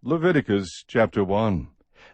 Leviticus chapter 1.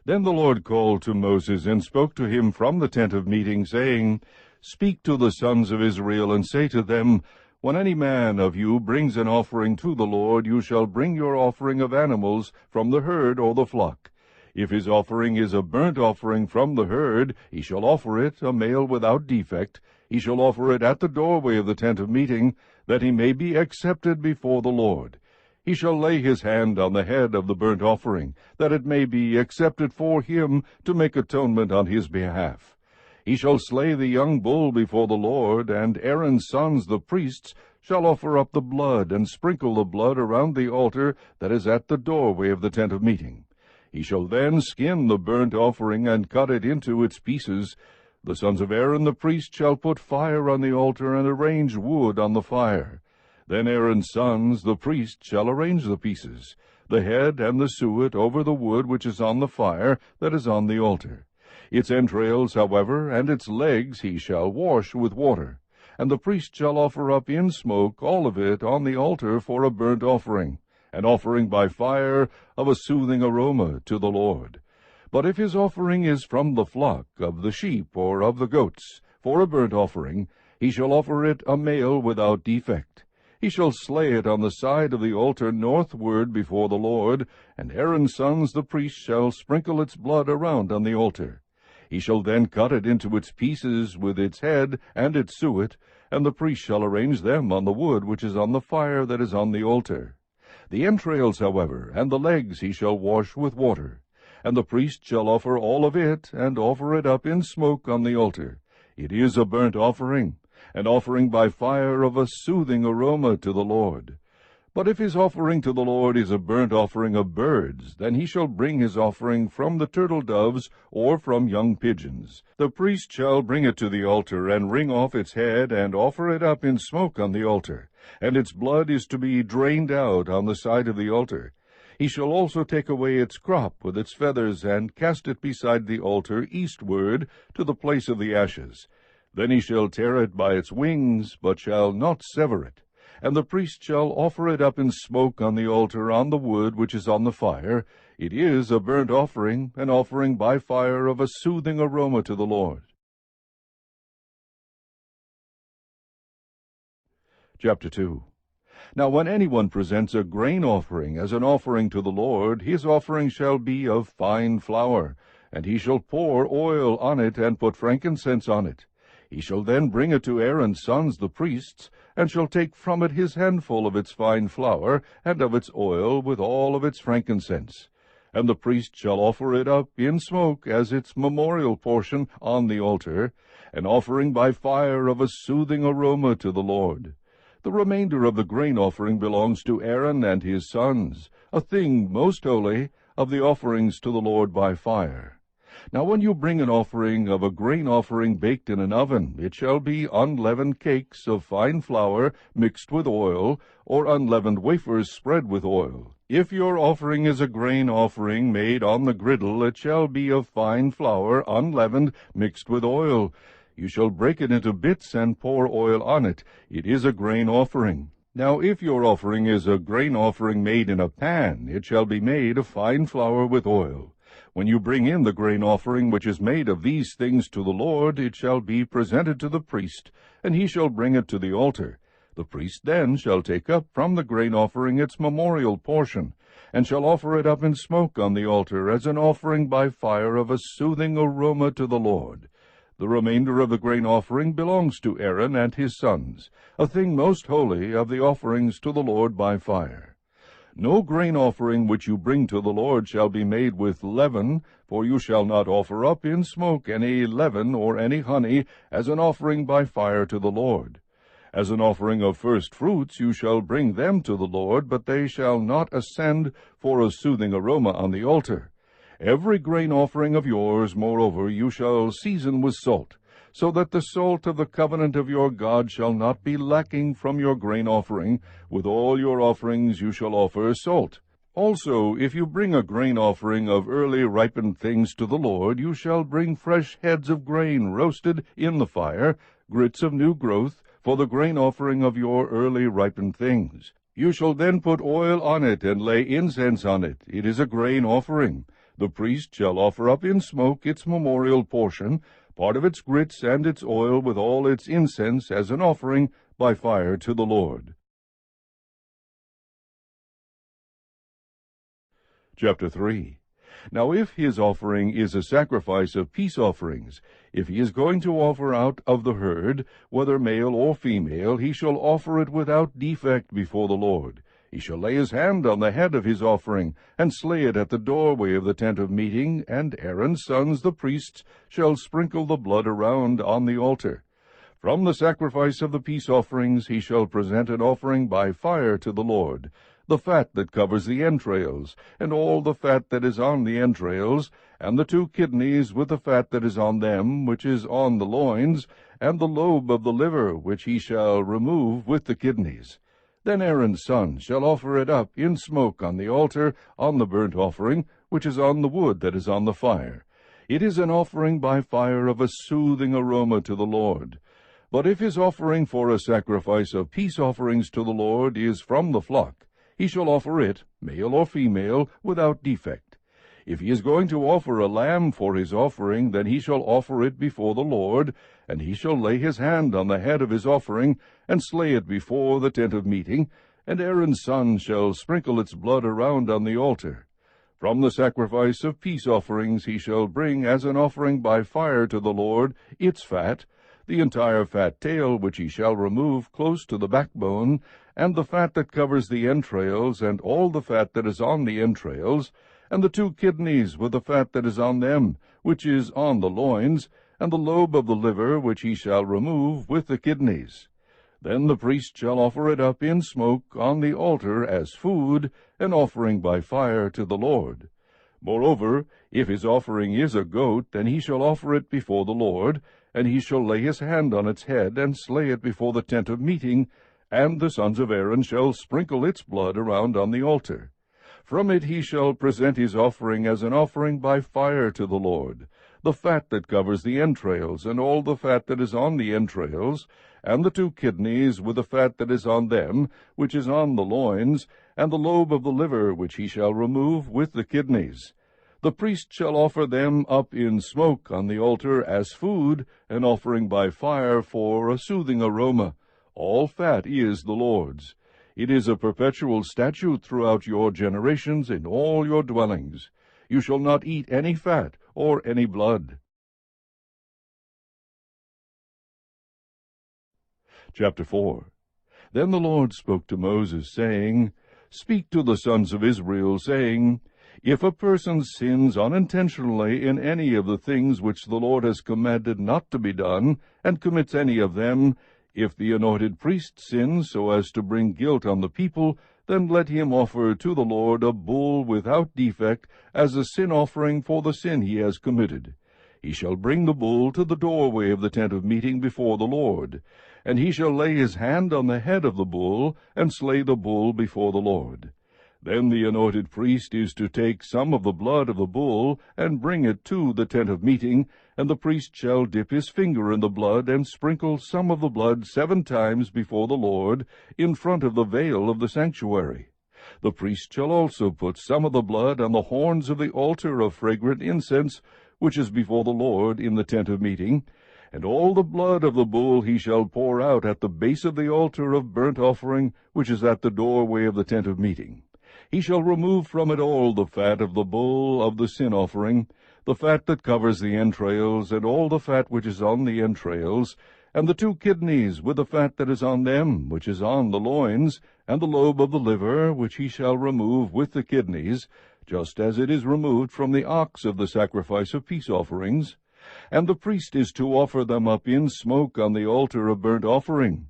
Then the Lord called to Moses, and spoke to him from the tent of meeting, saying, Speak to the sons of Israel, and say to them, When any man of you brings an offering to the Lord, you shall bring your offering of animals from the herd or the flock. If his offering is a burnt offering from the herd, he shall offer it, a male without defect. He shall offer it at the doorway of the tent of meeting, that he may be accepted before the Lord. He shall lay his hand on the head of the burnt offering, that it may be accepted for him to make atonement on his behalf. He shall slay the young bull before the Lord, and Aaron's sons the priests shall offer up the blood, and sprinkle the blood around the altar that is at the doorway of the tent of meeting. He shall then skin the burnt offering, and cut it into its pieces. The sons of Aaron the priest shall put fire on the altar, and arrange wood on the fire. Then Aaron's sons, the priest, shall arrange the pieces, the head and the suet, over the wood which is on the fire that is on the altar. Its entrails, however, and its legs he shall wash with water. And the priest shall offer up in smoke all of it on the altar for a burnt offering, an offering by fire of a soothing aroma to the Lord. But if his offering is from the flock, of the sheep or of the goats, for a burnt offering, he shall offer it a male without defect. He shall slay it on the side of the altar northward before the Lord, and Aaron's sons the priests shall sprinkle its blood around on the altar. He shall then cut it into its pieces with its head and its suet, and the priest shall arrange them on the wood which is on the fire that is on the altar. The entrails, however, and the legs he shall wash with water. And the priest shall offer all of it, and offer it up in smoke on the altar. It is a burnt offering, an offering by fire of a soothing aroma to the Lord. But if his offering to the Lord is a burnt offering of birds, then he shall bring his offering from the turtle-doves or from young pigeons. The priest shall bring it to the altar, and wring off its head, and offer it up in smoke on the altar. And its blood is to be drained out on the side of the altar. He shall also take away its crop with its feathers, and cast it beside the altar eastward to the place of the ashes. Then he shall tear it by its wings, but shall not sever it. And the priest shall offer it up in smoke on the altar on the wood which is on the fire. It is a burnt offering, an offering by fire of a soothing aroma to the Lord. Chapter 2. Now when anyone presents a grain offering as an offering to the Lord, his offering shall be of fine flour, and he shall pour oil on it, and put frankincense on it. He shall then bring it to Aaron's sons the priests, and shall take from it his handful of its fine flour, and of its oil, with all of its frankincense. And the priest shall offer it up in smoke as its memorial portion on the altar, an offering by fire of a soothing aroma to the Lord. The remainder of the grain offering belongs to Aaron and his sons, a thing most holy, of the offerings to the Lord by fire. Now when you bring an offering of a grain offering baked in an oven, it shall be unleavened cakes of fine flour mixed with oil, or unleavened wafers spread with oil. If your offering is a grain offering made on the griddle, it shall be of fine flour unleavened mixed with oil. You shall break it into bits and pour oil on it. It is a grain offering. Now if your offering is a grain offering made in a pan, it shall be made of fine flour with oil. When you bring in the grain offering which is made of these things to the Lord, it shall be presented to the priest, and he shall bring it to the altar. The priest then shall take up from the grain offering its memorial portion, and shall offer it up in smoke on the altar as an offering by fire of a soothing aroma to the Lord. The remainder of the grain offering belongs to Aaron and his sons, a thing most holy of the offerings to the Lord by fire. No grain offering which you bring to the Lord shall be made with leaven, for you shall not offer up in smoke any leaven or any honey as an offering by fire to the Lord. As an offering of first fruits you shall bring them to the Lord, but they shall not ascend for a soothing aroma on the altar. Every grain offering of yours, moreover, you shall season with salt, so that the salt of the covenant of your God shall not be lacking from your grain offering. With all your offerings you shall offer salt. Also, if you bring a grain offering of early ripened things to the Lord, you shall bring fresh heads of grain roasted in the fire, grits of new growth, for the grain offering of your early ripened things. You shall then put oil on it, and lay incense on it. It is a grain offering. The priest shall offer up in smoke its memorial portion, part of its grits and its oil with all its incense, as an offering by fire to the Lord. Chapter 3. Now if his offering is a sacrifice of peace offerings, if he is going to offer out of the herd, whether male or female, he shall offer it without defect before the Lord. He shall lay his hand on the head of his offering, and slay it at the doorway of the tent of meeting, and Aaron's sons the priests shall sprinkle the blood around on the altar. From the sacrifice of the peace offerings he shall present an offering by fire to the Lord, the fat that covers the entrails, and all the fat that is on the entrails, and the 2 kidneys with the fat that is on them, which is on the loins, and the lobe of the liver, which he shall remove with the kidneys. Then Aaron's son shall offer it up in smoke on the altar, on the burnt offering, which is on the wood that is on the fire. It is an offering by fire of a soothing aroma to the Lord. But if his offering for a sacrifice of peace offerings to the Lord is from the flock, he shall offer it, male or female, without defect. If he is going to offer a lamb for his offering, then he shall offer it before the Lord, and he shall lay his hand on the head of his offering, and slay it before the tent of meeting, and Aaron's son shall sprinkle its blood around on the altar. From the sacrifice of peace offerings he shall bring as an offering by fire to the Lord its fat, the entire fat tail which he shall remove close to the backbone, and the fat that covers the entrails, and all the fat that is on the entrails, and the 2 kidneys with the fat that is on them, which is on the loins, and the lobe of the liver, which he shall remove with the kidneys. Then the priest shall offer it up in smoke on the altar as food, an offering by fire to the Lord. Moreover, if his offering is a goat, then he shall offer it before the Lord, and he shall lay his hand on its head, and slay it before the tent of meeting, and the sons of Aaron shall sprinkle its blood around on the altar. From it he shall present his offering as an offering by fire to the Lord, the fat that covers the entrails, and all the fat that is on the entrails, and the 2 kidneys with the fat that is on them, which is on the loins, and the lobe of the liver, which he shall remove with the kidneys. The priest shall offer them up in smoke on the altar as food, an offering by fire for a soothing aroma. All fat is the Lord's. It is a perpetual statute throughout your generations in all your dwellings. You shall not eat any fat or any blood. Chapter 4. Then the Lord spoke to Moses, saying, Speak to the sons of Israel, saying, If a person sins unintentionally in any of the things which the Lord has commanded not to be done, and commits any of them, if the anointed priest sins so as to bring guilt on the people, then let him offer to the Lord a bull without defect as a sin offering for the sin he has committed. He shall bring the bull to the doorway of the tent of meeting before the Lord, and he shall lay his hand on the head of the bull, and slay the bull before the Lord. Then the anointed priest is to take some of the blood of the bull, and bring it to the tent of meeting, and the priest shall dip his finger in the blood, and sprinkle some of the blood 7 times before the Lord, in front of the veil of the sanctuary. The priest shall also put some of the blood on the horns of the altar of fragrant incense, which is before the Lord in the tent of meeting, and all the blood of the bull he shall pour out at the base of the altar of burnt offering, which is at the doorway of the tent of meeting. He shall remove from it all the fat of the bull of the sin offering, the fat that covers the entrails, and all the fat which is on the entrails, and the 2 kidneys with the fat that is on them, which is on the loins, and the lobe of the liver, which he shall remove with the kidneys, just as it is removed from the ox of the sacrifice of peace offerings. And the priest is to offer them up in smoke on the altar of burnt offering.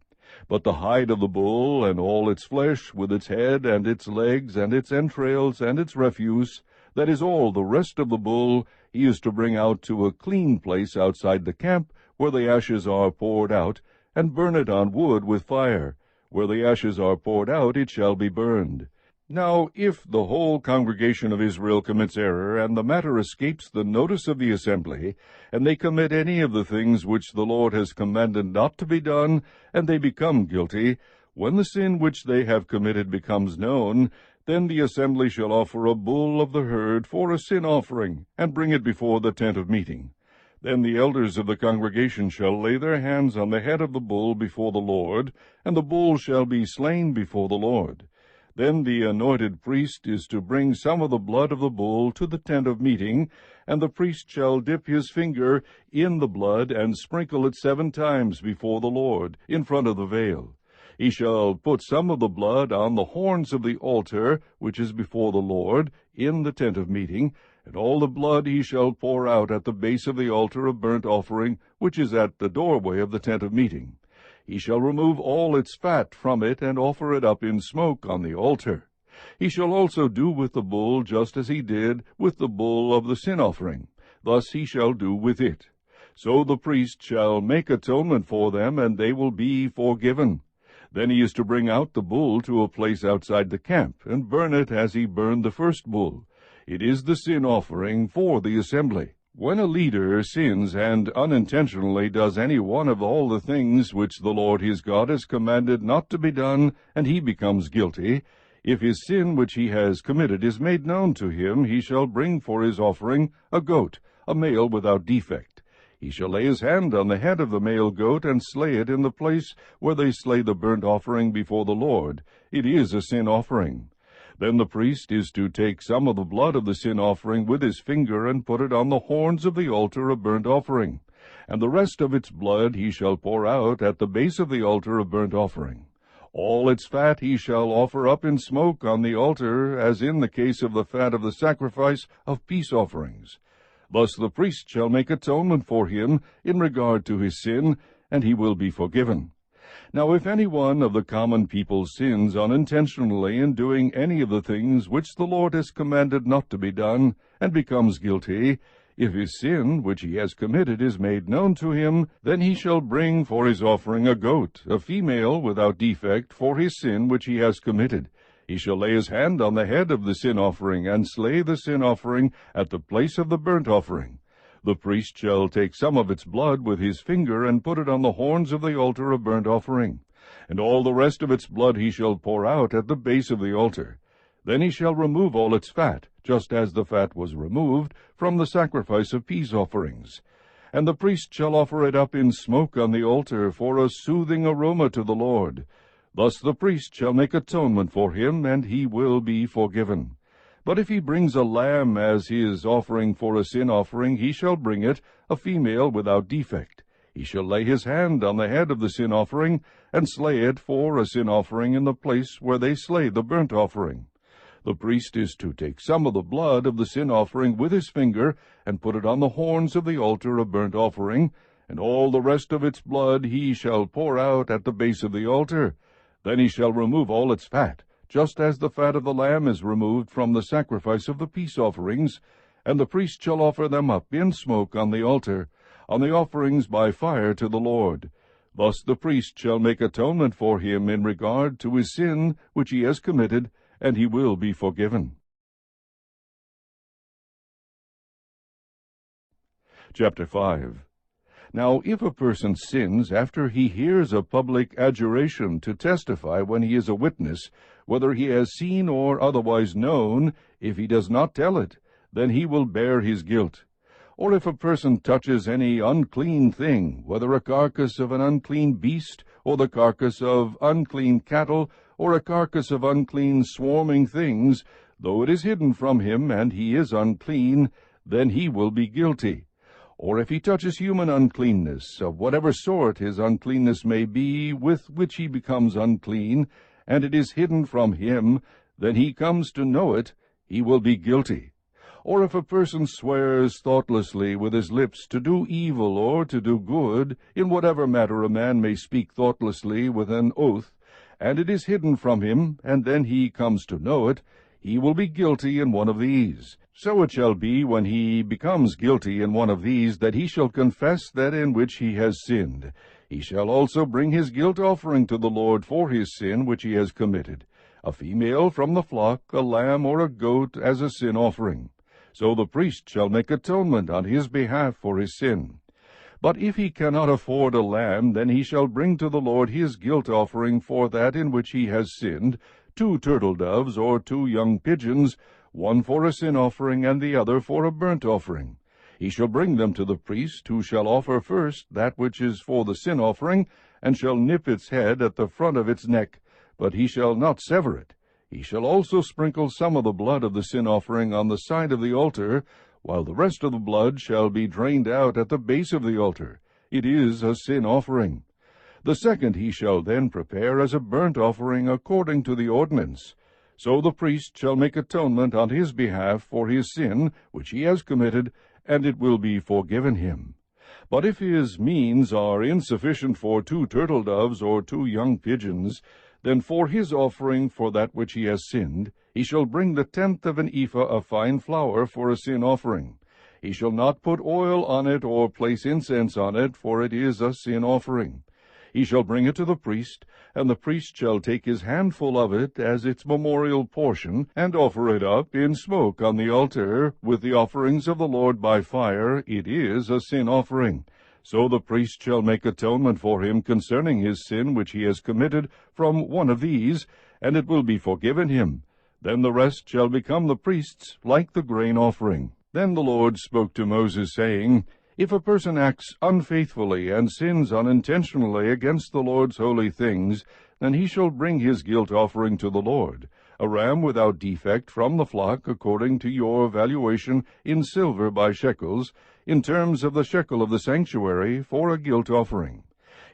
But the hide of the bull, and all its flesh, with its head, and its legs, and its entrails, and its refuse, that is all the rest of the bull, he is to bring out to a clean place outside the camp, where the ashes are poured out, and burn it on wood with fire. Where the ashes are poured out, it shall be burned. Now, if the whole congregation of Israel commits error, and the matter escapes the notice of the assembly, and they commit any of the things which the Lord has commanded not to be done, and they become guilty, When the sin which they have committed becomes known, then the assembly shall offer a bull of the herd for a sin offering, and bring it before the tent of meeting. Then the elders of the congregation shall lay their hands on the head of the bull before the Lord, and the bull shall be slain before the Lord. Then the anointed priest is to bring some of the blood of the bull to the tent of meeting, and the priest shall dip his finger in the blood and sprinkle it 7 times before the Lord, in front of the veil. He shall put some of the blood on the horns of the altar, which is before the Lord, in the tent of meeting, and all the blood he shall pour out at the base of the altar of burnt offering, which is at the doorway of the tent of meeting. He shall remove all its fat from it, and offer it up in smoke on the altar. He shall also do with the bull just as he did with the bull of the sin offering. Thus he shall do with it. So the priest shall make atonement for them, and they will be forgiven. Then he is to bring out the bull to a place outside the camp, and burn it as he burned the first bull. It is the sin offering for the assembly. When a leader sins and unintentionally does any one of all the things which the Lord his God has commanded not to be done, and he becomes guilty, if his sin which he has committed is made known to him, he shall bring for his offering a goat, a male without defect. He shall lay his hand on the head of the male goat, and slay it in the place where they slay the burnt offering before the Lord. It is a sin offering. Then the priest is to take some of the blood of the sin offering with his finger, and put it on the horns of the altar of burnt offering. And the rest of its blood he shall pour out at the base of the altar of burnt offering. All its fat he shall offer up in smoke on the altar, as in the case of the fat of the sacrifice of peace offerings. Thus the priest shall make atonement for him in regard to his sin, and he will be forgiven. Now if any one of the common people sins unintentionally in doing any of the things which the Lord has commanded not to be done, and becomes guilty, if his sin which he has committed is made known to him, then he shall bring for his offering a goat, a female without defect, for his sin which he has committed. He shall lay his hand on the head of the sin offering, and slay the sin offering at the place of the burnt offering. The priest shall take some of its blood with his finger, and put it on the horns of the altar of burnt offering. And all the rest of its blood he shall pour out at the base of the altar. Then he shall remove all its fat, just as the fat was removed from the sacrifice of peace offerings. And the priest shall offer it up in smoke on the altar for a soothing aroma to the Lord. Thus the priest shall make atonement for him, and he will be forgiven. But if he brings a lamb as his offering for a sin offering, he shall bring it, a female without defect. He shall lay his hand on the head of the sin offering, and slay it for a sin offering in the place where they slay the burnt offering. The priest is to take some of the blood of the sin offering with his finger, and put it on the horns of the altar of burnt offering, and all the rest of its blood he shall pour out at the base of the altar. Then he shall remove all its fat, just as the fat of the lamb is removed from the sacrifice of the peace offerings, and the priest shall offer them up in smoke on the altar, on the offerings by fire to the Lord. Thus the priest shall make atonement for him in regard to his sin which he has committed, and he will be forgiven. Chapter 5. Now if a person sins after he hears a public adjuration to testify when he is a witness, whether he has seen or otherwise known, if he does not tell it, then he will bear his guilt. Or if a person touches any unclean thing, whether a carcass of an unclean beast, or the carcass of unclean cattle, or a carcass of unclean swarming things, though it is hidden from him, and he is unclean, then he will be guilty. Or if he touches human uncleanness, of whatever sort his uncleanness may be, with which he becomes unclean, and it is hidden from him, then he comes to know it, he will be guilty. Or if a person swears thoughtlessly with his lips to do evil or to do good, in whatever matter a man may speak thoughtlessly with an oath, and it is hidden from him, and then he comes to know it, he will be guilty in one of these. So it shall be, when he becomes guilty in one of these, that he shall confess that in which he has sinned. He shall also bring his guilt offering to the Lord for his sin which he has committed, a female from the flock, a lamb or a goat, as a sin offering. So the priest shall make atonement on his behalf for his sin. But if he cannot afford a lamb, then he shall bring to the Lord his guilt offering for that in which he has sinned, 2 turtle-doves or 2 young pigeons, one for a sin offering and the other for a burnt offering. He shall bring them to the priest, who shall offer first that which is for the sin offering, and shall nip its head at the front of its neck, but he shall not sever it. He shall also sprinkle some of the blood of the sin offering on the side of the altar, while the rest of the blood shall be drained out at the base of the altar. It is a sin offering. The second he shall then prepare as a burnt offering according to the ordinance. So the priest shall make atonement on his behalf for his sin which he has committed, and it will be forgiven him. But if his means are insufficient for 2 turtle-doves or 2 young pigeons, then for his offering for that which he has sinned, he shall bring the 1/10 of an ephah of fine flour for a sin offering. He shall not put oil on it or place incense on it, for it is a sin offering. He shall bring it to the priest, and the priest shall take his handful of it as its memorial portion, and offer it up in smoke on the altar with the offerings of the Lord by fire. It is a sin offering. So the priest shall make atonement for him concerning his sin which he has committed from one of these, and it will be forgiven him. Then the rest shall become the priest's, like the grain offering. Then the Lord spoke to Moses, saying, If a person acts unfaithfully and sins unintentionally against the Lord's holy things, then he shall bring his guilt offering to the Lord, a ram without defect from the flock, according to your valuation in silver by shekels, in terms of the shekel of the sanctuary, for a guilt offering.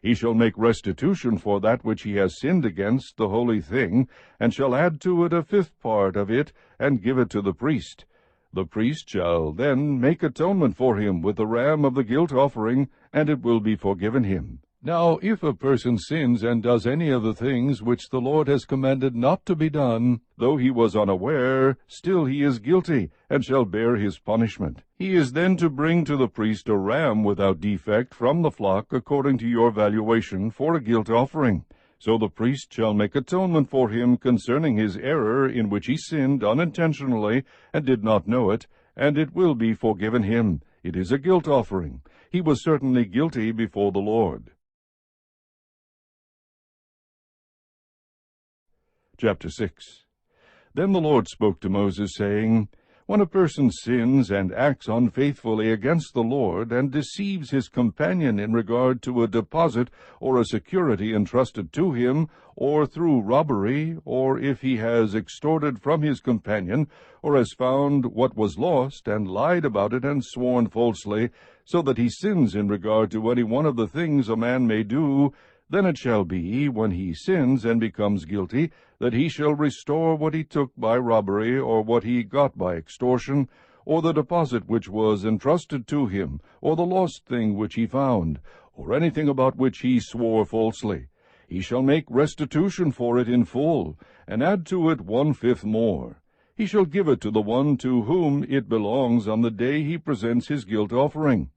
He shall make restitution for that which he has sinned against the holy thing, and shall add to it 1/5 part of it, and give it to the priest. The priest shall then make atonement for him with the ram of the guilt offering, and it will be forgiven him. Now if a person sins and does any of the things which the Lord has commanded not to be done, though he was unaware, still he is guilty, and shall bear his punishment. He is then to bring to the priest a ram without defect from the flock, according to your valuation, for a guilt offering. So the priest shall make atonement for him concerning his error in which he sinned unintentionally and did not know it, and it will be forgiven him. It is a guilt offering. He was certainly guilty before the Lord. Chapter 6. Then the Lord spoke to Moses, saying, When a person sins and acts unfaithfully against the Lord, and deceives his companion in regard to a deposit or a security entrusted to him, or through robbery, or if he has extorted from his companion, or has found what was lost, and lied about it, and sworn falsely, so that he sins in regard to any one of the things a man may do, then it shall be, when he sins and becomes guilty, that he shall restore what he took by robbery, or what he got by extortion, or the deposit which was entrusted to him, or the lost thing which he found, or anything about which he swore falsely. He shall make restitution for it in full, and add to it 1/5 more. He shall give it to the one to whom it belongs on the day he presents his guilt offering.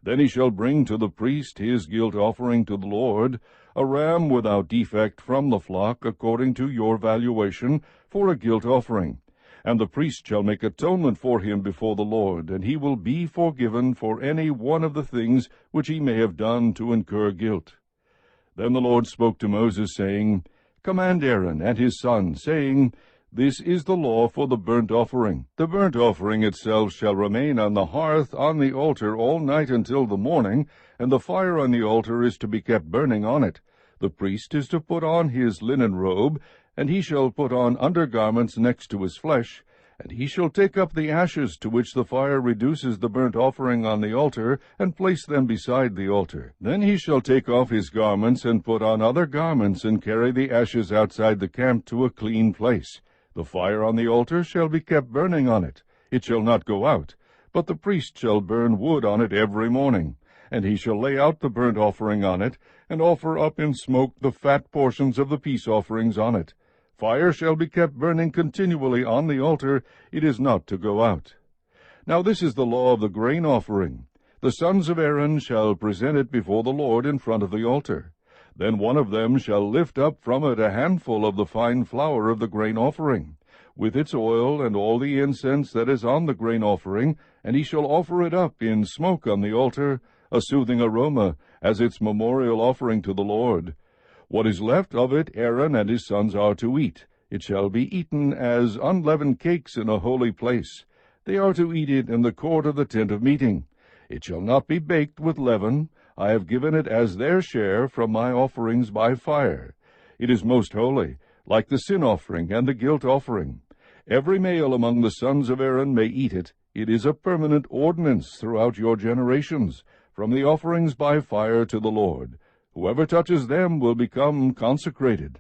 Then he shall bring to the priest his guilt offering to the Lord, a ram without defect from the flock, according to your valuation, for a guilt offering. And the priest shall make atonement for him before the Lord, and he will be forgiven for any one of the things which he may have done to incur guilt. Then the Lord spoke to Moses, saying, Command Aaron and his son, saying, This is the law for the burnt offering. The burnt offering itself shall remain on the hearth on the altar all night until the morning, and the fire on the altar is to be kept burning on it. The priest is to put on his linen robe, and he shall put on undergarments next to his flesh, and he shall take up the ashes to which the fire reduces the burnt offering on the altar, and place them beside the altar. Then he shall take off his garments, and put on other garments, and carry the ashes outside the camp to a clean place. The fire on the altar shall be kept burning on it. It shall not go out, but the priest shall burn wood on it every morning. And he shall lay out the burnt offering on it, and offer up in smoke the fat portions of the peace offerings on it. Fire shall be kept burning continually on the altar. It is not to go out. Now this is the law of the grain offering. The sons of Aaron shall present it before the Lord in front of the altar. Then one of them shall lift up from it a handful of the fine flour of the grain offering, with its oil and all the incense that is on the grain offering, and he shall offer it up in smoke on the altar, a soothing aroma, as its memorial offering to the Lord. What is left of it Aaron and his sons are to eat. It shall be eaten as unleavened cakes in a holy place. They are to eat it in the court of the tent of meeting. It shall not be baked with leaven. I have given it as their share from my offerings by fire. It is most holy, like the sin offering and the guilt offering. Every male among the sons of Aaron may eat it. It is a permanent ordinance throughout your generations, from the offerings by fire to the Lord. Whoever touches them will become consecrated.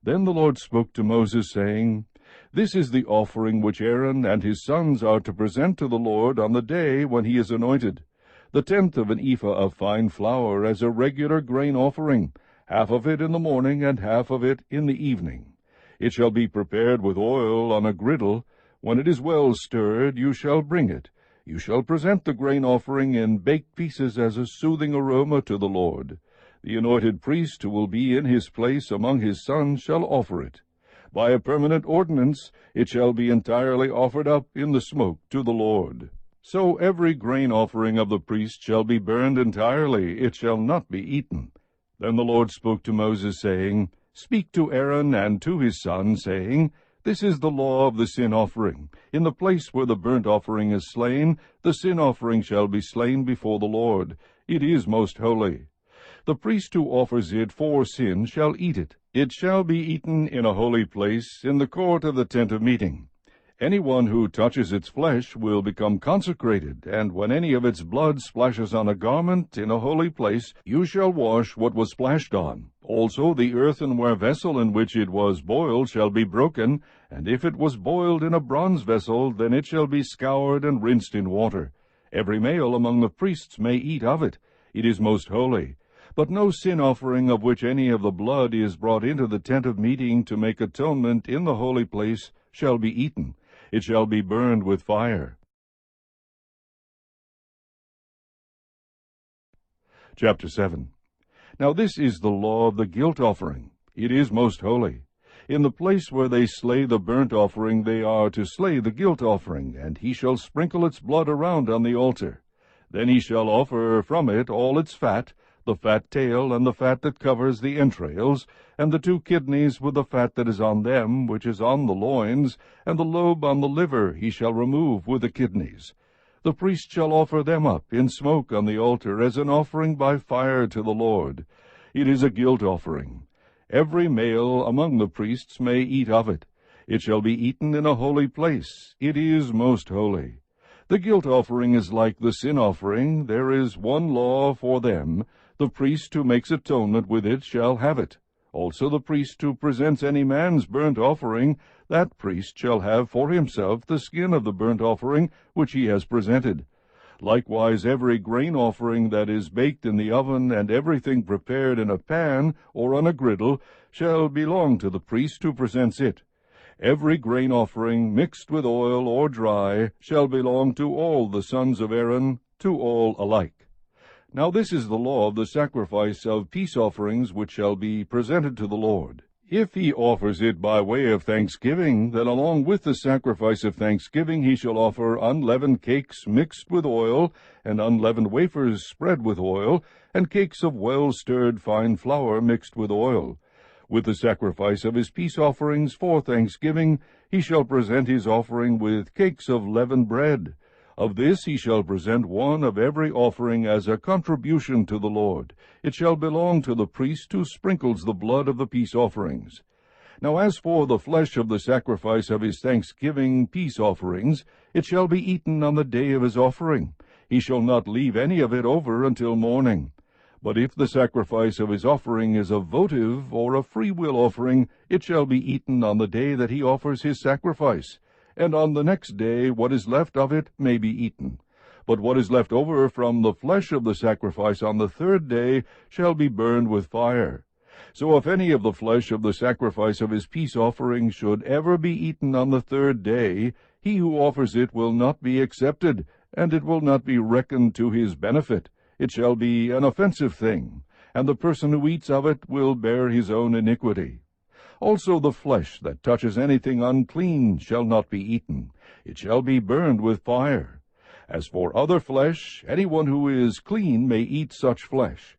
Then the Lord spoke to Moses, saying, This is the offering which Aaron and his sons are to present to the Lord on the day when he is anointed. The 1/10 of an ephah of fine flour as a regular grain offering, half of it in the morning and half of it in the evening. It shall be prepared with oil on a griddle. When it is well stirred, you shall bring it. You shall present the grain offering in baked pieces as a soothing aroma to the Lord. The anointed priest who will be in his place among his sons shall offer it. By a permanent ordinance it shall be entirely offered up in the smoke to the Lord. So every grain offering of the priest shall be burned entirely, it shall not be eaten. Then the Lord spoke to Moses, saying, Speak to Aaron and to his sons, saying, This is the law of the sin offering. In the place where the burnt offering is slain, the sin offering shall be slain before the Lord. It is most holy. The priest who offers it for sin shall eat it. It shall be eaten in a holy place, in the court of the tent of meeting. Anyone who touches its flesh will become consecrated, and when any of its blood splashes on a garment in a holy place, you shall wash what was splashed on. Also the earthenware vessel in which it was boiled shall be broken, and if it was boiled in a bronze vessel, then it shall be scoured and rinsed in water. Every male among the priests may eat of it. It is most holy. But no sin offering of which any of the blood is brought into the tent of meeting to make atonement in the holy place shall be eaten. It shall be burned with fire. Chapter 7. Now this is the law of the guilt offering. It is most holy. In the place where they slay the burnt offering they are to slay the guilt offering, and he shall sprinkle its blood around on the altar. Then he shall offer from it all its fat, the fat tail, and the fat that covers the entrails, and the 2 kidneys with the fat that is on them, which is on the loins, and the lobe on the liver he shall remove with the kidneys. The priest shall offer them up in smoke on the altar as an offering by fire to the Lord. It is a guilt offering. Every male among the priests may eat of it. It shall be eaten in a holy place. It is most holy. The guilt offering is like the sin offering. There is one law for them. The priest who makes atonement with it shall have it. Also the priest who presents any man's burnt offering, that priest shall have for himself the skin of the burnt offering which he has presented. Likewise every grain offering that is baked in the oven, and everything prepared in a pan or on a griddle, shall belong to the priest who presents it. Every grain offering, mixed with oil or dry, shall belong to all the sons of Aaron, to all alike. Now this is the law of the sacrifice of peace offerings which shall be presented to the Lord. If he offers it by way of thanksgiving, then along with the sacrifice of thanksgiving he shall offer unleavened cakes mixed with oil, and unleavened wafers spread with oil, and cakes of well-stirred fine flour mixed with oil. With the sacrifice of his peace offerings for thanksgiving he shall present his offering with cakes of leavened bread. Of this he shall present one of every offering as a contribution to the Lord. It shall belong to the priest who sprinkles the blood of the peace offerings. Now as for the flesh of the sacrifice of his thanksgiving peace offerings, it shall be eaten on the day of his offering. He shall not leave any of it over until morning. But if the sacrifice of his offering is a votive or a freewill offering, it shall be eaten on the day that he offers his sacrifice. And on the next day what is left of it may be eaten. But what is left over from the flesh of the sacrifice on the 3rd day shall be burned with fire. So if any of the flesh of the sacrifice of his peace offering should ever be eaten on the 3rd day, he who offers it will not be accepted, and it will not be reckoned to his benefit. It shall be an offensive thing, and the person who eats of it will bear his own iniquity. Also the flesh that touches anything unclean shall not be eaten. It shall be burned with fire. As for other flesh, anyone who is clean may eat such flesh.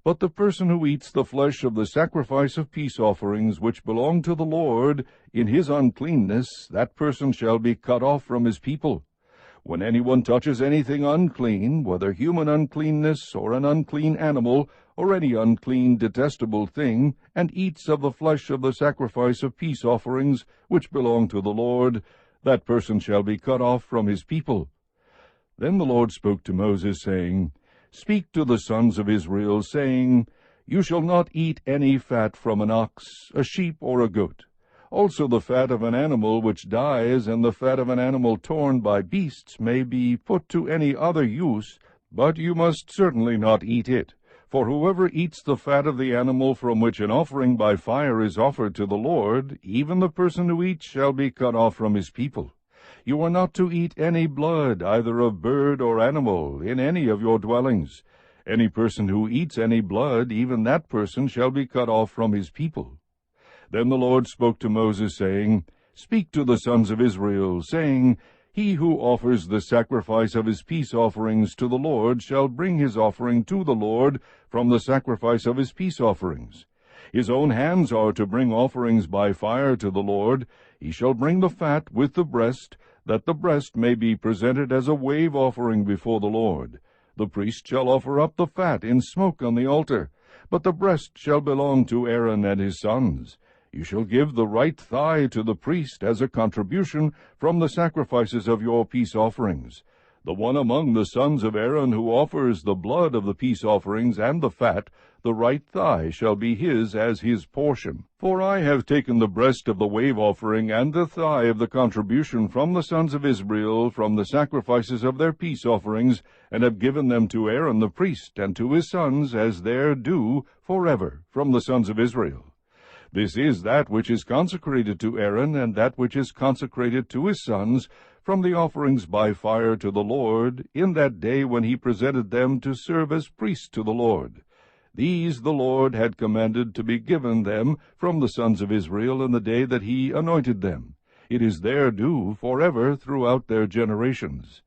But the person who eats the flesh of the sacrifice of peace offerings which belong to the Lord, in his uncleanness, that person shall be cut off from his people. When anyone touches anything unclean, whether human uncleanness, or an unclean animal, or any unclean detestable thing, and eats of the flesh of the sacrifice of peace offerings which belong to the Lord, that person shall be cut off from his people. Then the Lord spoke to Moses, saying, Speak to the sons of Israel, saying, You shall not eat any fat from an ox, a sheep, or a goat. Also the fat of an animal which dies, and the fat of an animal torn by beasts may be put to any other use, but you must certainly not eat it. For whoever eats the fat of the animal from which an offering by fire is offered to the Lord, even the person who eats shall be cut off from his people. You are not to eat any blood, either of bird or animal, in any of your dwellings. Any person who eats any blood, even that person shall be cut off from his people. Then the Lord spoke to Moses, saying, Speak to the sons of Israel, saying, He who offers the sacrifice of his peace offerings to the Lord shall bring his offering to the Lord from the sacrifice of his peace offerings. His own hands are to bring offerings by fire to the Lord. He shall bring the fat with the breast, that the breast may be presented as a wave offering before the Lord. The priest shall offer up the fat in smoke on the altar, but the breast shall belong to Aaron and his sons. You shall give the right thigh to the priest as a contribution from the sacrifices of your peace offerings. The one among the sons of Aaron who offers the blood of the peace offerings and the fat, the right thigh shall be his as his portion. For I have taken the breast of the wave offering and the thigh of the contribution from the sons of Israel, from the sacrifices of their peace offerings, and have given them to Aaron the priest and to his sons as their due forever from the sons of Israel. This is that which is consecrated to Aaron, and that which is consecrated to his sons, from the offerings by fire to the Lord, in that day when he presented them to serve as priests to the Lord. These the Lord had commanded to be given them from the sons of Israel in the day that he anointed them. It is their due forever throughout their generations.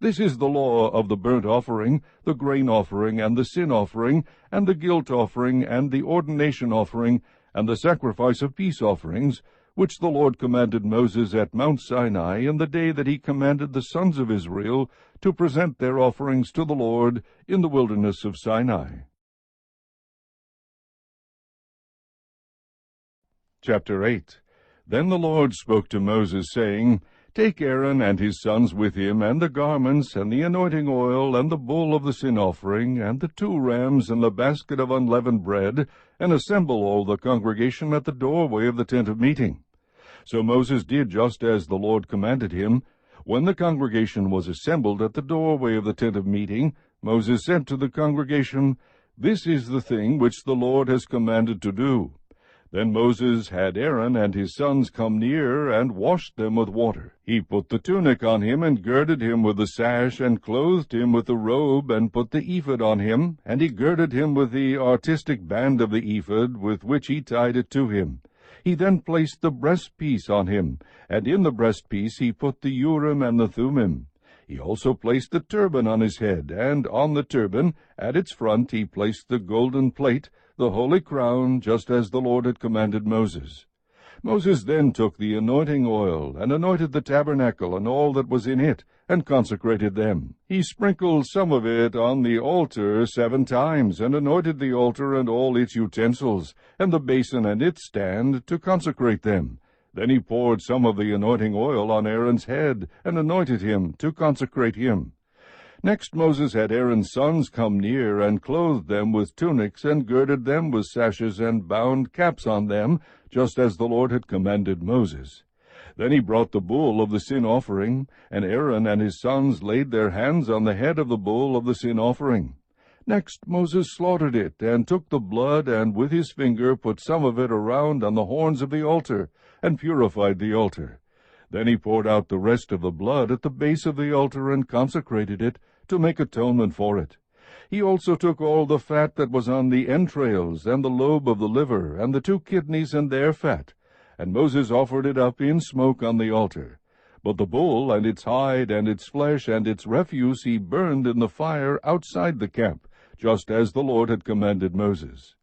This is the law of the burnt offering, the grain offering, and the sin offering, and the guilt offering, and the ordination offering, and the sacrifice of peace offerings, which the Lord commanded Moses at Mount Sinai in the day that he commanded the sons of Israel to present their offerings to the Lord in the wilderness of Sinai. Chapter 8. Then the Lord spoke to Moses, saying, Take Aaron and his sons with him, and the garments, and the anointing oil, and the bull of the sin offering, and the 2 rams, and the basket of unleavened bread, and assemble all the congregation at the doorway of the tent of meeting. So Moses did just as the Lord commanded him. When the congregation was assembled at the doorway of the tent of meeting, Moses said to the congregation, This is the thing which the Lord has commanded to do. Then Moses had Aaron and his sons come near, and washed them with water. He put the tunic on him, and girded him with the sash, and clothed him with the robe, and put the ephod on him, and he girded him with the artistic band of the ephod, with which he tied it to him. He then placed the breastpiece on him, and in the breastpiece he put the Urim and the Thummim. He also placed the turban on his head, and on the turban, at its front, he placed the golden plate, the holy crown, just as the Lord had commanded Moses. Moses then took the anointing oil, and anointed the tabernacle and all that was in it, and consecrated them. He sprinkled some of it on the altar 7 times, and anointed the altar and all its utensils, and the basin and its stand, to consecrate them. Then he poured some of the anointing oil on Aaron's head, and anointed him, to consecrate him. Next Moses had Aaron's sons come near, and clothed them with tunics, and girded them with sashes, and bound caps on them, just as the Lord had commanded Moses. Then he brought the bull of the sin offering, and Aaron and his sons laid their hands on the head of the bull of the sin offering. Next Moses slaughtered it, and took the blood, and with his finger put some of it around on the horns of the altar, and purified the altar. Then he poured out the rest of the blood at the base of the altar, and consecrated it, to make atonement for it. He also took all the fat that was on the entrails, and the lobe of the liver, and the 2 kidneys and their fat, and Moses offered it up in smoke on the altar. But the bull and its hide and its flesh and its refuse he burned in the fire outside the camp, just as the Lord had commanded Moses.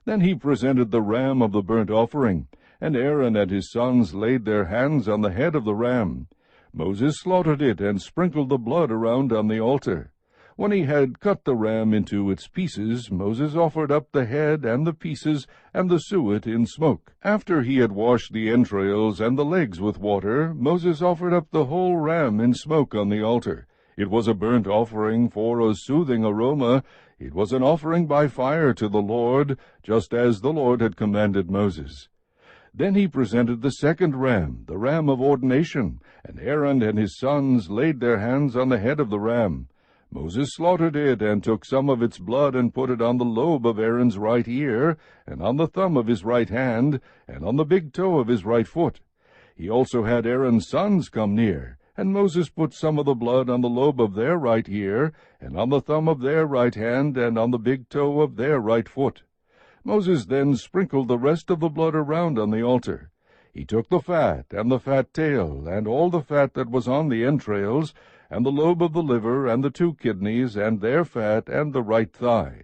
Then he presented the ram of the burnt offering, and Aaron and his sons laid their hands on the head of the ram. Moses slaughtered it and sprinkled the blood around on the altar. When he had cut the ram into its pieces, Moses offered up the head and the pieces and the suet in smoke. After he had washed the entrails and the legs with water, Moses offered up the whole ram in smoke on the altar. It was a burnt offering for a soothing aroma. It was an offering by fire to the Lord, just as the Lord had commanded Moses. Then he presented the second ram, the ram of ordination, and Aaron and his sons laid their hands on the head of the ram. Moses slaughtered it, and took some of its blood, and put it on the lobe of Aaron's right ear, and on the thumb of his right hand, and on the big toe of his right foot. He also had Aaron's sons come near, and Moses put some of the blood on the lobe of their right ear, and on the thumb of their right hand, and on the big toe of their right foot. Moses then sprinkled the rest of the blood around on the altar. He took the fat, and the fat tail, and all the fat that was on the entrails, and the lobe of the liver, and the 2 kidneys, and their fat, and the right thigh.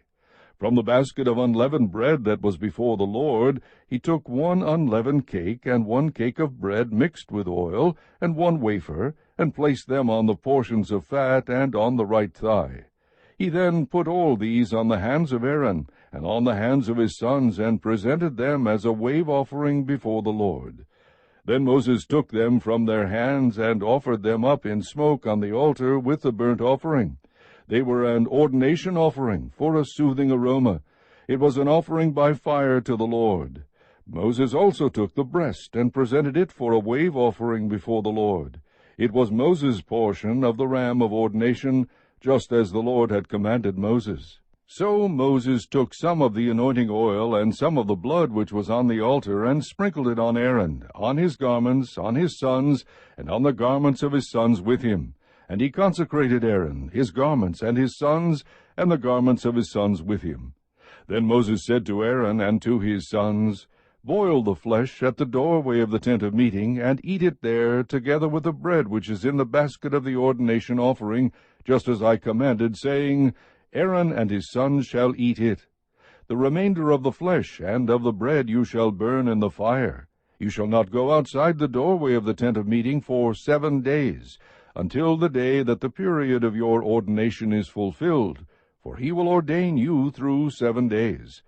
From the basket of unleavened bread that was before the Lord, he took 1 unleavened cake, and 1 cake of bread mixed with oil, and 1 wafer, and placed them on the portions of fat, and on the right thigh. He then put all these on the hands of Aaron, and on the hands of his sons, and presented them as a wave offering before the Lord. Then Moses took them from their hands, and offered them up in smoke on the altar with the burnt offering. They were an ordination offering for a soothing aroma. It was an offering by fire to the Lord. Moses also took the breast, and presented it for a wave offering before the Lord. It was Moses' portion of the ram of ordination, just as the Lord had commanded Moses. So Moses took some of the anointing oil and some of the blood which was on the altar, and sprinkled it on Aaron, on his garments, on his sons, and on the garments of his sons with him. And he consecrated Aaron, his garments, and his sons, and the garments of his sons with him. Then Moses said to Aaron and to his sons, Boil the flesh at the doorway of the tent of meeting, and eat it there, together with the bread which is in the basket of the ordination offering, just as I commanded, saying, Aaron and his sons shall eat it. The remainder of the flesh and of the bread you shall burn in the fire. You shall not go outside the doorway of the tent of meeting for 7 days, until the day that the period of your ordination is fulfilled, for he will ordain you through 7 days.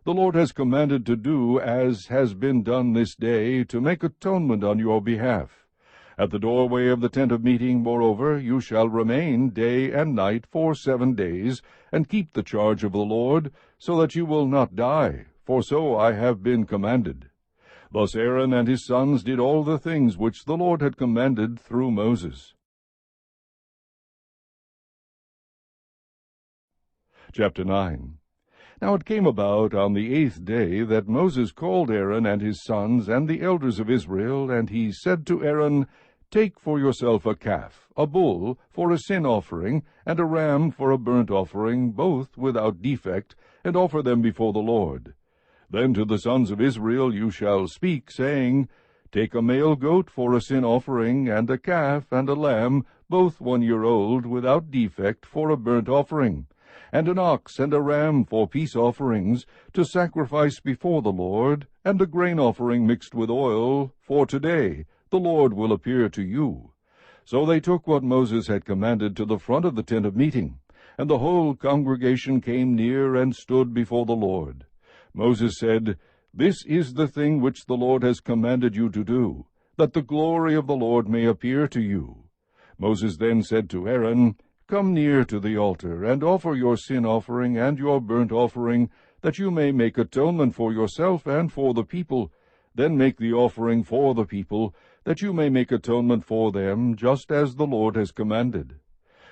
The Lord has commanded to do as has been done this day, to make atonement on your behalf. At the doorway of the tent of meeting, moreover, you shall remain day and night for 7 days, and keep the charge of the Lord, so that you will not die, for so I have been commanded. Thus Aaron and his sons did all the things which the Lord had commanded through Moses. Chapter 9. Now it came about on the 8th day that Moses called Aaron and his sons and the elders of Israel, and he said to Aaron, Take for yourself a calf, a bull, for a sin offering, and a ram for a burnt offering, both without defect, and offer them before the Lord. Then to the sons of Israel you shall speak, saying, Take a male goat for a sin offering, and a calf and a lamb, both 1 year old, without defect, for a burnt offering, and an ox and a ram for peace offerings, to sacrifice before the Lord, and a grain offering mixed with oil, for today the Lord will appear to you. So they took what Moses had commanded to the front of the tent of meeting, and the whole congregation came near and stood before the Lord. Moses said, This is the thing which the Lord has commanded you to do, that the glory of the Lord may appear to you. Moses then said to Aaron, Come near to the altar, and offer your sin offering and your burnt offering, that you may make atonement for yourself and for the people. Then make the offering for the people, that you may make atonement for them, just as the Lord has commanded.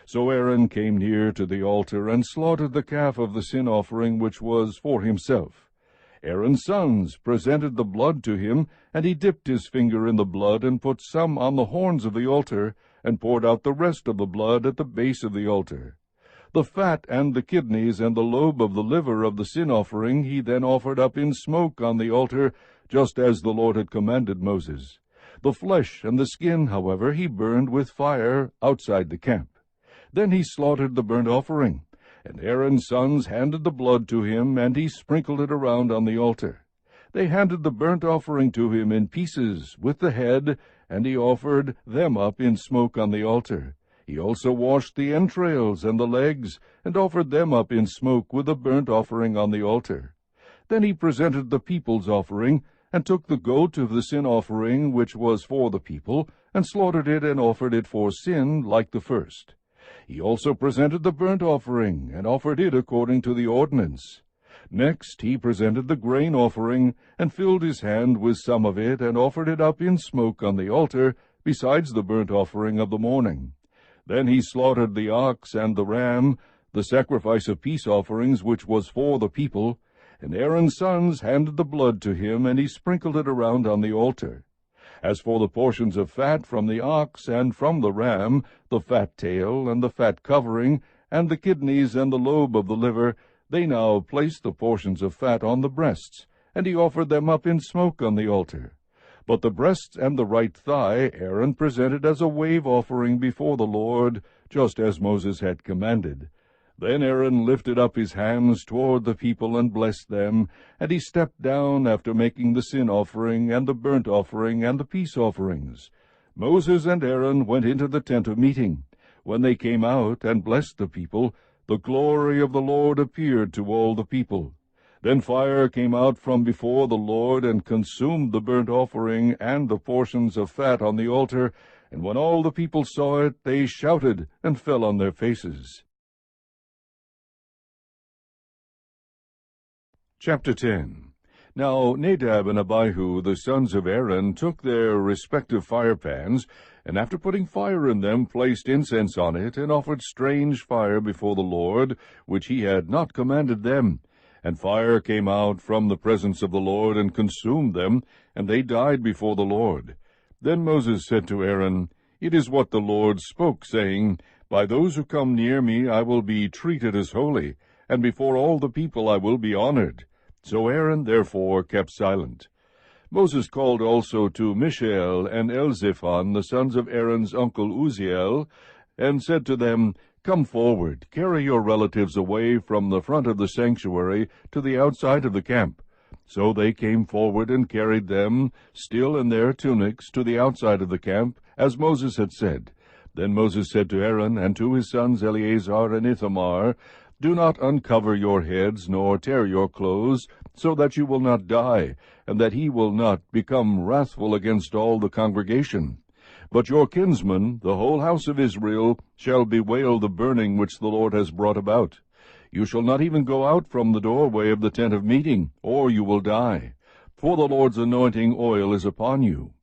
So Aaron came near to the altar, and slaughtered the calf of the sin offering which was for himself. Aaron's sons presented the blood to him, and he dipped his finger in the blood, and put some on the horns of the altar, and poured out the rest of the blood at the base of the altar. The fat and the kidneys and the lobe of the liver of the sin offering he then offered up in smoke on the altar, just as the Lord had commanded Moses. The flesh and the skin, however, he burned with fire outside the camp. Then he slaughtered the burnt offering, and Aaron's sons handed the blood to him, and he sprinkled it around on the altar. They handed the burnt offering to him in pieces, with the head, and he offered them up in smoke on the altar. He also washed the entrails and the legs, and offered them up in smoke with the burnt offering on the altar. Then he presented the people's offering, and took the goat of the sin offering which was for the people, and slaughtered it and offered it for sin like the first. He also presented the burnt offering, and offered it according to the ordinance. Next he presented the grain offering, and filled his hand with some of it, and offered it up in smoke on the altar, besides the burnt offering of the morning. Then he slaughtered the ox and the ram, the sacrifice of peace offerings which was for the people, and Aaron's sons handed the blood to him, and he sprinkled it around on the altar. As for the portions of fat from the ox and from the ram, the fat tail and the fat covering, and the kidneys and the lobe of the liver, they now placed the portions of fat on the breasts, and he offered them up in smoke on the altar. But the breasts and the right thigh Aaron presented as a wave offering before the Lord, just as Moses had commanded. Then Aaron lifted up his hands toward the people and blessed them, and he stepped down after making the sin offering and the burnt offering and the peace offerings. Moses and Aaron went into the tent of meeting. When they came out and blessed the people, the glory of the Lord appeared to all the people. Then fire came out from before the Lord and consumed the burnt offering and the portions of fat on the altar, and when all the people saw it, they shouted and fell on their faces. Chapter 10. Now Nadab and Abihu, the sons of Aaron, took their respective firepans, and after putting fire in them, placed incense on it, and offered strange fire before the Lord, which he had not commanded them. And fire came out from the presence of the Lord, and consumed them, and they died before the Lord. Then Moses said to Aaron, It is what the Lord spoke, saying, By those who come near me I will be treated as holy, and before all the people I will be honored. So Aaron therefore kept silent. Moses called also to Mishael and Elzaphan, the sons of Aaron's uncle Uzziel, and said to them, Come forward, carry your relatives away from the front of the sanctuary to the outside of the camp. So they came forward and carried them, still in their tunics, to the outside of the camp, as Moses had said. Then Moses said to Aaron and to his sons Eleazar and Ithamar, Do not uncover your heads, nor tear your clothes, so that you will not die, and that he will not become wrathful against all the congregation. But your kinsmen, the whole house of Israel, shall bewail the burning which the Lord has brought about. You shall not even go out from the doorway of the tent of meeting, or you will die. For the Lord's anointing oil is upon you.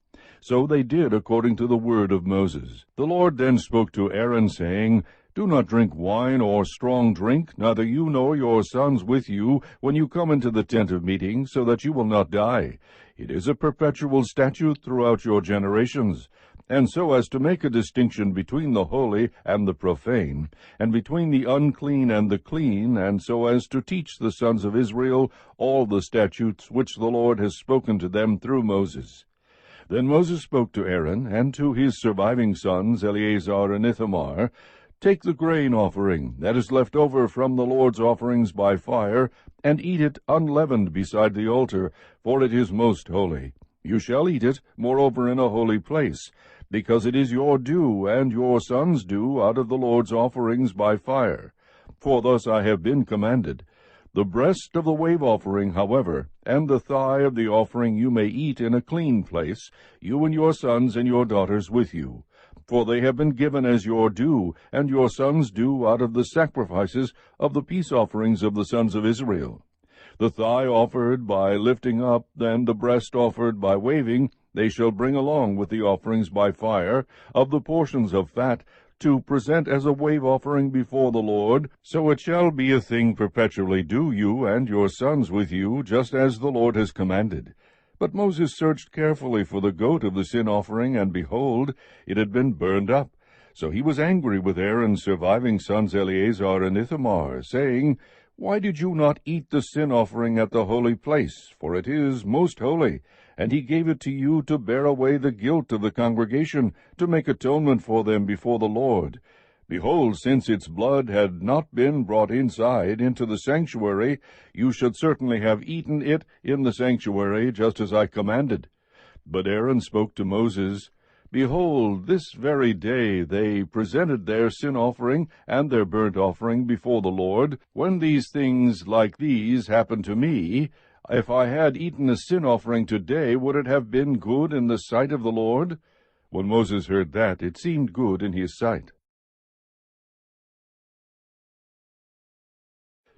So they did according to the word of Moses. The Lord then spoke to Aaron, saying, Do not drink wine or strong drink, neither you nor your sons with you, when you come into the tent of meeting, so that you will not die. It is a perpetual statute throughout your generations. And so as to make a distinction between the holy and the profane, and between the unclean and the clean, and so as to teach the sons of Israel all the statutes which the Lord has spoken to them through Moses. Then Moses spoke to Aaron and to his surviving sons, Eleazar and Ithamar, Take the grain offering that is left over from the Lord's offerings by fire, and eat it unleavened beside the altar, for it is most holy. You shall eat it, moreover, in a holy place, because it is your due and your sons' due out of the Lord's offerings by fire. For thus I have been commanded. The breast of the wave offering, however, and the thigh of the offering you may eat in a clean place, you and your sons and your daughters with you. For they have been given as your due, and your sons' due out of the sacrifices of the peace offerings of the sons of Israel. The thigh offered by lifting up, and the breast offered by waving, they shall bring along with the offerings by fire of the portions of fat, to present as a wave offering before the Lord. So it shall be a thing perpetually due you and your sons with you, just as the Lord has commanded. But Moses searched carefully for the goat of the sin offering, and behold, it had been burned up. So he was angry with Aaron's surviving sons Eleazar and Ithamar, saying, Why did you not eat the sin offering at the holy place? For it is most holy. and he gave it to you to bear away the guilt of the congregation, to make atonement for them before the Lord. Behold, since its blood had not been brought inside into the sanctuary, you should certainly have eaten it in the sanctuary, just as I commanded. But Aaron spoke to Moses, Behold, this very day they presented their sin offering and their burnt offering before the Lord. When these things like these happened to me, if I had eaten a sin offering today, would it have been good in the sight of the Lord? When Moses heard that, it seemed good in his sight.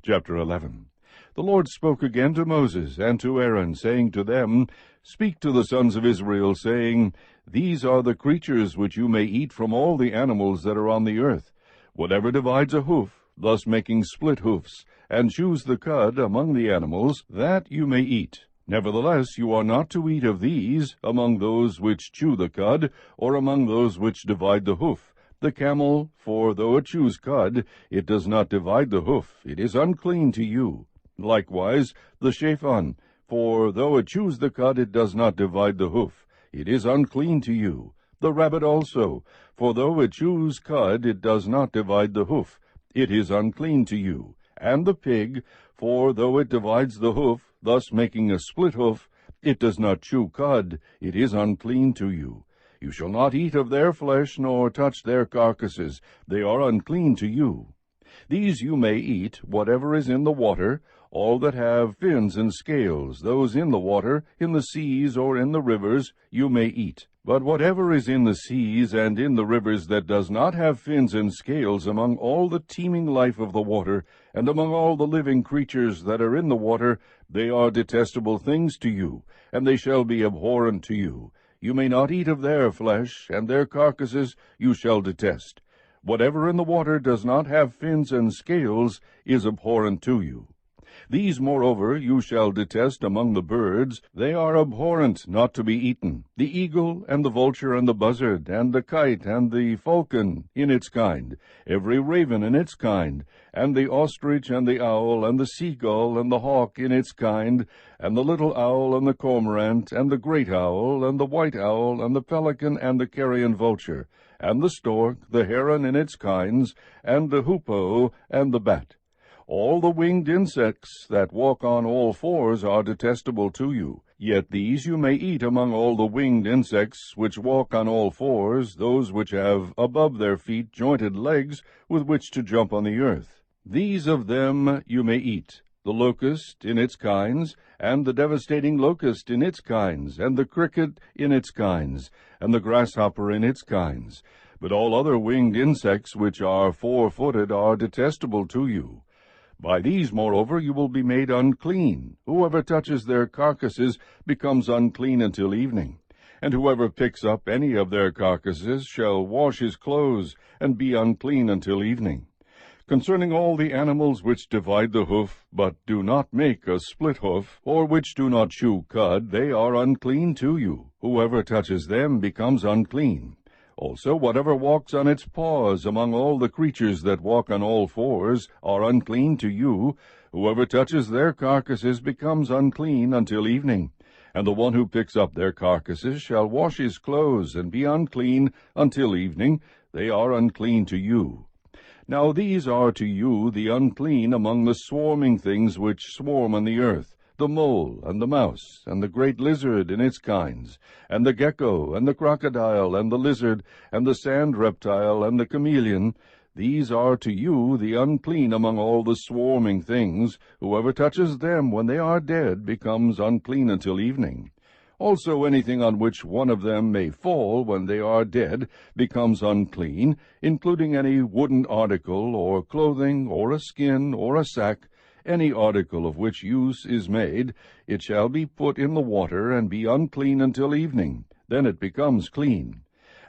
Chapter 11. The Lord spoke again to Moses and to Aaron, saying to them, Speak to the sons of Israel, saying, These are the creatures which you may eat from all the animals that are on the earth. Whatever divides a hoof, thus making split hoofs, and chews the cud among the animals, that you may eat. Nevertheless, you are not to eat of these among those which chew the cud, or among those which divide the hoof. The camel, for though it chews cud, it does not divide the hoof, it is unclean to you. Likewise the shaphan, for though it chews the cud, it does not divide the hoof, it is unclean to you. The rabbit also, for though it chews cud, it does not divide the hoof, it is unclean to you. And the pig, for though it divides the hoof, thus making a split hoof, it does not chew cud, it is unclean to you. You shall not eat of their flesh, nor touch their carcasses, they are unclean to you. These you may eat, whatever is in the water, all that have fins and scales, those in the water, in the seas, or in the rivers, you may eat. But whatever is in the seas and in the rivers that does not have fins and scales, among all the teeming life of the water, and among all the living creatures that are in the water, they are detestable things to you, and they shall be abhorrent to you. You may not eat of their flesh, and their carcasses you shall detest. Whatever in the water does not have fins and scales is abhorrent to you. These, moreover, you shall detest among the birds. They are abhorrent, not to be eaten: the eagle, and the vulture, and the buzzard, and the kite, and the falcon in its kind, every raven in its kind, and the ostrich, and the owl, and the seagull, and the hawk in its kind, and the little owl, and the cormorant, and the great owl, and the white owl, and the pelican, and the carrion vulture, and the stork, the heron in its kinds, and the hoopoe, and the bat. All the winged insects that walk on all fours are detestable to you. Yet these you may eat among all the winged insects which walk on all fours, those which have above their feet jointed legs with which to jump on the earth. These of them you may eat: the locust in its kinds, and the devastating locust in its kinds, and the cricket in its kinds, and the grasshopper in its kinds. But all other winged insects which are four-footed are detestable to you. By these, moreover, you will be made unclean. Whoever touches their carcasses becomes unclean until evening. And whoever picks up any of their carcasses shall wash his clothes, and be unclean until evening. Concerning all the animals which divide the hoof, but do not make a split hoof, or which do not chew cud, they are unclean to you. Whoever touches them becomes unclean. Also, whatever walks on its paws among all the creatures that walk on all fours are unclean to you. Whoever touches their carcasses becomes unclean until evening. And the one who picks up their carcasses shall wash his clothes, and be unclean until evening. They are unclean to you. Now these are to you the unclean among the swarming things which swarm on the earth: the mole, and the mouse, and the great lizard in its kinds, and the gecko, and the crocodile, and the lizard, and the sand reptile, and the chameleon. These are to you the unclean among all the swarming things. Whoever touches them when they are dead becomes unclean until evening. Also anything on which one of them may fall when they are dead becomes unclean, including any wooden article, or clothing, or a skin, or a sack, any article of which use is made. It shall be put in the water, and be unclean until evening. Then it becomes clean.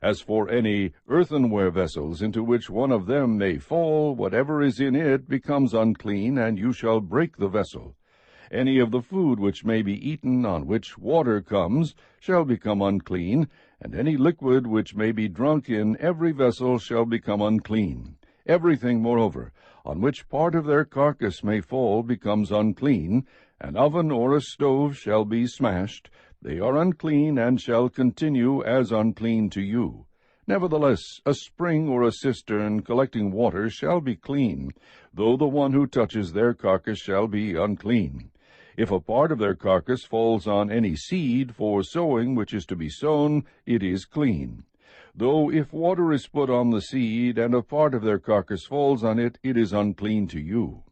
As for any earthenware vessels into which one of them may fall, whatever is in it becomes unclean, and you shall break the vessel. Any of the food which may be eaten on which water comes shall become unclean, and any liquid which may be drunk in every vessel shall become unclean. Everything, moreover, on which part of their carcass may fall becomes unclean. An oven or a stove shall be smashed. They are unclean, and shall continue as unclean to you. Nevertheless, a spring or a cistern collecting water shall be clean, though the one who touches their carcass shall be unclean. If a part of their carcass falls on any seed for sowing which is to be sown, it is clean. Though if water is put on the seed, and a part of their carcass falls on it, it is unclean to you.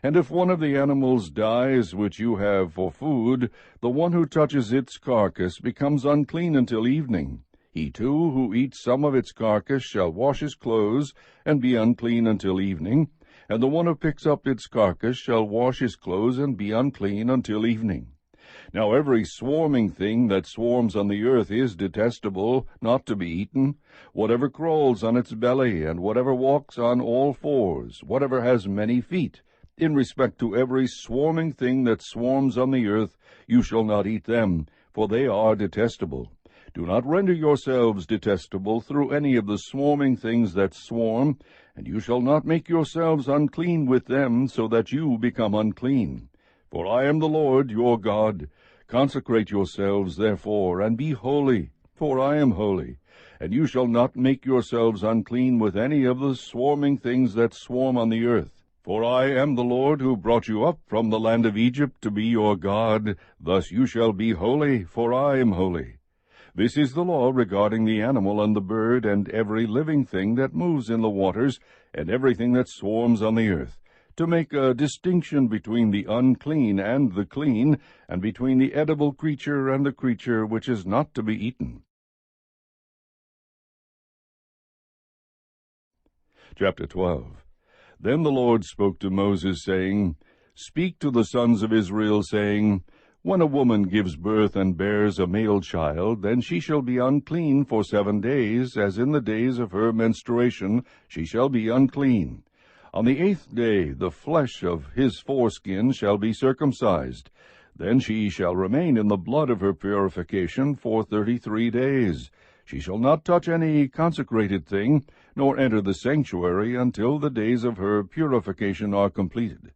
And if one of the animals dies which you have for food, the one who touches its carcass becomes unclean until evening. He too who eats some of its carcass shall wash his clothes, and be unclean until evening. And the one who picks up its carcass shall wash his clothes, and be unclean until evening. Now every swarming thing that swarms on the earth is detestable, not to be eaten. Whatever crawls on its belly, and whatever walks on all fours, whatever has many feet, in respect to every swarming thing that swarms on the earth, you shall not eat them, for they are detestable. Do not render yourselves detestable through any of the swarming things that swarm, and you shall not make yourselves unclean with them, so that you become unclean. For I am the Lord your God. Consecrate yourselves, therefore, and be holy, for I am holy. And you shall not make yourselves unclean with any of the swarming things that swarm on the earth. For I am the Lord who brought you up from the land of Egypt to be your God. Thus you shall be holy, for I am holy. This is the law regarding the animal and the bird, and every living thing that moves in the waters, and everything that swarms on the earth, to make a distinction between the unclean and the clean, and between the edible creature and the creature which is not to be eaten. Chapter 12. Then the Lord spoke to Moses, saying, Speak to the sons of Israel, saying, When a woman gives birth and bears a male child, then she shall be unclean for 7 days, as in the days of her menstruation she shall be unclean. On the 8th day the flesh of his foreskin shall be circumcised. Then she shall remain in the blood of her purification for 33 days. She shall not touch any consecrated thing, nor enter the sanctuary until the days of her purification are completed.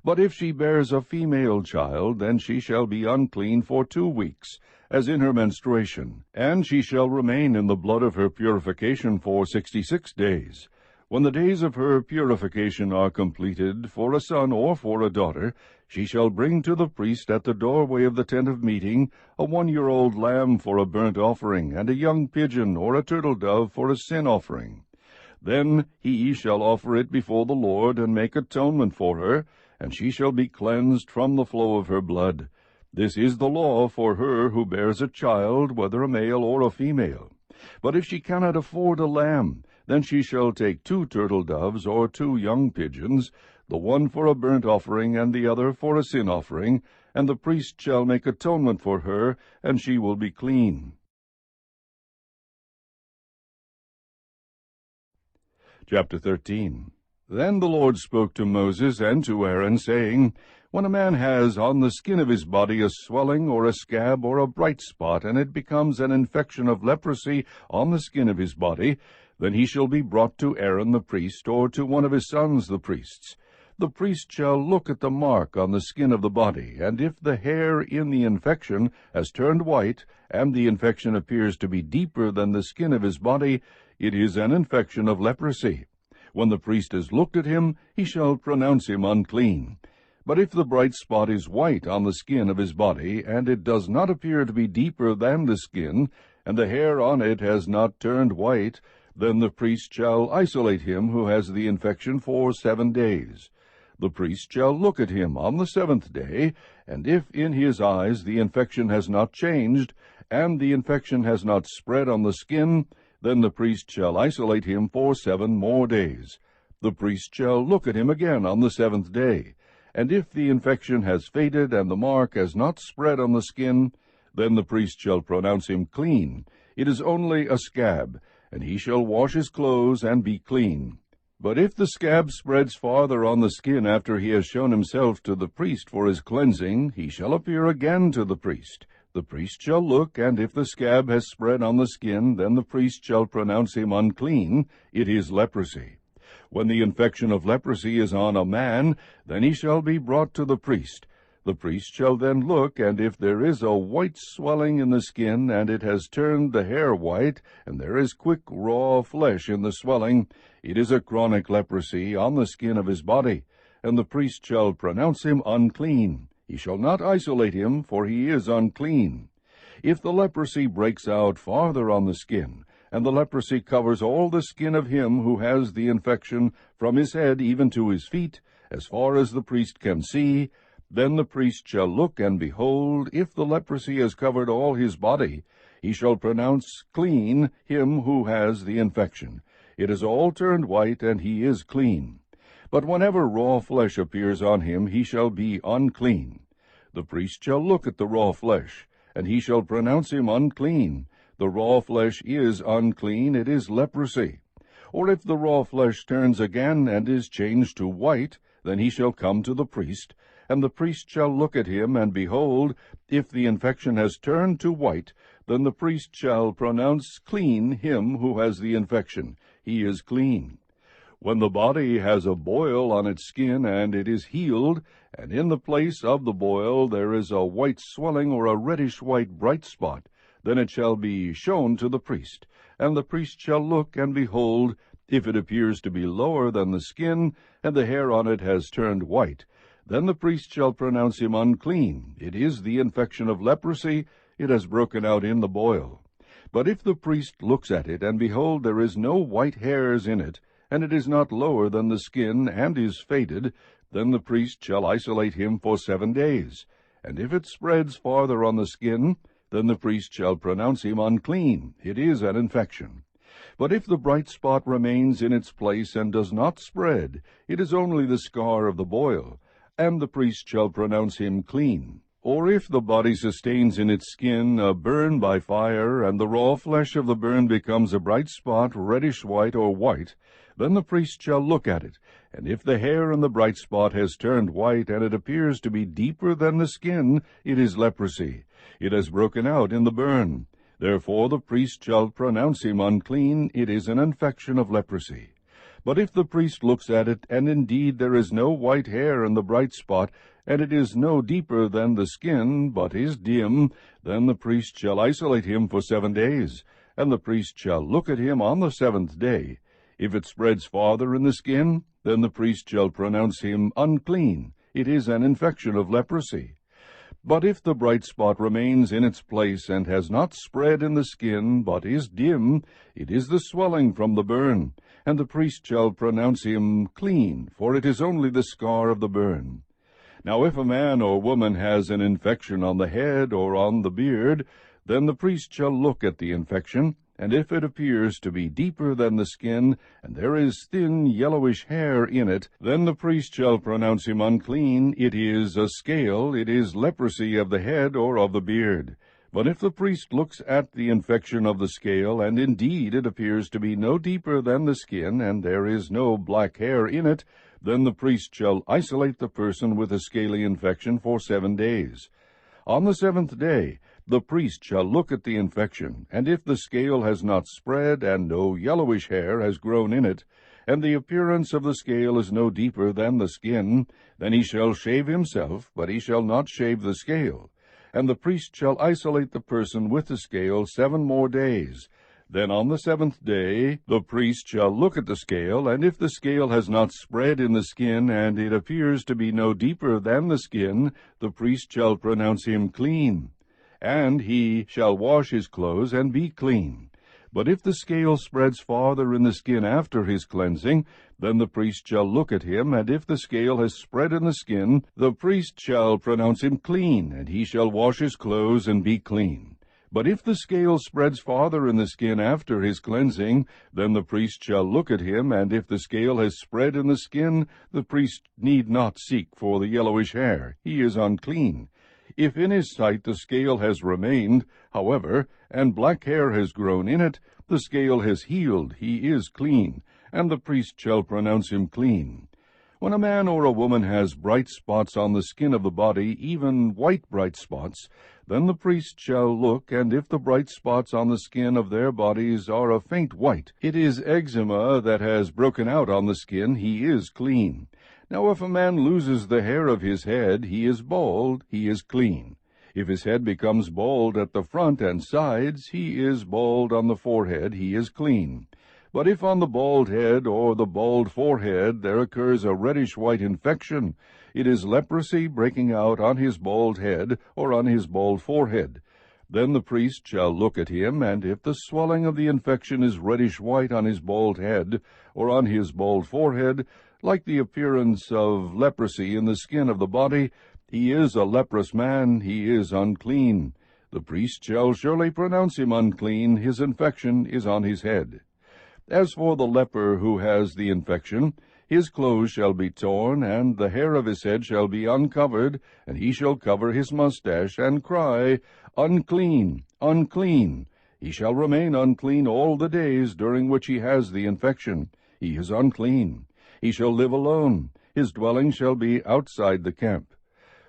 But if she bears a female child, then she shall be unclean for 2 weeks, as in her menstruation, and she shall remain in the blood of her purification for 66 days. When the days of her purification are completed, for a son or for a daughter, she shall bring to the priest at the doorway of the tent of meeting a 1-year-old lamb for a burnt offering, and a young pigeon or a turtle-dove for a sin offering. Then he shall offer it before the Lord, and make atonement for her, and she shall be cleansed from the flow of her blood. This is the law for her who bears a child, whether a male or a female. But if she cannot afford a lamb, then she shall take 2 turtle-doves or 2 young pigeons, the one for a burnt offering and the other for a sin offering, and the priest shall make atonement for her, and she will be clean. Chapter 13. Then the Lord spoke to Moses and to Aaron, saying, When a man has on the skin of his body a swelling or a scab or a bright spot, and it becomes an infection of leprosy on the skin of his body, then he shall be brought to Aaron the priest, or to one of his sons the priests. The priest shall look at the mark on the skin of the body, and if the hair in the infection has turned white, and the infection appears to be deeper than the skin of his body, it is an infection of leprosy. When the priest has looked at him, he shall pronounce him unclean. But if the bright spot is white on the skin of his body, and it does not appear to be deeper than the skin, and the hair on it has not turned white, then the priest shall isolate him who has the infection for 7 days. The priest shall look at him on the 7th day, and if in his eyes the infection has not changed, and the infection has not spread on the skin, then the priest shall isolate him for 7 more days. The priest shall look at him again on the 7th day, and if the infection has faded and the mark has not spread on the skin, then the priest shall pronounce him clean. It is only a scab, and he shall wash his clothes and be clean. But if the scab spreads farther on the skin after he has shown himself to the priest for his cleansing, he shall appear again to the priest. The priest shall look, and if the scab has spread on the skin, then the priest shall pronounce him unclean. It is leprosy. When the infection of leprosy is on a man, then he shall be brought to the priest. The priest shall then look, and if there is a white swelling in the skin, and it has turned the hair white, and there is quick raw flesh in the swelling, it is a chronic leprosy on the skin of his body, and the priest shall pronounce him unclean. He shall not isolate him, for he is unclean. If the leprosy breaks out farther on the skin, and the leprosy covers all the skin of him who has the infection, from his head even to his feet, as far as the priest can see, then the priest shall look, and behold, if the leprosy has covered all his body, he shall pronounce clean him who has the infection. It is all turned white, and he is clean. But whenever raw flesh appears on him, he shall be unclean. The priest shall look at the raw flesh, and he shall pronounce him unclean. The raw flesh is unclean, it is leprosy. Or if the raw flesh turns again and is changed to white, then he shall come to the priest, and the priest shall look at him, and behold, if the infection has turned to white, then the priest shall pronounce clean him who has the infection. He is clean. When the body has a boil on its skin, and it is healed, and in the place of the boil there is a white swelling or a reddish-white bright spot, then it shall be shown to the priest, and the priest shall look, and behold, if it appears to be lower than the skin, and the hair on it has turned white, then the priest shall pronounce him unclean. It is the infection of leprosy, it has broken out in the boil. But if the priest looks at it, and behold, there is no white hairs in it, and it is not lower than the skin, and is faded, then the priest shall isolate him for 7 days. And if it spreads farther on the skin, then the priest shall pronounce him unclean. It is an infection. But if the bright spot remains in its place and does not spread, it is only the scar of the boil, and the priest shall pronounce him clean. Or if the body sustains in its skin a burn by fire, and the raw flesh of the burn becomes a bright spot, reddish-white or white, then the priest shall look at it, and if the hair in the bright spot has turned white, and it appears to be deeper than the skin, it is leprosy. It has broken out in the burn. Therefore the priest shall pronounce him unclean. It is an infection of leprosy. But if the priest looks at it, and indeed there is no white hair in the bright spot, and it is no deeper than the skin, but is dim, then the priest shall isolate him for 7 days, and the priest shall look at him on the 7th day. If it spreads farther in the skin, then the priest shall pronounce him unclean. It is an infection of leprosy. But if the bright spot remains in its place, and has not spread in the skin, but is dim, it is the swelling from the burn, and the priest shall pronounce him clean, for it is only the scar of the burn. Now if a man or woman has an infection on the head or on the beard, then the priest shall look at the infection, and if it appears to be deeper than the skin, and there is thin yellowish hair in it, then the priest shall pronounce him unclean. It is a scale, it is leprosy of the head or of the beard. But if the priest looks at the infection of the scale, and indeed it appears to be no deeper than the skin, and there is no black hair in it, then the priest shall isolate the person with a scaly infection for 7 days. On the 7th day the priest shall look at the infection, and if the scale has not spread, and no yellowish hair has grown in it, and the appearance of the scale is no deeper than the skin, then he shall shave himself, but he shall not shave the scale. And the priest shall isolate the person with the scale 7 more days. Then on the 7th day the priest shall look at the scale, and if the scale has not spread in the skin, and it appears to be no deeper than the skin, the priest shall pronounce him clean. And he shall wash his clothes and be clean. But if the scale spreads farther in the skin after his cleansing, then the priest shall look at him, and if the scale has spread in the skin, the priest shall pronounce him clean, and he shall wash his clothes and be clean. But if the scale spreads farther in the skin after his cleansing, then the priest shall look at him, and if the scale has spread in the skin, the priest need not seek for the yellowish hair. He is unclean. If in his sight the scale has remained, however, and black hair has grown in it, the scale has healed, he is clean, and the priest shall pronounce him clean. When a man or a woman has bright spots on the skin of the body, even white bright spots, then the priest shall look, and if the bright spots on the skin of their bodies are a faint white, it is eczema that has broken out on the skin, he is clean. Now if a man loses the hair of his head, he is bald, he is clean. If his head becomes bald at the front and sides, he is bald on the forehead, he is clean. But if on the bald head or the bald forehead there occurs a reddish-white infection, it is leprosy breaking out on his bald head or on his bald forehead. Then the priest shall look at him, and if the swelling of the infection is reddish-white on his bald head or on his bald forehead, like the appearance of leprosy in the skin of the body, he is a leprous man, he is unclean. The priest shall surely pronounce him unclean, his infection is on his head. As for the leper who has the infection, his clothes shall be torn, and the hair of his head shall be uncovered, and he shall cover his mustache, and cry, Unclean, unclean. He shall remain unclean all the days during which he has the infection. He is unclean. He shall live alone. His dwelling shall be outside the camp.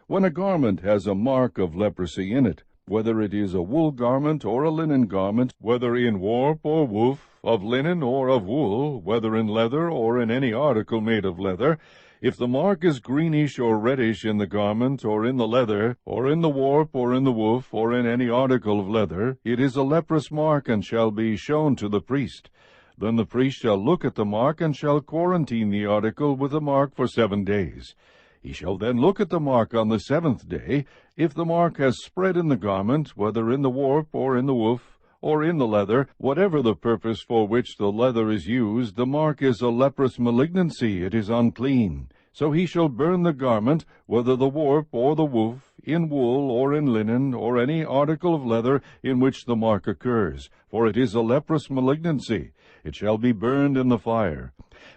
When a garment has a mark of leprosy in it, whether it is a wool garment or a linen garment, whether in warp or woof, of linen or of wool, whether in leather or in any article made of leather, if the mark is greenish or reddish in the garment, or in the leather, or in the warp, or in the woof, or in any article of leather, it is a leprous mark, and shall be shown to the priest. Then the priest shall look at the mark, and shall quarantine the article with the mark for 7 days. He shall then look at the mark on the 7th day. If the mark has spread in the garment, whether in the warp, or in the woof, or in the leather, whatever the purpose for which the leather is used, the mark is a leprous malignancy, it is unclean. So he shall burn the garment, whether the warp or the woof, in wool or in linen, or any article of leather in which the mark occurs, for it is a leprous malignancy. It shall be burned in the fire.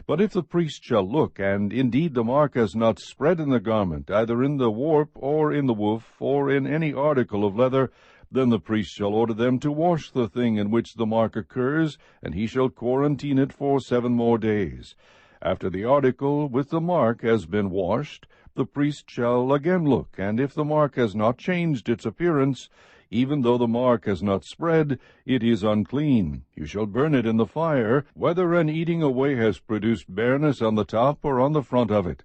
But if the priest shall look, and indeed the mark has not spread in the garment, either in the warp, or in the woof, or in any article of leather, then the priest shall order them to wash the thing in which the mark occurs, and he shall quarantine it for 7 more days. After the article with the mark has been washed, the priest shall again look, and if the mark has not changed its appearance, even though the mark has not spread, it is unclean. You shall burn it in the fire, whether an eating away has produced bareness on the top or on the front of it.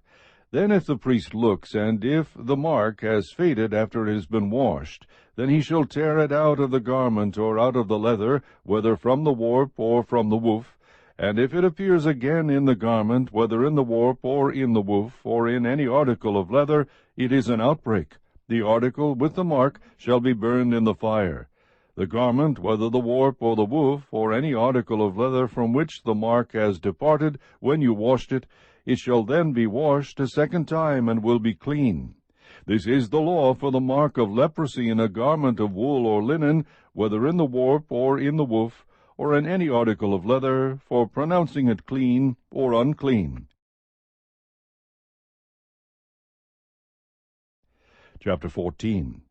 Then if the priest looks, and if the mark has faded after it has been washed, then he shall tear it out of the garment or out of the leather, whether from the warp or from the woof. And if it appears again in the garment, whether in the warp or in the woof, or in any article of leather, it is an outbreak. The article with the mark shall be burned in the fire. The garment, whether the warp or the woof, or any article of leather from which the mark has departed when you washed it, it shall then be washed a 2nd time, and will be clean. This is the law for the mark of leprosy in a garment of wool or linen, whether in the warp or in the woof, or in any article of leather, for pronouncing it clean or unclean. Chapter 14.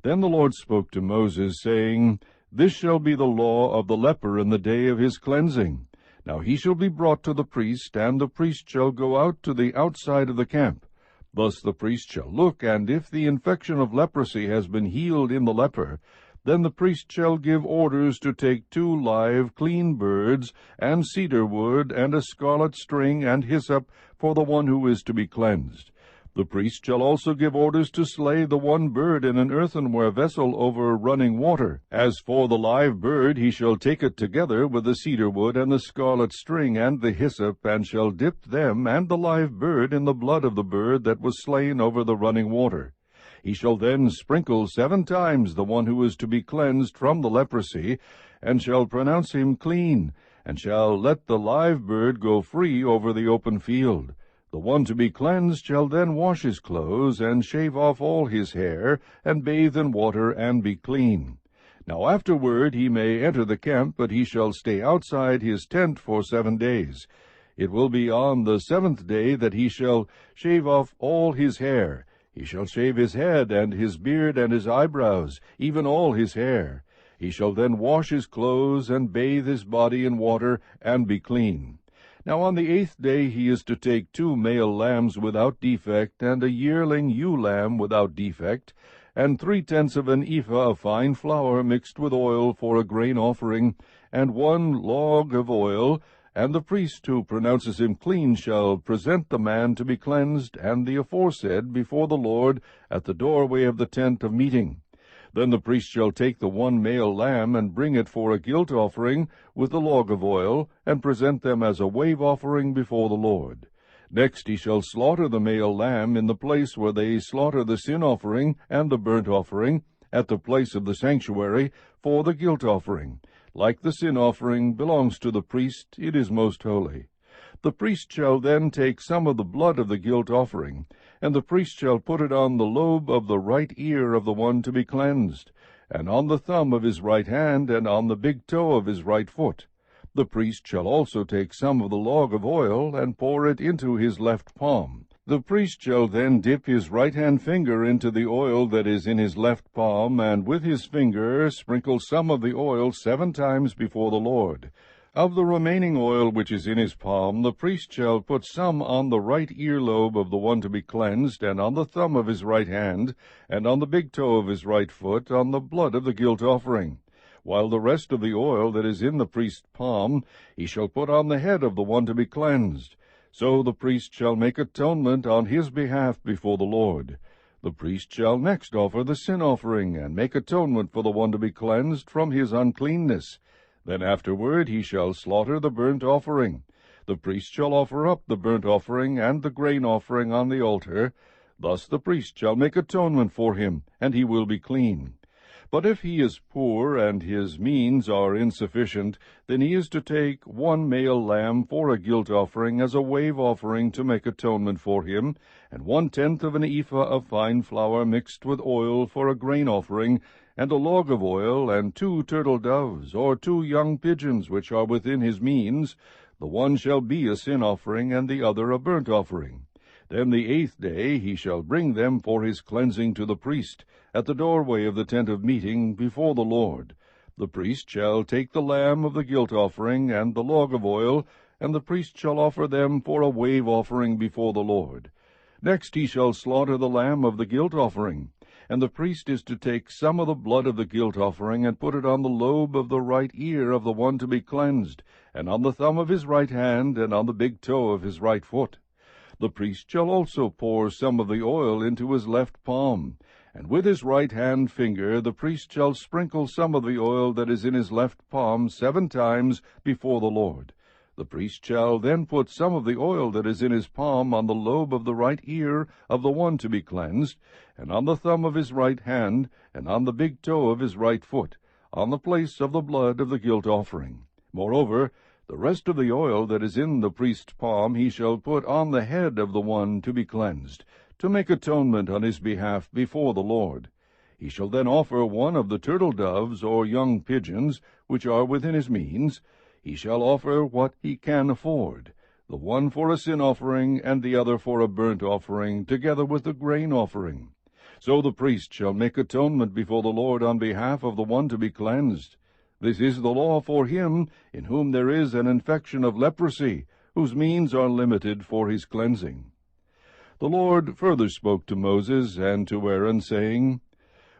Then the Lord spoke to Moses, saying, This shall be the law of the leper in the day of his cleansing. Now he shall be brought to the priest, and the priest shall go out to the outside of the camp. Thus the priest shall look, and if the infection of leprosy has been healed in the leper, then the priest shall give orders to take 2 live, clean birds, and cedar wood, and a scarlet string, and hyssop, for the one who is to be cleansed. The priest shall also give orders to slay the 1 bird in an earthenware vessel over running water. As for the live bird, he shall take it together with the cedar wood and the scarlet string and the hyssop, and shall dip them and the live bird in the blood of the bird that was slain over the running water. He shall then sprinkle 7 times the one who is to be cleansed from the leprosy, and shall pronounce him clean, and shall let the live bird go free over the open field. The one to be cleansed shall then wash his clothes, and shave off all his hair, and bathe in water, and be clean. Now afterward he may enter the camp, but he shall stay outside his tent for 7 days. It will be on the 7th day that he shall shave off all his hair. He shall shave his head, and his beard, and his eyebrows, even all his hair. He shall then wash his clothes, and bathe his body in water, and be clean. Now on the 8th day he is to take 2 male lambs without defect, and a yearling ewe lamb without defect, and 3/10 of an ephah of fine flour mixed with oil for a grain offering, and 1 log of oil, And the priest who pronounces him clean shall present the man to be cleansed and the aforesaid before the Lord at the doorway of the tent of meeting. Then the priest shall take the one male lamb and bring it for a guilt offering with the log of oil, and present them as a wave offering before the Lord. Next he shall slaughter the male lamb in the place where they slaughter the sin offering and the burnt offering, at the place of the sanctuary, for the guilt offering. Like the sin offering belongs to the priest, it is most holy. The priest shall then take some of the blood of the guilt offering, and the priest shall put it on the lobe of the right ear of the one to be cleansed, and on the thumb of his right hand, and on the big toe of his right foot. The priest shall also take some of the log of oil, and pour it into his left palm. The priest shall then dip his right-hand finger into the oil that is in his left palm, and with his finger sprinkle some of the oil 7 times before the Lord. Of the remaining oil which is in his palm, the priest shall put some on the right earlobe of the one to be cleansed, and on the thumb of his right hand, and on the big toe of his right foot, on the blood of the guilt offering. While the rest of the oil that is in the priest's palm he shall put on the head of the one to be cleansed. So the priest shall make atonement on his behalf before the Lord. The priest shall next offer the sin offering, and make atonement for the one to be cleansed from his uncleanness. Then afterward he shall slaughter the burnt offering. The priest shall offer up the burnt offering and the grain offering on the altar. Thus the priest shall make atonement for him, and he will be clean. But if he is poor, and his means are insufficient, then he is to take 1 male lamb for a guilt offering as a wave offering to make atonement for him, and 1/10 of an ephah of fine flour mixed with oil for a grain offering, and a log of oil, and 2 turtle doves, or 2 young pigeons which are within his means. The one shall be a sin offering, and the other a burnt offering. Then the 8th day he shall bring them for his cleansing to the priest, at the doorway of the tent of meeting, before the Lord. The priest shall take the lamb of the guilt offering, and the log of oil, and the priest shall offer them for a wave offering before the Lord. Next he shall slaughter the lamb of the guilt offering, and the priest is to take some of the blood of the guilt offering, and put it on the lobe of the right ear of the one to be cleansed, and on the thumb of his right hand, and on the big toe of his right foot. The priest shall also pour some of the oil into his left palm, and with his right-hand finger the priest shall sprinkle some of the oil that is in his left palm 7 times before the Lord. The priest shall then put some of the oil that is in his palm on the lobe of the right ear of the one to be cleansed, and on the thumb of his right hand, and on the big toe of his right foot, on the place of the blood of the guilt offering. Moreover, the rest of the oil that is in the priest's palm he shall put on the head of the one to be cleansed, to make atonement on his behalf before the Lord. He shall then offer 1 of the turtle doves or young pigeons, which are within his means. He shall offer what he can afford, the one for a sin offering, and the other for a burnt offering, together with the grain offering. So the priest shall make atonement before the Lord on behalf of the one to be cleansed. This is the law for him in whom there is an infection of leprosy, whose means are limited for his cleansing. The Lord further spoke to Moses and to Aaron, saying,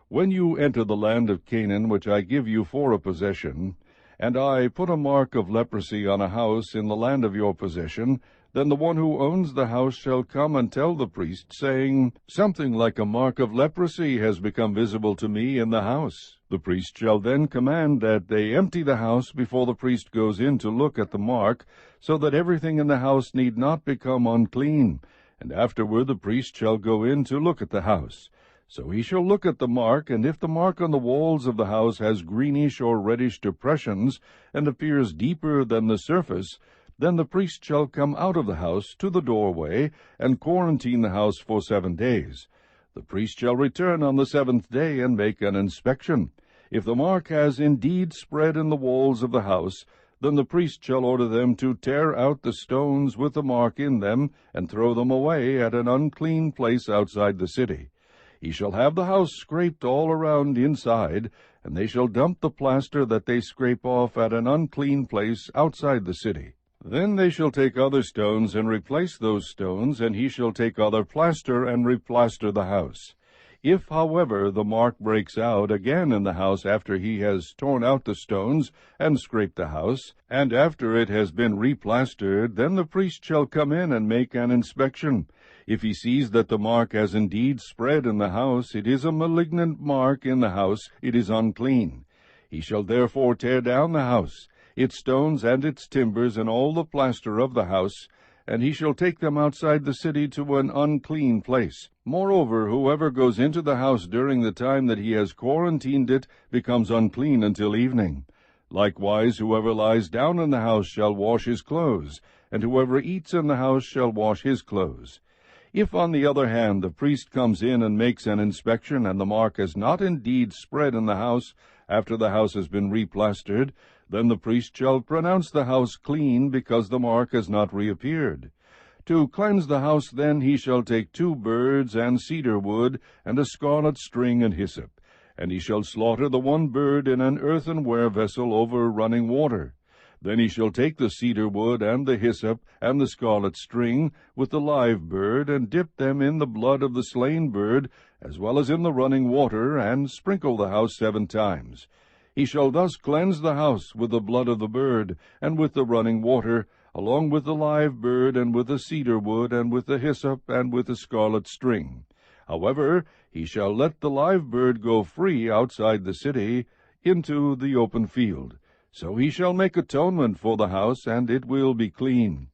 When you enter the land of Canaan, which I give you for a possession, and I put a mark of leprosy on a house in the land of your possession, then the one who owns the house shall come and tell the priest, saying, Something like a mark of leprosy has become visible to me in the house. The priest shall then command that they empty the house before the priest goes in to look at the mark, so that everything in the house need not become unclean. And afterward the priest shall go in to look at the house. So he shall look at the mark, and if the mark on the walls of the house has greenish or reddish depressions, and appears deeper than the surface, then the priest shall come out of the house to the doorway, and quarantine the house for 7 days. The priest shall return on the 7th day, and make an inspection. If the mark has indeed spread in the walls of the house, then the priest shall order them to tear out the stones with the mark in them, and throw them away at an unclean place outside the city. He shall have the house scraped all around inside, and they shall dump the plaster that they scrape off at an unclean place outside the city. Then they shall take other stones and replace those stones, and he shall take other plaster and replaster the house. If, however, the mark breaks out again in the house after he has torn out the stones and scraped the house, and after it has been replastered, then the priest shall come in and make an inspection. If he sees that the mark has indeed spread in the house, it is a malignant mark in the house, it is unclean. He shall therefore tear down the house, its stones and its timbers, and all the plaster of the house, and he shall take them outside the city to an unclean place. Moreover, whoever goes into the house during the time that he has quarantined it becomes unclean until evening. Likewise, whoever lies down in the house shall wash his clothes, and whoever eats in the house shall wash his clothes. If, on the other hand, the priest comes in and makes an inspection, and the mark has not indeed spread in the house after the house has been replastered, then the priest shall pronounce the house clean, because the mark has not reappeared. To cleanse the house, then, he shall take 2 birds and cedar wood, and a scarlet string and hyssop. And he shall slaughter the one bird in an earthenware vessel over running water. Then he shall take the cedar wood and the hyssop and the scarlet string with the live bird, and dip them in the blood of the slain bird, as well as in the running water, and sprinkle the house 7 times. He shall thus cleanse the house with the blood of the bird, and with the running water, along with the live bird, and with the cedar wood, and with the hyssop, and with the scarlet string. However, he shall let the live bird go free outside the city into the open field. So he shall make atonement for the house, and it will be clean.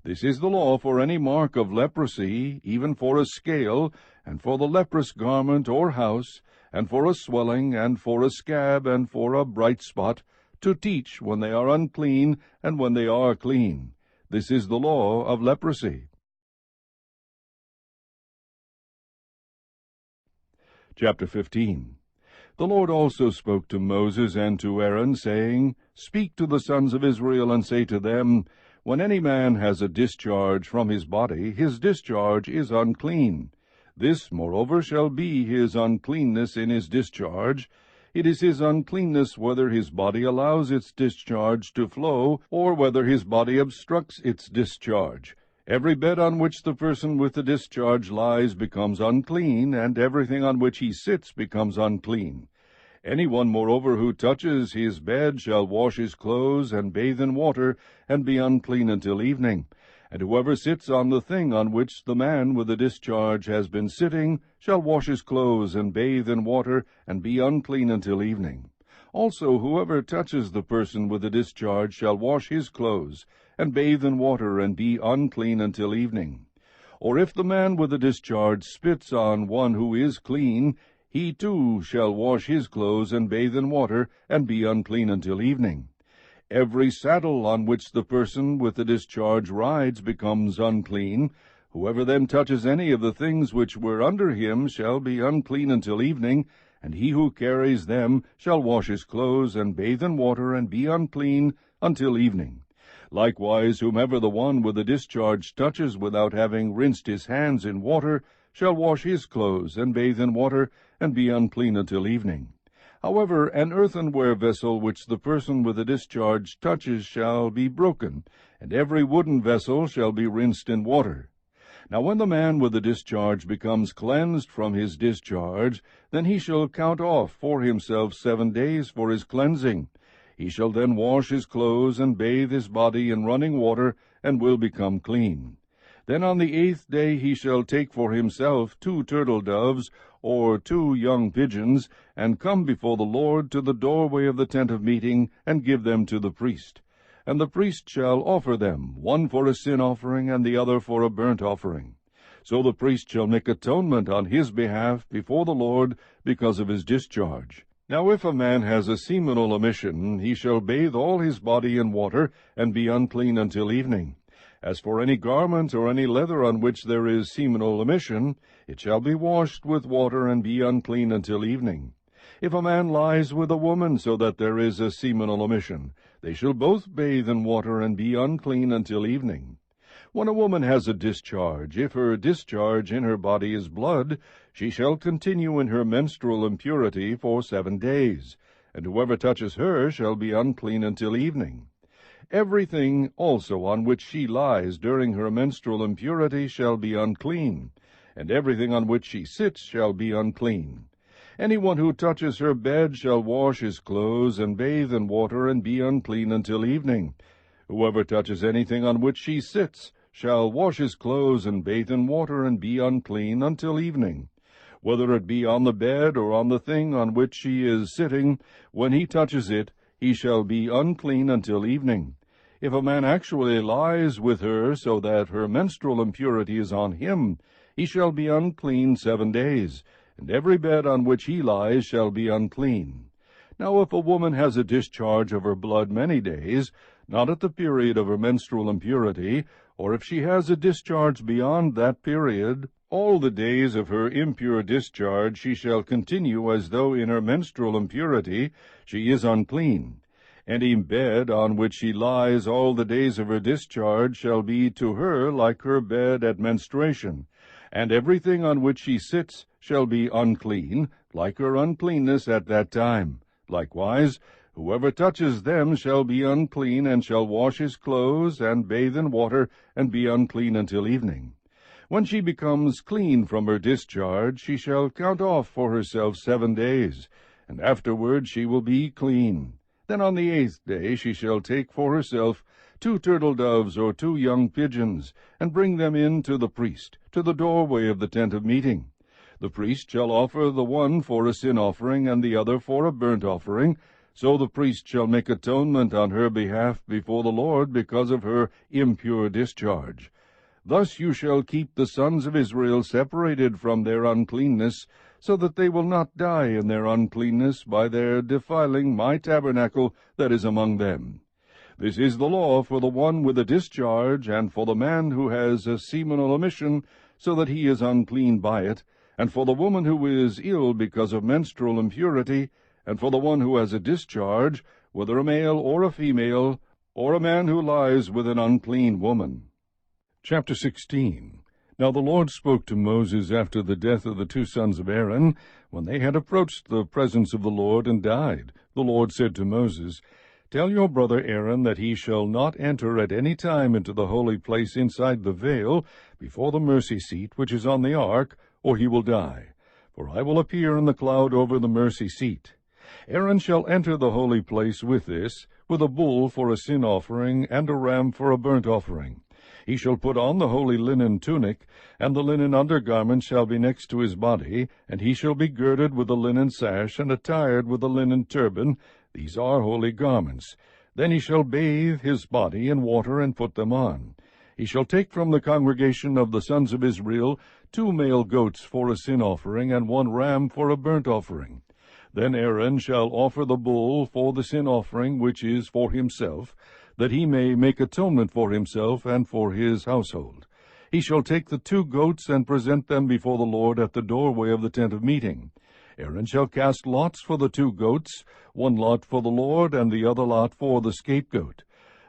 This is the law for any mark of leprosy, even for a scale, and for the leprous garment or house, and for a swelling, and for a scab, and for a bright spot, to teach when they are unclean, and when they are clean. This is the law of leprosy. Chapter 15. The Lord also spoke to Moses and to Aaron, saying, Speak to the sons of Israel, and say to them, When any man has a discharge from his body, his discharge is unclean. This, moreover, shall be his uncleanness in his discharge. It is his uncleanness whether his body allows its discharge to flow, or whether his body obstructs its discharge. Every bed on which the person with the discharge lies becomes unclean, and everything on which he sits becomes unclean. Anyone, moreover, who touches his bed shall wash his clothes, and bathe in water, and be unclean until evening. And whoever sits on the thing on which the man with the discharge has been sitting shall wash his clothes, and bathe in water, and be unclean until evening. Also whoever touches the person with the discharge shall wash his clothes, and bathe in water, and be unclean until evening. Or if the man with the discharge spits on one who is clean, he too shall wash his clothes, and bathe in water, and be unclean until evening. Every saddle on which the person with the discharge rides becomes unclean. Whoever then touches any of the things which were under him shall be unclean until evening, and he who carries them shall wash his clothes, and bathe in water, and be unclean until evening. Likewise, whomever the one with the discharge touches without having rinsed his hands in water shall wash his clothes, and bathe in water, and be unclean until evening. However, an earthenware vessel which the person with the discharge touches shall be broken, and every wooden vessel shall be rinsed in water. Now when the man with the discharge becomes cleansed from his discharge, then he shall count off for himself 7 days for his cleansing. He shall then wash his clothes, and bathe his body in running water, and will become clean. Then on the 8th day he shall take for himself 2 turtle doves, or 2 young pigeons, and come before the Lord to the doorway of the tent of meeting, and give them to the priest. And the priest shall offer them, one for a sin offering, and the other for a burnt offering. So the priest shall make atonement on his behalf before the Lord because of his discharge. Now if a man has a seminal emission, he shall bathe all his body in water, and be unclean until evening. As for any garment or any leather on which there is seminal emission, it shall be washed with water, and be unclean until evening. If a man lies with a woman so that there is a seminal emission, they shall both bathe in water, and be unclean until evening. When a woman has a discharge, if her discharge in her body is blood, she shall continue in her menstrual impurity for 7 days, and whoever touches her shall be unclean until evening. Everything also on which she lies during her menstrual impurity shall be unclean. and everything on which she sits shall be unclean. Anyone who touches her bed shall wash his clothes, and bathe in water, and be unclean until evening. Whoever touches anything on which she sits shall wash his clothes, and bathe in water, and be unclean until evening. Whether it be on the bed or on the thing on which she is sitting, when he touches it, he shall be unclean until evening. If a man actually lies with her, so that her menstrual impurity is on him, he shall be unclean 7 days, and every bed on which he lies shall be unclean. Now if a woman has a discharge of her blood many days, not at the period of her menstrual impurity, or if she has a discharge beyond that period, all the days of her impure discharge she shall continue as though in her menstrual impurity she is unclean. Any bed on which she lies all the days of her discharge shall be to her like her bed at menstruation, and everything on which she sits shall be unclean, like her uncleanness at that time. Likewise, whoever touches them shall be unclean, and shall wash his clothes, and bathe in water, and be unclean until evening. When she becomes clean from her discharge, she shall count off for herself 7 days, and afterward she will be clean. Then on the 8th day she shall take for herself 2 turtle doves or 2 young pigeons, and bring them in to the priest, to the doorway of the tent of meeting. The priest shall offer the one for a sin offering, and the other for a burnt offering. So the priest shall make atonement on her behalf before the Lord because of her impure discharge. Thus you shall keep the sons of Israel separated from their uncleanness, so that they will not die in their uncleanness by their defiling my tabernacle that is among them. This is the law for the one with a discharge, and for the man who has a seminal emission, so that he is unclean by it, and for the woman who is ill because of menstrual impurity, and for the one who has a discharge, whether a male or a female, or a man who lies with an unclean woman. Chapter 16. Now the Lord spoke to Moses after the death of the 2 sons of Aaron, when they had approached the presence of the Lord and died. The Lord said to Moses, Tell your brother Aaron that he shall not enter at any time into the holy place inside the veil, before the mercy seat which is on the ark, or he will die. For I will appear in the cloud over the mercy seat. Aaron shall enter the holy place with this, with a bull for a sin offering, and a ram for a burnt offering. He shall put on the holy linen tunic, and the linen undergarment shall be next to his body, and he shall be girded with a linen sash, and attired with a linen turban. These are holy garments. Then he shall bathe his body in water, and put them on. He shall take from the congregation of the sons of Israel 2 male goats for a sin offering, and 1 ram for a burnt offering. Then Aaron shall offer the bull for the sin offering, which is for himself, that he may make atonement for himself and for his household. He shall take the 2 goats and present them before the Lord at the doorway of the tent of meeting. Aaron shall cast lots for the 2 goats, 1 lot for the Lord, and the other lot for the scapegoat.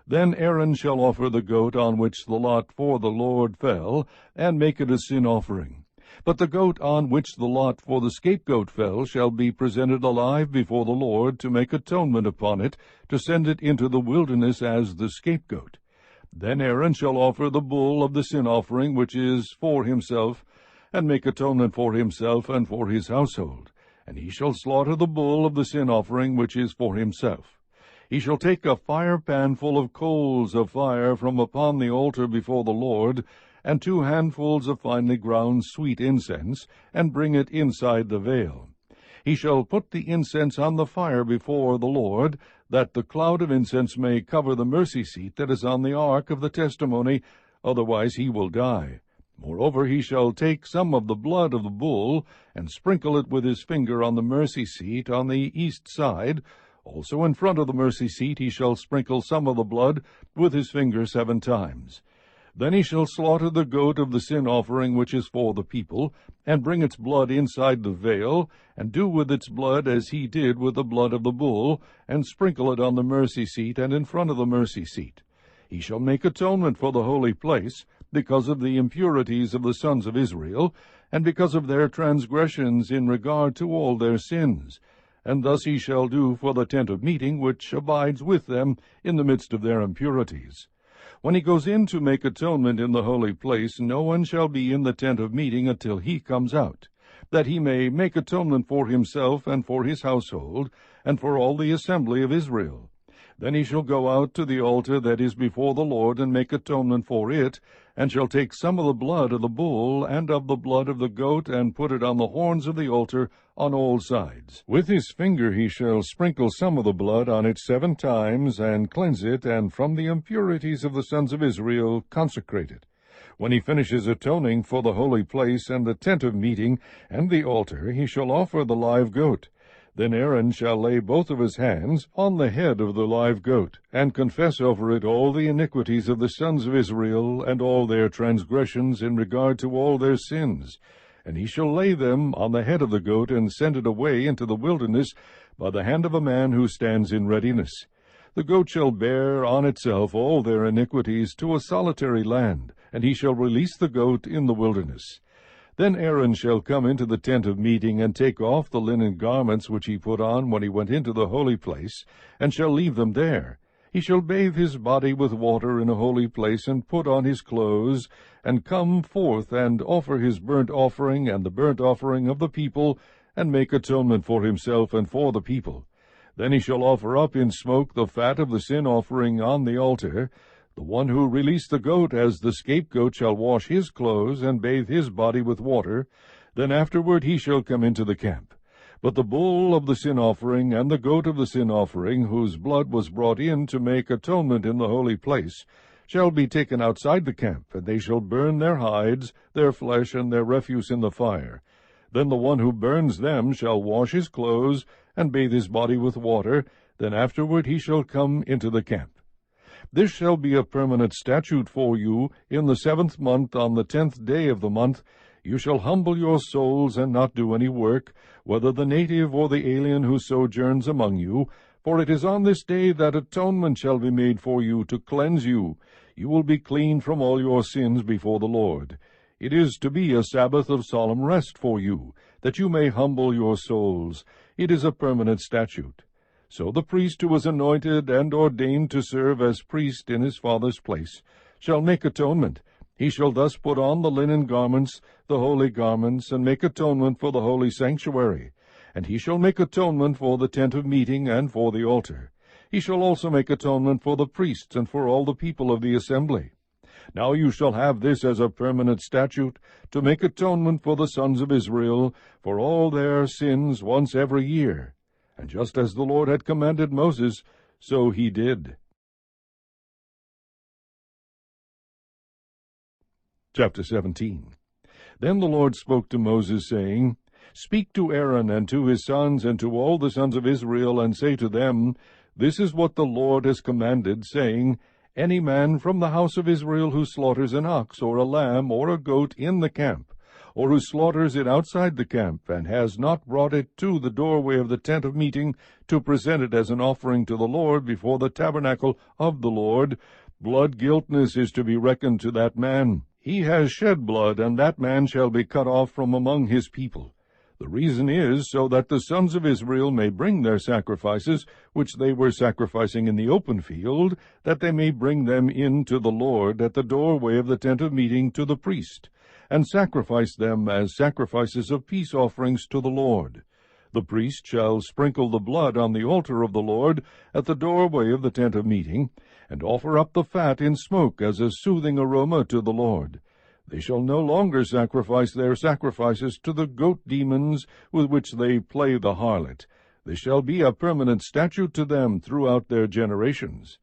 Then Aaron shall offer the goat on which the lot for the Lord fell, and make it a sin offering. But the goat on which the lot for the scapegoat fell shall be presented alive before the Lord, to make atonement upon it, to send it into the wilderness as the scapegoat. Then Aaron shall offer the bull of the sin offering, which is for himself, and make atonement for himself and for his household. And he shall slaughter the bull of the sin offering, which is for himself. He shall take a firepan full of coals of fire from upon the altar before the Lord, and 2 handfuls of finely ground sweet incense, and bring it inside the veil. He shall put the incense on the fire before the Lord, that the cloud of incense may cover the mercy seat that is on the ark of the testimony, otherwise he will die. Moreover, he shall take some of the blood of the bull, and sprinkle it with his finger on the mercy seat on the east side. Also in front of the mercy seat he shall sprinkle some of the blood with his finger 7 times. Then he shall slaughter the goat of the sin offering which is for the people, and bring its blood inside the veil, and do with its blood as he did with the blood of the bull, and sprinkle it on the mercy seat and in front of the mercy seat. He shall make atonement for the holy place, because of the impurities of the sons of Israel, and because of their transgressions in regard to all their sins. And thus he shall do for the tent of meeting, which abides with them in the midst of their impurities. When he goes in to make atonement in the holy place, no one shall be in the tent of meeting until he comes out, that he may make atonement for himself and for his household, and for all the assembly of Israel. Then he shall go out to the altar that is before the Lord, and make atonement for it, and shall take some of the blood of the bull and of the blood of the goat, and put it on the horns of the altar on all sides. With his finger he shall sprinkle some of the blood on it 7 times, and cleanse it, and from the impurities of the sons of Israel consecrate it. When he finishes atoning for the holy place, and the tent of meeting, and the altar, he shall offer the live goat. Then Aaron shall lay both of his hands on the head of the live goat, and confess over it all the iniquities of the sons of Israel, and all their transgressions in regard to all their sins. And he shall lay them on the head of the goat, and send it away into the wilderness by the hand of a man who stands in readiness. The goat shall bear on itself all their iniquities to a solitary land, and he shall release the goat in the wilderness. Then Aaron shall come into the tent of meeting, and take off the linen garments which he put on when he went into the holy place, and shall leave them there. He shall bathe his body with water in a holy place, and put on his clothes, and come forth, and offer his burnt offering and the burnt offering of the people, and make atonement for himself and for the people. Then he shall offer up in smoke the fat of the sin offering on the altar. The one who released the goat as the scapegoat shall wash his clothes, and bathe his body with water. Then afterward he shall come into the camp. But the bull of the sin offering, and the goat of the sin offering, whose blood was brought in to make atonement in the holy place, shall be taken outside the camp, and they shall burn their hides, their flesh, and their refuse in the fire. Then the one who burns them shall wash his clothes, and bathe his body with water. Then afterward he shall come into the camp. This shall be a permanent statute for you. In the 7th month, on the 10th day of the month, you shall humble your souls, and not do any work, whether the native or the alien who sojourns among you. For it is on this day that atonement shall be made for you, to cleanse you. You will be clean from all your sins before the Lord. It is to be a Sabbath of solemn rest for you, that you may humble your souls. It is a permanent statute. So the priest who was anointed and ordained to serve as priest in his father's place shall make atonement. He shall thus put on the linen garments, the holy garments, and make atonement for the holy sanctuary. And he shall make atonement for the tent of meeting and for the altar. He shall also make atonement for the priests and for all the people of the assembly. Now you shall have this as a permanent statute, to make atonement for the sons of Israel, for all their sins once every year. And just as the Lord had commanded Moses, so he did. Chapter 17. Then the Lord spoke to Moses, saying, Speak to Aaron and to his sons and to all the sons of Israel, and say to them, This is what the Lord has commanded, saying, Any man from the house of Israel who slaughters an ox or a lamb or a goat in the camp, or who slaughters it outside the camp, and has not brought it to the doorway of the tent of meeting to present it as an offering to the Lord before the tabernacle of the Lord, blood guiltness is to be reckoned to that man. He has shed blood, and that man shall be cut off from among his people. The reason is so that the sons of Israel may bring their sacrifices, which they were sacrificing in the open field, that they may bring them in to the Lord at the doorway of the tent of meeting to the priest, and sacrifice them as sacrifices of peace offerings to the Lord. The priest shall sprinkle the blood on the altar of the Lord at the doorway of the tent of meeting, and offer up the fat in smoke as a soothing aroma to the Lord. They shall no longer sacrifice their sacrifices to the goat demons with which they play the harlot. This shall be a permanent statute to them throughout their generations.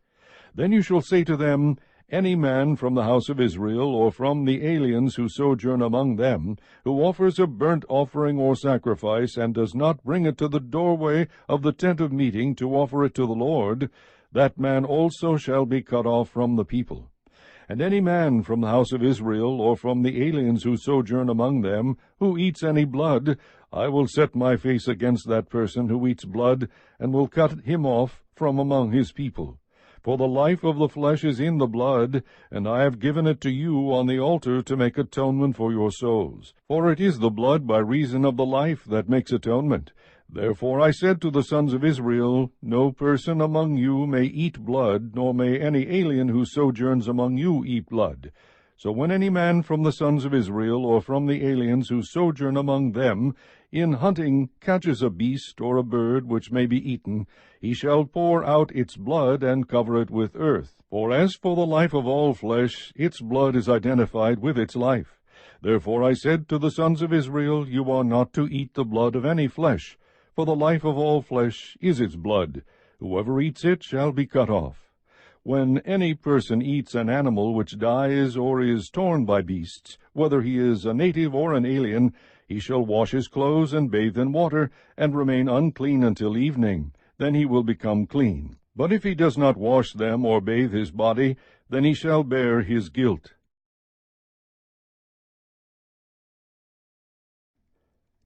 Then you shall say to them, Any man from the house of Israel, or from the aliens who sojourn among them, who offers a burnt offering or sacrifice, and does not bring it to the doorway of the tent of meeting to offer it to the Lord, that man also shall be cut off from the people. And any man from the house of Israel, or from the aliens who sojourn among them, who eats any blood, I will set my face against that person who eats blood, and will cut him off from among his people. For the life of the flesh is in the blood, and I have given it to you on the altar to make atonement for your souls. For it is the blood by reason of the life that makes atonement. Therefore I said to the sons of Israel, No person among you may eat blood, nor may any alien who sojourns among you eat blood. So when any man from the sons of Israel, or from the aliens who sojourn among them, in hunting catches a beast or a bird which may be eaten, he shall pour out its blood and cover it with earth. For as for the life of all flesh, its blood is identified with its life. Therefore I said to the sons of Israel, You are not to eat the blood of any flesh, for the life of all flesh is its blood. Whoever eats it shall be cut off. When any person eats an animal which dies or is torn by beasts, whether he is a native or an alien, he shall wash his clothes and bathe in water, and remain unclean until evening. Then he will become clean. But if he does not wash them or bathe his body, then he shall bear his guilt.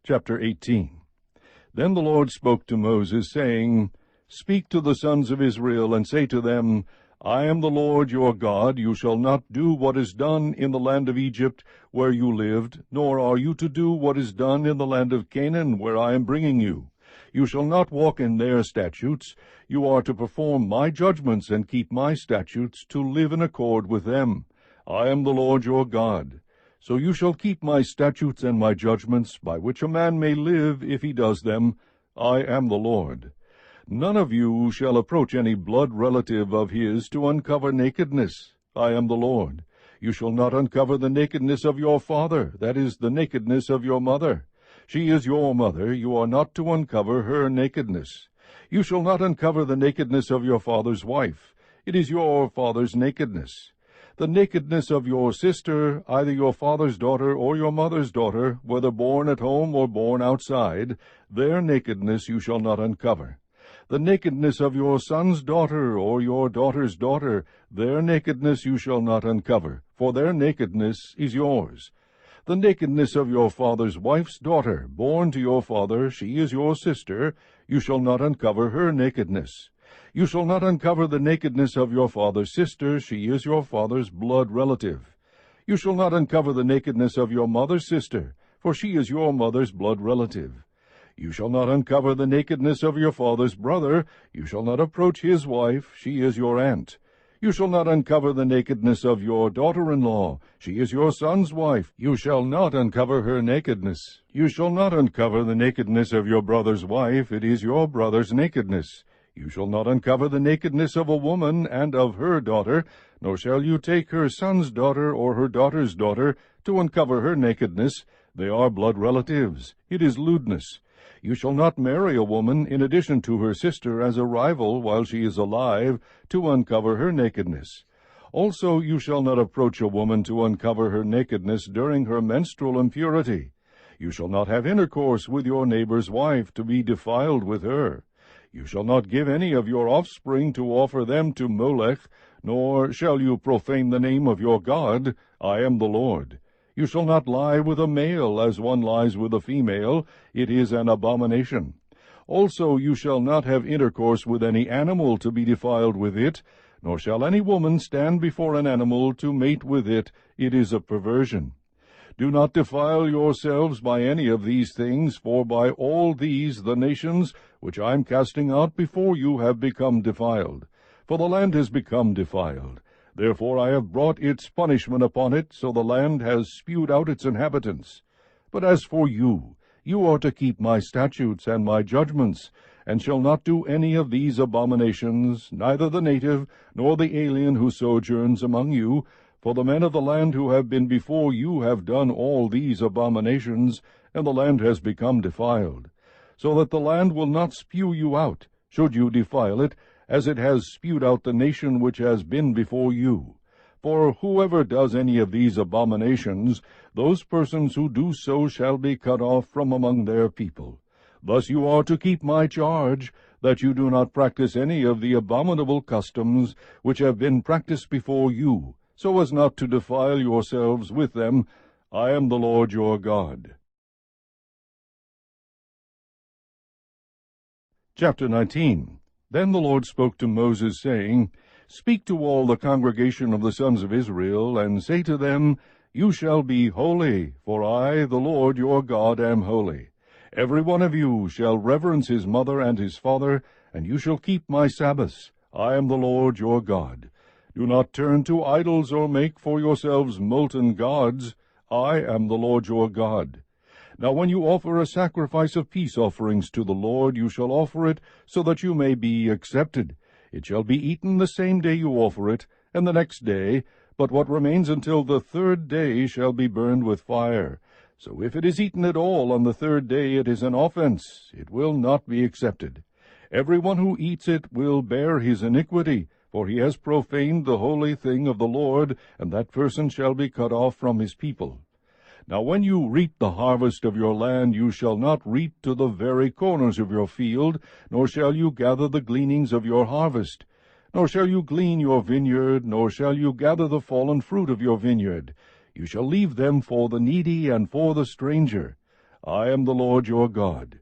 Chapter 18. Then the Lord spoke to Moses, saying, Speak to the sons of Israel, and say to them, I am the Lord your God. You shall not do what is done in the land of Egypt, where you lived, nor are you to do what is done in the land of Canaan, where I am bringing you. You shall not walk in their statutes. You are to perform my judgments and keep my statutes, to live in accord with them. I am the Lord your God. So you shall keep my statutes and my judgments, by which a man may live if he does them. I am the Lord. None of you shall approach any blood relative of his to uncover nakedness. I am the Lord. You shall not uncover the nakedness of your father, that is, the nakedness of your mother. She is your mother. You are not to uncover her nakedness. You shall not uncover the nakedness of your father's wife. It is your father's nakedness. The nakedness of your sister, either your father's daughter or your mother's daughter, whether born at home or born outside, their nakedness you shall not uncover. The nakedness of your son's daughter or your daughter's daughter, their nakedness you shall not uncover, for their nakedness is yours. The nakedness of your father's wife's daughter, born to your father, she is your sister, you shall not uncover her nakedness. You shall not uncover the nakedness of your father's sister, she is your father's blood relative. You shall not uncover the nakedness of your mother's sister, for she is your mother's blood relative. You shall not uncover the nakedness of your father's brother. You shall not approach his wife, she is your aunt. You shall not uncover the nakedness of your daughter-in-law. She is your son's wife. You shall not uncover her nakedness. You shall not uncover the nakedness of your brother's wife. It is your brother's nakedness. You shall not uncover the nakedness of a woman and of her daughter, nor shall you take her son's daughter or her daughter's daughter to uncover her nakedness. They are blood relatives. It is lewdness. You shall not marry a woman in addition to her sister as a rival while she is alive, to uncover her nakedness. Also you shall not approach a woman to uncover her nakedness during her menstrual impurity. You shall not have intercourse with your neighbor's wife to be defiled with her. You shall not give any of your offspring to offer them to Molech, nor shall you profane the name of your God. I am the Lord. You shall not lie with a male as one lies with a female. It is an abomination. Also you shall not have intercourse with any animal to be defiled with it, nor shall any woman stand before an animal to mate with it. It is a perversion. Do not defile yourselves by any of these things, for by all these the nations which I am casting out before you have become defiled. For the land has become defiled. Therefore I have brought its punishment upon it, so the land has spewed out its inhabitants. But as for you, you are to keep my statutes and my judgments, and shall not do any of these abominations, neither the native nor the alien who sojourns among you, for the men of the land who have been before you have done all these abominations, and the land has become defiled, so that the land will not spew you out, should you defile it, as it has spewed out the nation which has been before you. For whoever does any of these abominations, those persons who do so shall be cut off from among their people. Thus you are to keep my charge, that you do not practice any of the abominable customs which have been practiced before you, so as not to defile yourselves with them. I am the Lord your God. Chapter 19. Then the Lord spoke to Moses, saying, Speak to all the congregation of the sons of Israel, and say to them, You shall be holy, for I, the Lord your God, am holy. Every one of you shall reverence his mother and his father, and you shall keep my Sabbaths. I am the Lord your God. Do not turn to idols or make for yourselves molten gods. I am the Lord your God. Now when you offer a sacrifice of peace offerings to the Lord, you shall offer it so that you may be accepted. It shall be eaten the same day you offer it, and the next day, but what remains until the third day shall be burned with fire. So if it is eaten at all on the third day, it is an offense. It will not be accepted. Every one who eats it will bear his iniquity, for he has profaned the holy thing of the Lord, and that person shall be cut off from his people. Now when you reap the harvest of your land, you shall not reap to the very corners of your field, nor shall you gather the gleanings of your harvest. Nor shall you glean your vineyard, nor shall you gather the fallen fruit of your vineyard. You shall leave them for the needy and for the stranger. I am the Lord your God.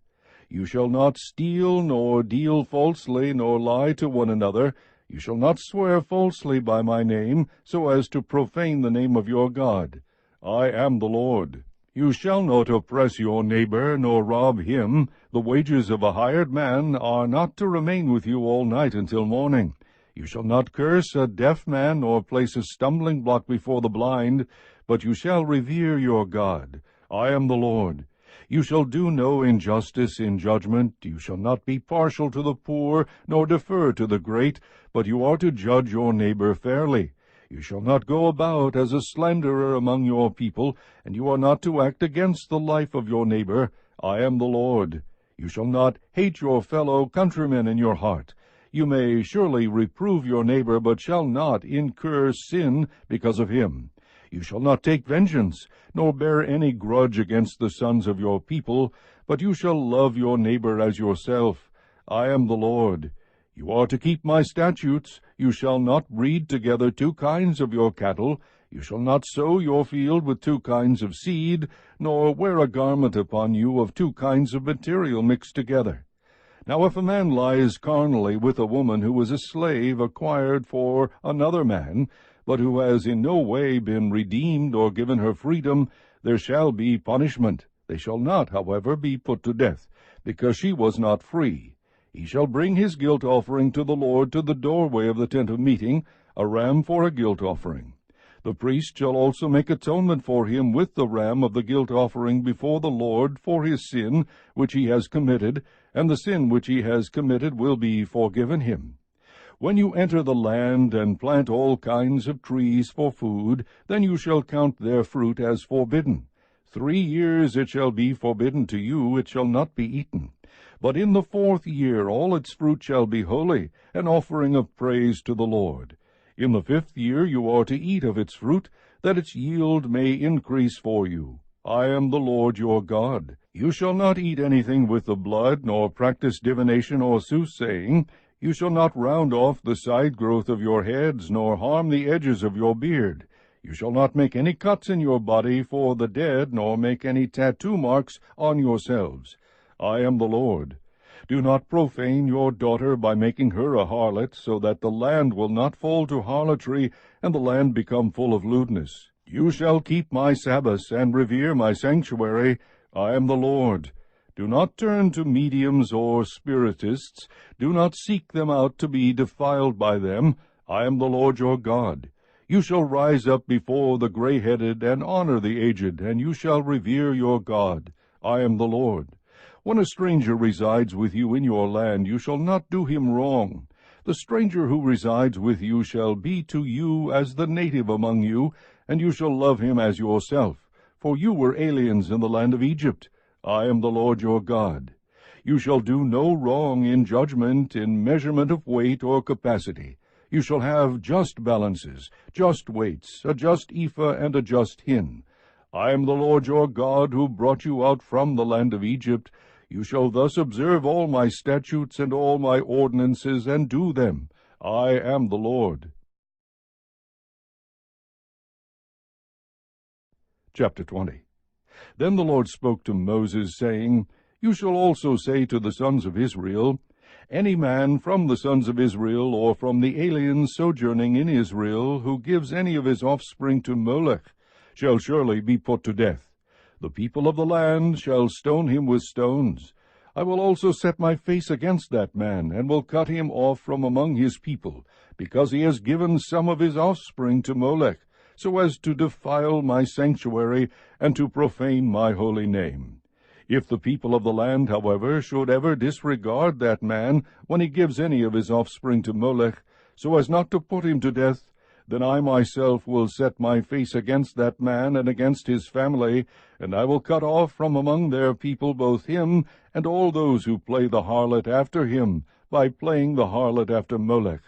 You shall not steal, nor deal falsely, nor lie to one another. You shall not swear falsely by my name, so as to profane the name of your God. I am the Lord. You shall not oppress your neighbor, nor rob him. The wages of a hired man are not to remain with you all night until morning. You shall not curse a deaf man, nor place a stumbling block before the blind, but you shall revere your God. I am the Lord. You shall do no injustice in judgment. You shall not be partial to the poor, nor defer to the great, but you are to judge your neighbor fairly. You shall not go about as a slanderer among your people, and you are not to act against the life of your neighbor. I am the Lord. You shall not hate your fellow countrymen in your heart. You may surely reprove your neighbor, but shall not incur sin because of him. You shall not take vengeance, nor bear any grudge against the sons of your people, but you shall love your neighbor as yourself. I am the Lord. You are to keep my statutes. You shall not breed together two kinds of your cattle. You shall not sow your field with two kinds of seed, nor wear a garment upon you of two kinds of material mixed together. Now if a man lies carnally with a woman who is a slave acquired for another man, but who has in no way been redeemed or given her freedom, there shall be punishment. They shall not, however, be put to death, because she was not free. He shall bring his guilt offering to the Lord to the doorway of the tent of meeting, a ram for a guilt offering. The priest shall also make atonement for him with the ram of the guilt offering before the Lord for his sin which he has committed, and the sin which he has committed will be forgiven him. When you enter the land and plant all kinds of trees for food, then you shall count their fruit as forbidden. 3 years it shall be forbidden to you, it shall not be eaten. But in the 4th year all its fruit shall be holy, an offering of praise to the Lord. In the 5th year you are to eat of its fruit, that its yield may increase for you. I am the Lord your God. You shall not eat anything with the blood, nor practice divination or soothsaying. You shall not round off the side growth of your heads, nor harm the edges of your beard. You shall not make any cuts in your body for the dead, nor make any tattoo marks on yourselves. I am the Lord. Do not profane your daughter by making her a harlot, so that the land will not fall to harlotry, and the land become full of lewdness. You shall keep my Sabbaths, and revere my sanctuary. I am the Lord. Do not turn to mediums or spiritists. Do not seek them out to be defiled by them. I am the Lord your God. You shall rise up before the gray-headed, and honor the aged, and you shall revere your God. I am the Lord. When a stranger resides with you in your land, you shall not do him wrong. The stranger who resides with you shall be to you as the native among you, and you shall love him as yourself, for you were aliens in the land of Egypt. I am the Lord your God. You shall do no wrong in judgment, in measurement of weight or capacity. You shall have just balances, just weights, a just ephah and a just hin. I am the Lord your God, who brought you out from the land of Egypt. You shall thus observe all my statutes and all my ordinances, and do them. I am the Lord. Chapter 20. Then the Lord spoke to Moses, saying, You shall also say to the sons of Israel, Any man from the sons of Israel, or from the aliens sojourning in Israel, who gives any of his offspring to Molech, shall surely be put to death. The people of the land shall stone him with stones. I will also set my face against that man, and will cut him off from among his people, because he has given some of his offspring to Molech, so as to defile my sanctuary, and to profane my holy name. If the people of the land, however, should ever disregard that man when he gives any of his offspring to Molech, so as not to put him to death, then I myself will set my face against that man and against his family, and I will cut off from among their people both him and all those who play the harlot after him, by playing the harlot after Molech.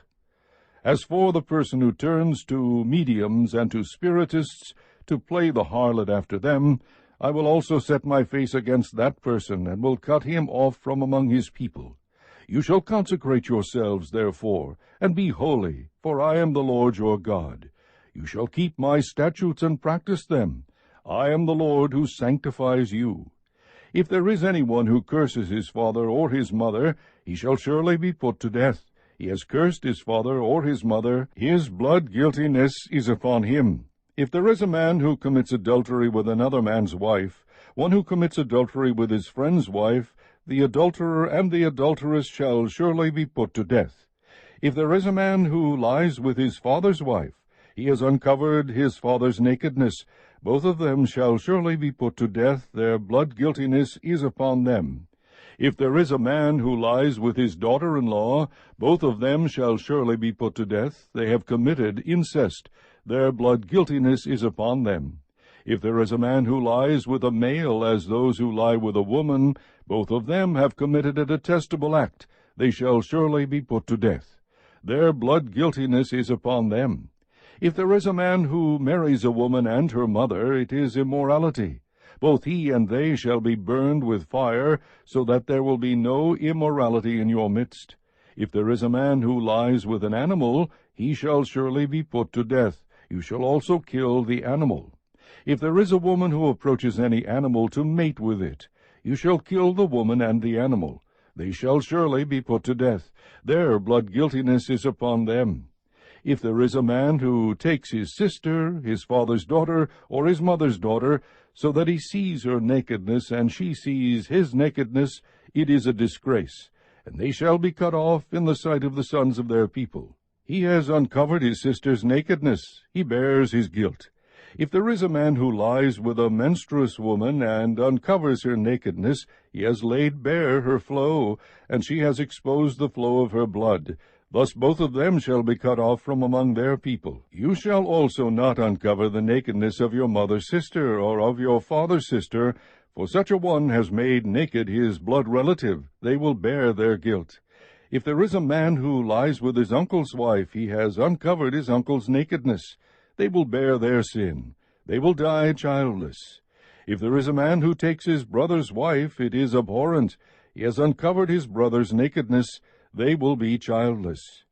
As for the person who turns to mediums and to spiritists to play the harlot after them, I will also set my face against that person, and will cut him off from among his people. You shall consecrate yourselves, therefore, and be holy, for I am the Lord your God. You shall keep my statutes and practice them. I am the Lord who sanctifies you. If there is anyone who curses his father or his mother, he shall surely be put to death. He has cursed his father or his mother, his blood guiltiness is upon him. If there is a man who commits adultery with another man's wife, one who commits adultery with his friend's wife, the adulterer and the adulteress shall surely be put to death. If there is a man who lies with his father's wife, he has uncovered his father's nakedness. Both of them shall surely be put to death. Their blood guiltiness is upon them. If there is a man who lies with his daughter-in-law, both of them shall surely be put to death. They have committed incest. Their blood guiltiness is upon them. If there is a man who lies with a male as those who lie with a woman, both of them have committed a detestable act. They shall surely be put to death. Their blood guiltiness is upon them. If there is a man who marries a woman and her mother, it is immorality. Both he and they shall be burned with fire, so that there will be no immorality in your midst. If there is a man who lies with an animal, he shall surely be put to death. You shall also kill the animal. If there is a woman who approaches any animal to mate with it, you shall kill the woman and the animal. They shall surely be put to death. Their blood guiltiness is upon them. If there is a man who takes his sister, his father's daughter, or his mother's daughter, so that he sees her nakedness, and she sees his nakedness, it is a disgrace, and they shall be cut off in the sight of the sons of their people. He has uncovered his sister's nakedness. He bears his guilt. If there is a man who lies with a menstruous woman and uncovers her nakedness, he has laid bare her flow, and she has exposed the flow of her blood. Thus both of them shall be cut off from among their people. You shall also not uncover the nakedness of your mother's sister, or of your father's sister, for such a one has made naked his blood relative. They will bear their guilt. If there is a man who lies with his uncle's wife, he has uncovered his uncle's nakedness. They will bear their sin. They will die childless. If there is a man who takes his brother's wife, it is abhorrent. He has uncovered his brother's nakedness. They will be childless.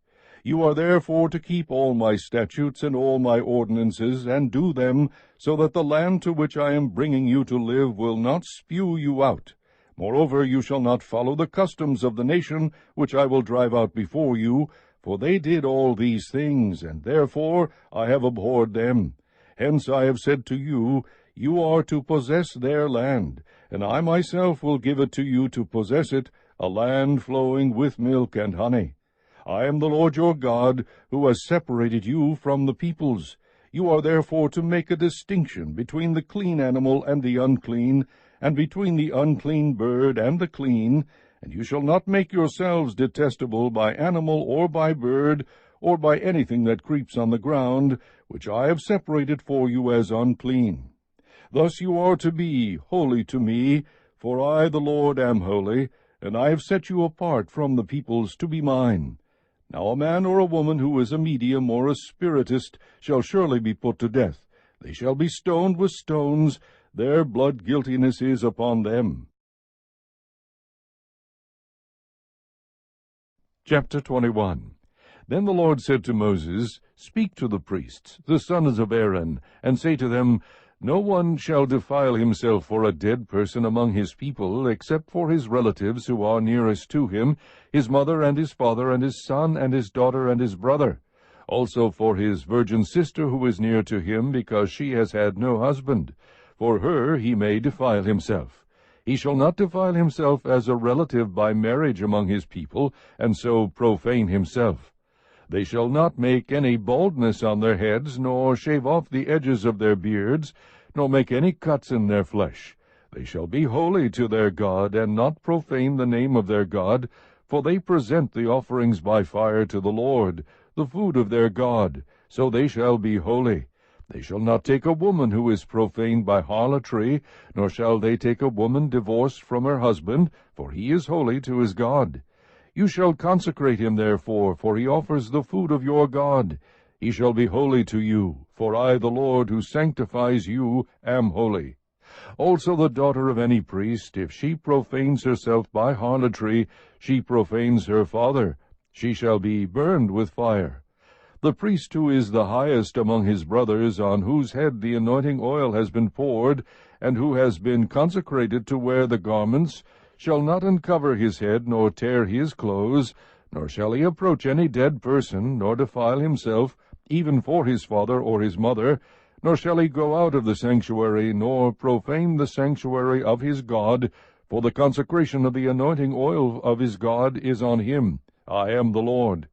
You are therefore to keep all my statutes and all my ordinances, and do them, so that the land to which I am bringing you to live will not spew you out. Moreover, you shall not follow the customs of the nation which I will drive out before you, for they did all these things, and therefore I have abhorred them. Hence I have said to you, you are to possess their land, and I myself will give it to you to possess it, a land flowing with milk and honey. I am the Lord your God, who has separated you from the peoples. You are therefore to make a distinction between the clean animal and the unclean, and between the unclean bird and the clean, and you shall not make yourselves detestable by animal or by bird, or by anything that creeps on the ground, which I have separated for you as unclean. Thus you are to be holy to me, for I the Lord am holy, and I have set you apart from the peoples to be mine. Now a man or a woman who is a medium or a spiritist shall surely be put to death. They shall be stoned with stones. Their blood guiltiness is upon them. Chapter 21. Then the Lord said to Moses, Speak to the priests, the sons of Aaron, and say to them, No one shall defile himself for a dead person among his people, except for his relatives who are nearest to him, his mother and his father and his son and his daughter and his brother. Also for his virgin sister who is near to him, because she has had no husband. for her he may defile himself. He shall not defile himself as a relative by marriage among his people, and so profane himself. They shall not make any baldness on their heads, nor shave off the edges of their beards, nor make any cuts in their flesh. They shall be holy to their God, and not profane the name of their God, for they present the offerings by fire to the Lord, the food of their God, so they shall be holy. They shall not take a woman who is profaned by harlotry, nor shall they take a woman divorced from her husband, for he is holy to his God. You shall consecrate him therefore, for he offers the food of your God. He shall be holy to you, for I, the Lord, who sanctifies you, am holy. Also the daughter of any priest, if she profanes herself by harlotry, she profanes her father. She shall be burned with fire. The priest who is the highest among his brothers, on whose head the anointing oil has been poured, and who has been consecrated to wear the garments, shall not uncover his head, nor tear his clothes, nor shall he approach any dead person, nor defile himself, even for his father or his mother, nor shall he go out of the sanctuary, nor profane the sanctuary of his God, for the consecration of the anointing oil of his God is on him. I am the Lord.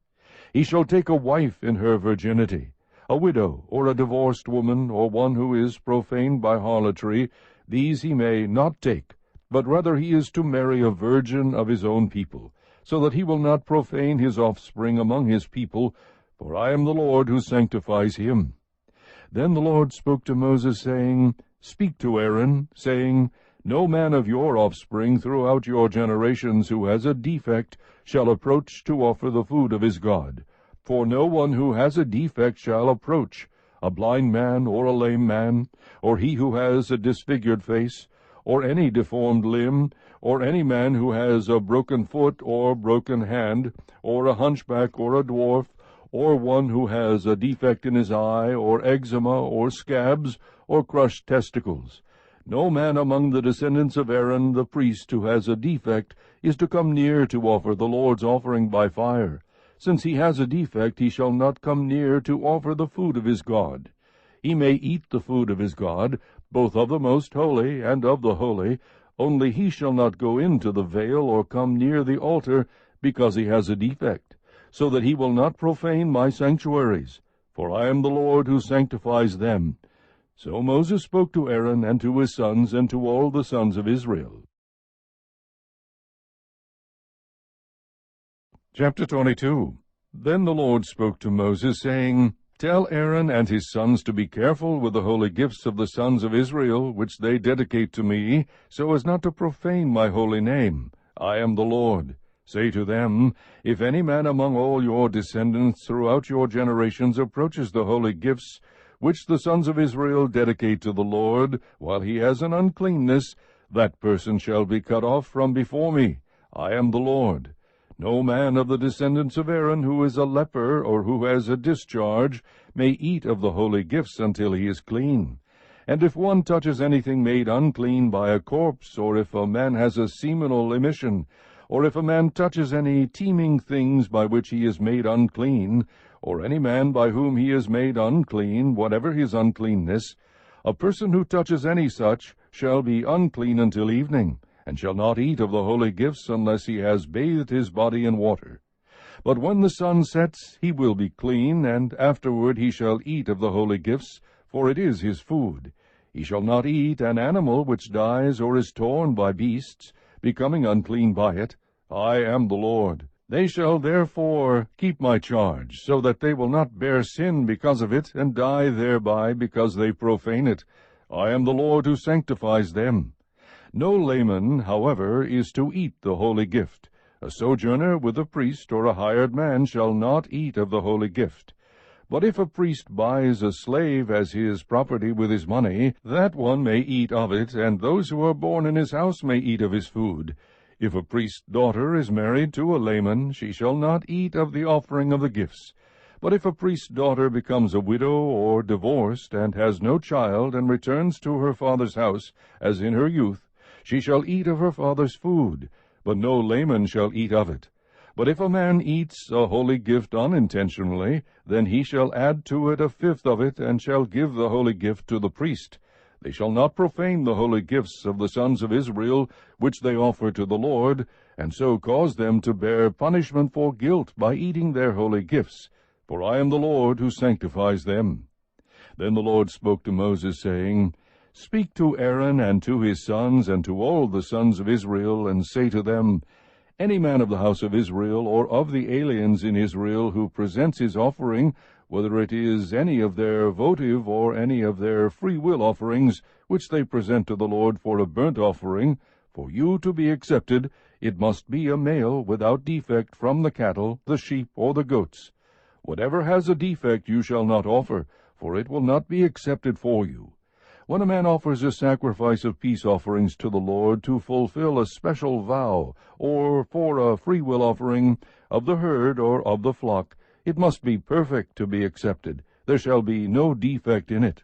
He shall take a wife in her virginity, a widow, or a divorced woman, or one who is profaned by harlotry. These he may not take, but rather he is to marry a virgin of his own people, so that he will not profane his offspring among his people, for I am the Lord who sanctifies him. Then the Lord spoke to Moses, saying, Speak to Aaron, saying, No man of your offspring throughout your generations who has a defect shall approach to offer the food of his God. For no one who has a defect shall approach, a blind man, or a lame man, or he who has a disfigured face, or any deformed limb, or any man who has a broken foot or broken hand, or a hunchback or a dwarf, or one who has a defect in his eye, or eczema, or scabs, or crushed testicles. No man among the descendants of Aaron the priest who has a defect is to come near to offer the Lord's offering by fire. Since he has a defect, he shall not come near to offer the food of his God. He may eat the food of his God, both of the most holy and of the holy, only he shall not go into the veil or come near the altar, because he has a defect, so that he will not profane my sanctuaries. For I am the Lord who sanctifies them. So Moses spoke to Aaron and to his sons and to all the sons of Israel. Chapter 22. Then the Lord spoke to Moses, saying, Tell Aaron and his sons to be careful with the holy gifts of the sons of Israel, which they dedicate to me, so as not to profane my holy name. I am the Lord. Say to them, If any man among all your descendants throughout your generations approaches the holy gifts, which the sons of Israel dedicate to the Lord, while he has an uncleanness, that person shall be cut off from before me. I am the Lord. No man of the descendants of Aaron who is a leper or who has a discharge may eat of the holy gifts until he is clean. And if one touches anything made unclean by a corpse, or if a man has a seminal emission, or if a man touches any teeming things by which he is made unclean, or any man by whom he is made unclean, whatever his uncleanness, a person who touches any such shall be unclean until evening, and shall not eat of the holy gifts unless he has bathed his body in water. But when the sun sets, he will be clean, and afterward he shall eat of the holy gifts, for it is his food. He shall not eat an animal which dies or is torn by beasts, becoming unclean by it. I am the Lord. They shall therefore keep my charge, so that they will not bear sin because of it, and die thereby because they profane it. I am the Lord who sanctifies them. No layman, however, is to eat the holy gift. A sojourner with a priest or a hired man shall not eat of the holy gift. But if a priest buys a slave as his property with his money, that one may eat of it, and those who are born in his house may eat of his food. If a priest's daughter is married to a layman, she shall not eat of the offering of the gifts. But if a priest's daughter becomes a widow or divorced, and has no child, and returns to her father's house, as in her youth, she shall eat of her father's food, but no layman shall eat of it. But if a man eats a holy gift unintentionally, then he shall add to it a fifth of it, and shall give the holy gift to the priest. They shall not profane the holy gifts of the sons of Israel, which they offer to the Lord, and so cause them to bear punishment for guilt by eating their holy gifts. For I am the Lord who sanctifies them. Then the Lord spoke to Moses, saying, Speak to Aaron and to his sons and to all the sons of Israel, and say to them, Any man of the house of Israel, or of the aliens in Israel, who presents his offering, whether it is any of their votive or any of their free-will offerings, which they present to the Lord for a burnt offering, for you to be accepted, it must be a male without defect from the cattle, the sheep, or the goats. Whatever has a defect you shall not offer, for it will not be accepted for you. When a man offers a sacrifice of peace offerings to the Lord to fulfill a special vow, or for a free-will offering of the herd or of the flock, it must be perfect to be accepted. There shall be no defect in it.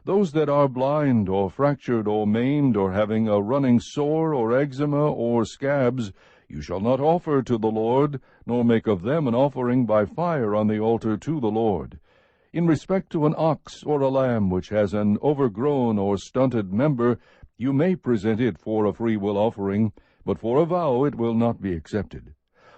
Those that are blind, or fractured, or maimed, or having a running sore, or eczema, or scabs, you shall not offer to the Lord, nor make of them an offering by fire on the altar to the Lord. In respect to an ox or a lamb which has an overgrown or stunted member, you may present it for a free-will offering, but for a vow it will not be accepted.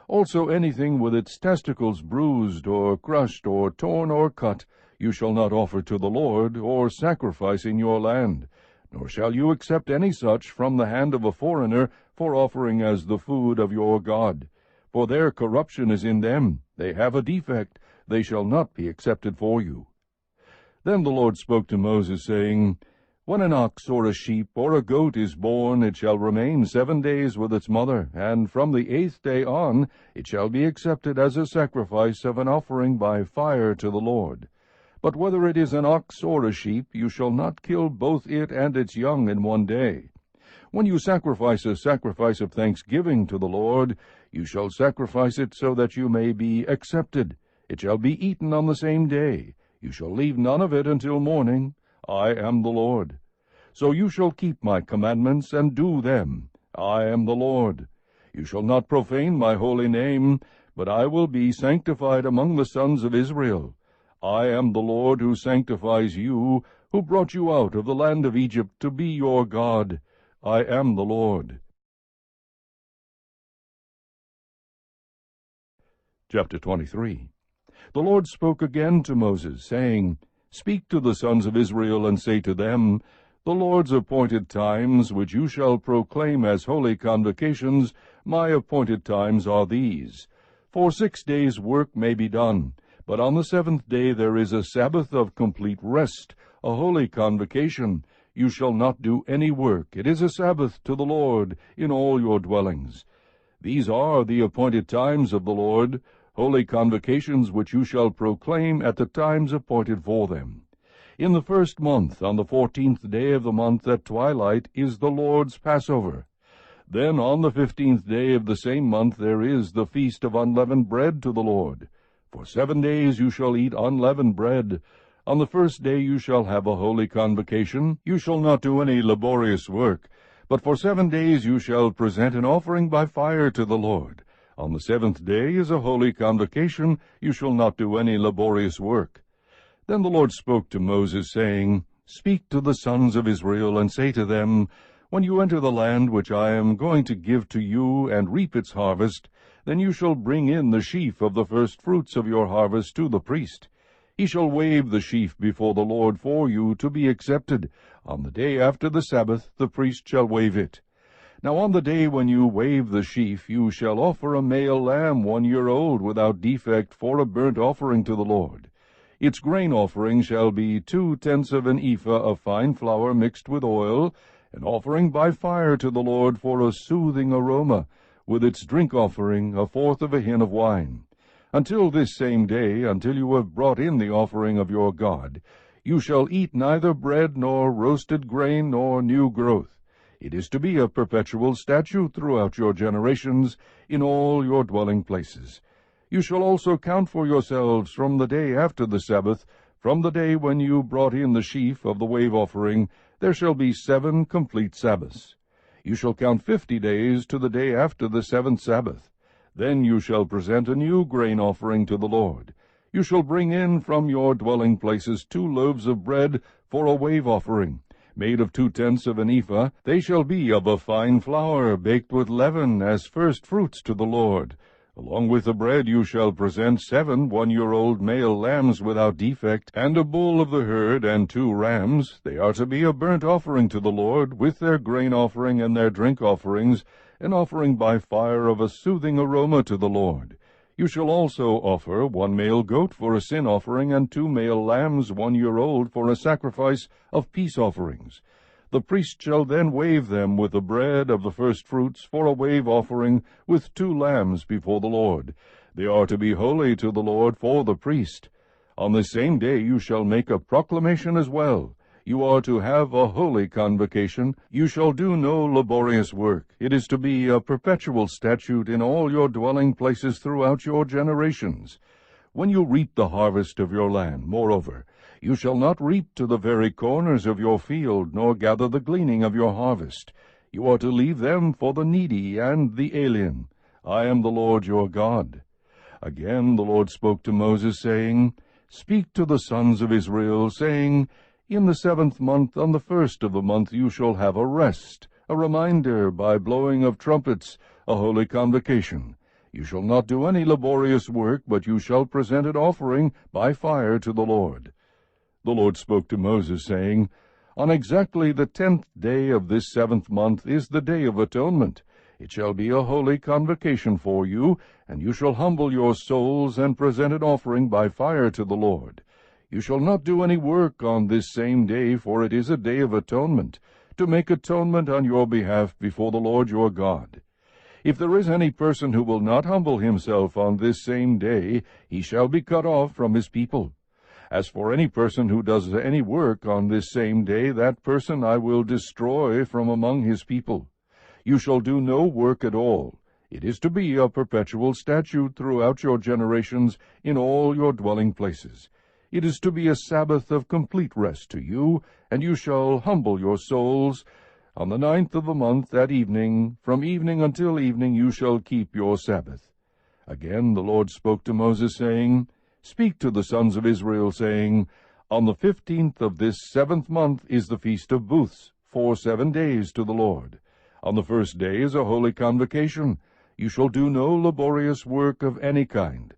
Also anything with its testicles bruised, or crushed, or torn, or cut, you shall not offer to the Lord, or sacrifice in your land, nor shall you accept any such from the hand of a foreigner for offering as the food of your God. For their corruption is in them, they have a defect, they shall not be accepted for you. Then the Lord spoke to Moses, saying, When an ox or a sheep or a goat is born, it shall remain 7 days with its mother, and from the 8th day on it shall be accepted as a sacrifice of an offering by fire to the Lord. But whether it is an ox or a sheep, you shall not kill both it and its young in 1 day. When you sacrifice a sacrifice of thanksgiving to the Lord, you shall sacrifice it so that you may be accepted. It shall be eaten on the same day. You shall leave none of it until morning. I am the Lord. So you shall keep my commandments and do them. I am the Lord. You shall not profane my holy name, but I will be sanctified among the sons of Israel. I am the Lord who sanctifies you, who brought you out of the land of Egypt to be your God. I am the Lord. Chapter 23. The Lord spoke again to Moses, saying, Speak to the sons of Israel, and say to them, The Lord's appointed times, which you shall proclaim as holy convocations, my appointed times are these. For 6 days' work may be done, but on the 7th day there is a Sabbath of complete rest, a holy convocation. You shall not do any work. It is a Sabbath to the Lord in all your dwellings. These are the appointed times of the Lord, holy convocations which you shall proclaim at the times appointed for them. In the 1st month, on the 14th day of the month at twilight, is the Lord's Passover. Then on the 15th day of the same month there is the feast of unleavened bread to the Lord. For 7 days you shall eat unleavened bread. On the 1st day you shall have a holy convocation. You shall not do any laborious work, but for 7 days you shall present an offering by fire to the Lord. On the 7th day is a holy convocation. You shall not do any laborious work. Then the Lord spoke to Moses, saying, Speak to the sons of Israel, and say to them, When you enter the land which I am going to give to you, and reap its harvest, then you shall bring in the sheaf of the first fruits of your harvest to the priest. He shall wave the sheaf before the Lord for you to be accepted. On the day after the Sabbath the priest shall wave it. Now on the day when you wave the sheaf, you shall offer a male lamb 1 year old without defect for a burnt offering to the Lord. Its grain offering shall be 2/10 of an ephah of fine flour mixed with oil, an offering by fire to the Lord for a soothing aroma, with its drink offering 1/4 of a hin of wine. Until this same day, until you have brought in the offering of your God, you shall eat neither bread nor roasted grain nor new growth. It is to be a perpetual statute throughout your generations in all your dwelling places. You shall also count for yourselves from the day after the Sabbath, from the day when you brought in the sheaf of the wave offering, there shall be 7 complete Sabbaths. You shall count 50 days to the day after the 7th Sabbath. Then you shall present a new grain offering to the Lord. You shall bring in from your dwelling places 2 loaves of bread for a wave offering. made of 2/10 of an ephah. They shall be of a fine flour, baked with leaven, as first fruits to the Lord. Along with the bread you shall present 7 one-year-old male lambs without defect, and a bull of the herd, and 2 rams. They are to be a burnt offering to the Lord, with their grain offering and their drink offerings, an offering by fire of a soothing aroma to the Lord. You shall also offer 1 male goat for a sin offering, and 2 male lambs 1 year old for a sacrifice of peace offerings. The priest shall then wave them with the bread of the firstfruits for a wave offering with 2 lambs before the Lord. They are to be holy to the Lord for the priest. On the same day you shall make a proclamation as well. You are to have a holy convocation. You shall do no laborious work. It is to be a perpetual statute in all your dwelling places throughout your generations. When you reap the harvest of your land, moreover, you shall not reap to the very corners of your field, nor gather the gleaning of your harvest. You are to leave them for the needy and the alien. I am the Lord your God. Again the Lord spoke to Moses, saying, Speak to the sons of Israel, saying, In the 7th month, on the 1st of the month, you shall have a rest, a reminder by blowing of trumpets, a holy convocation. You shall not do any laborious work, but you shall present an offering by fire to the Lord. The Lord spoke to Moses, saying, On exactly the 10th day of this 7th month is the Day of Atonement. It shall be a holy convocation for you, and you shall humble your souls and present an offering by fire to the Lord. You shall not do any work on this same day, for it is a day of atonement, to make atonement on your behalf before the Lord your God. If there is any person who will not humble himself on this same day, he shall be cut off from his people. As for any person who does any work on this same day, that person I will destroy from among his people. You shall do no work at all. It is to be a perpetual statute throughout your generations in all your dwelling places. It is to be a Sabbath of complete rest to you, and you shall humble your souls. On the 9th of the month at evening, from evening until evening, you shall keep your Sabbath. Again the Lord spoke to Moses, saying, Speak to the sons of Israel, saying, On the 15th of this 7th month is the Feast of Booths, for 7 days to the Lord. On the first day is a holy convocation. You shall do no laborious work of any kind.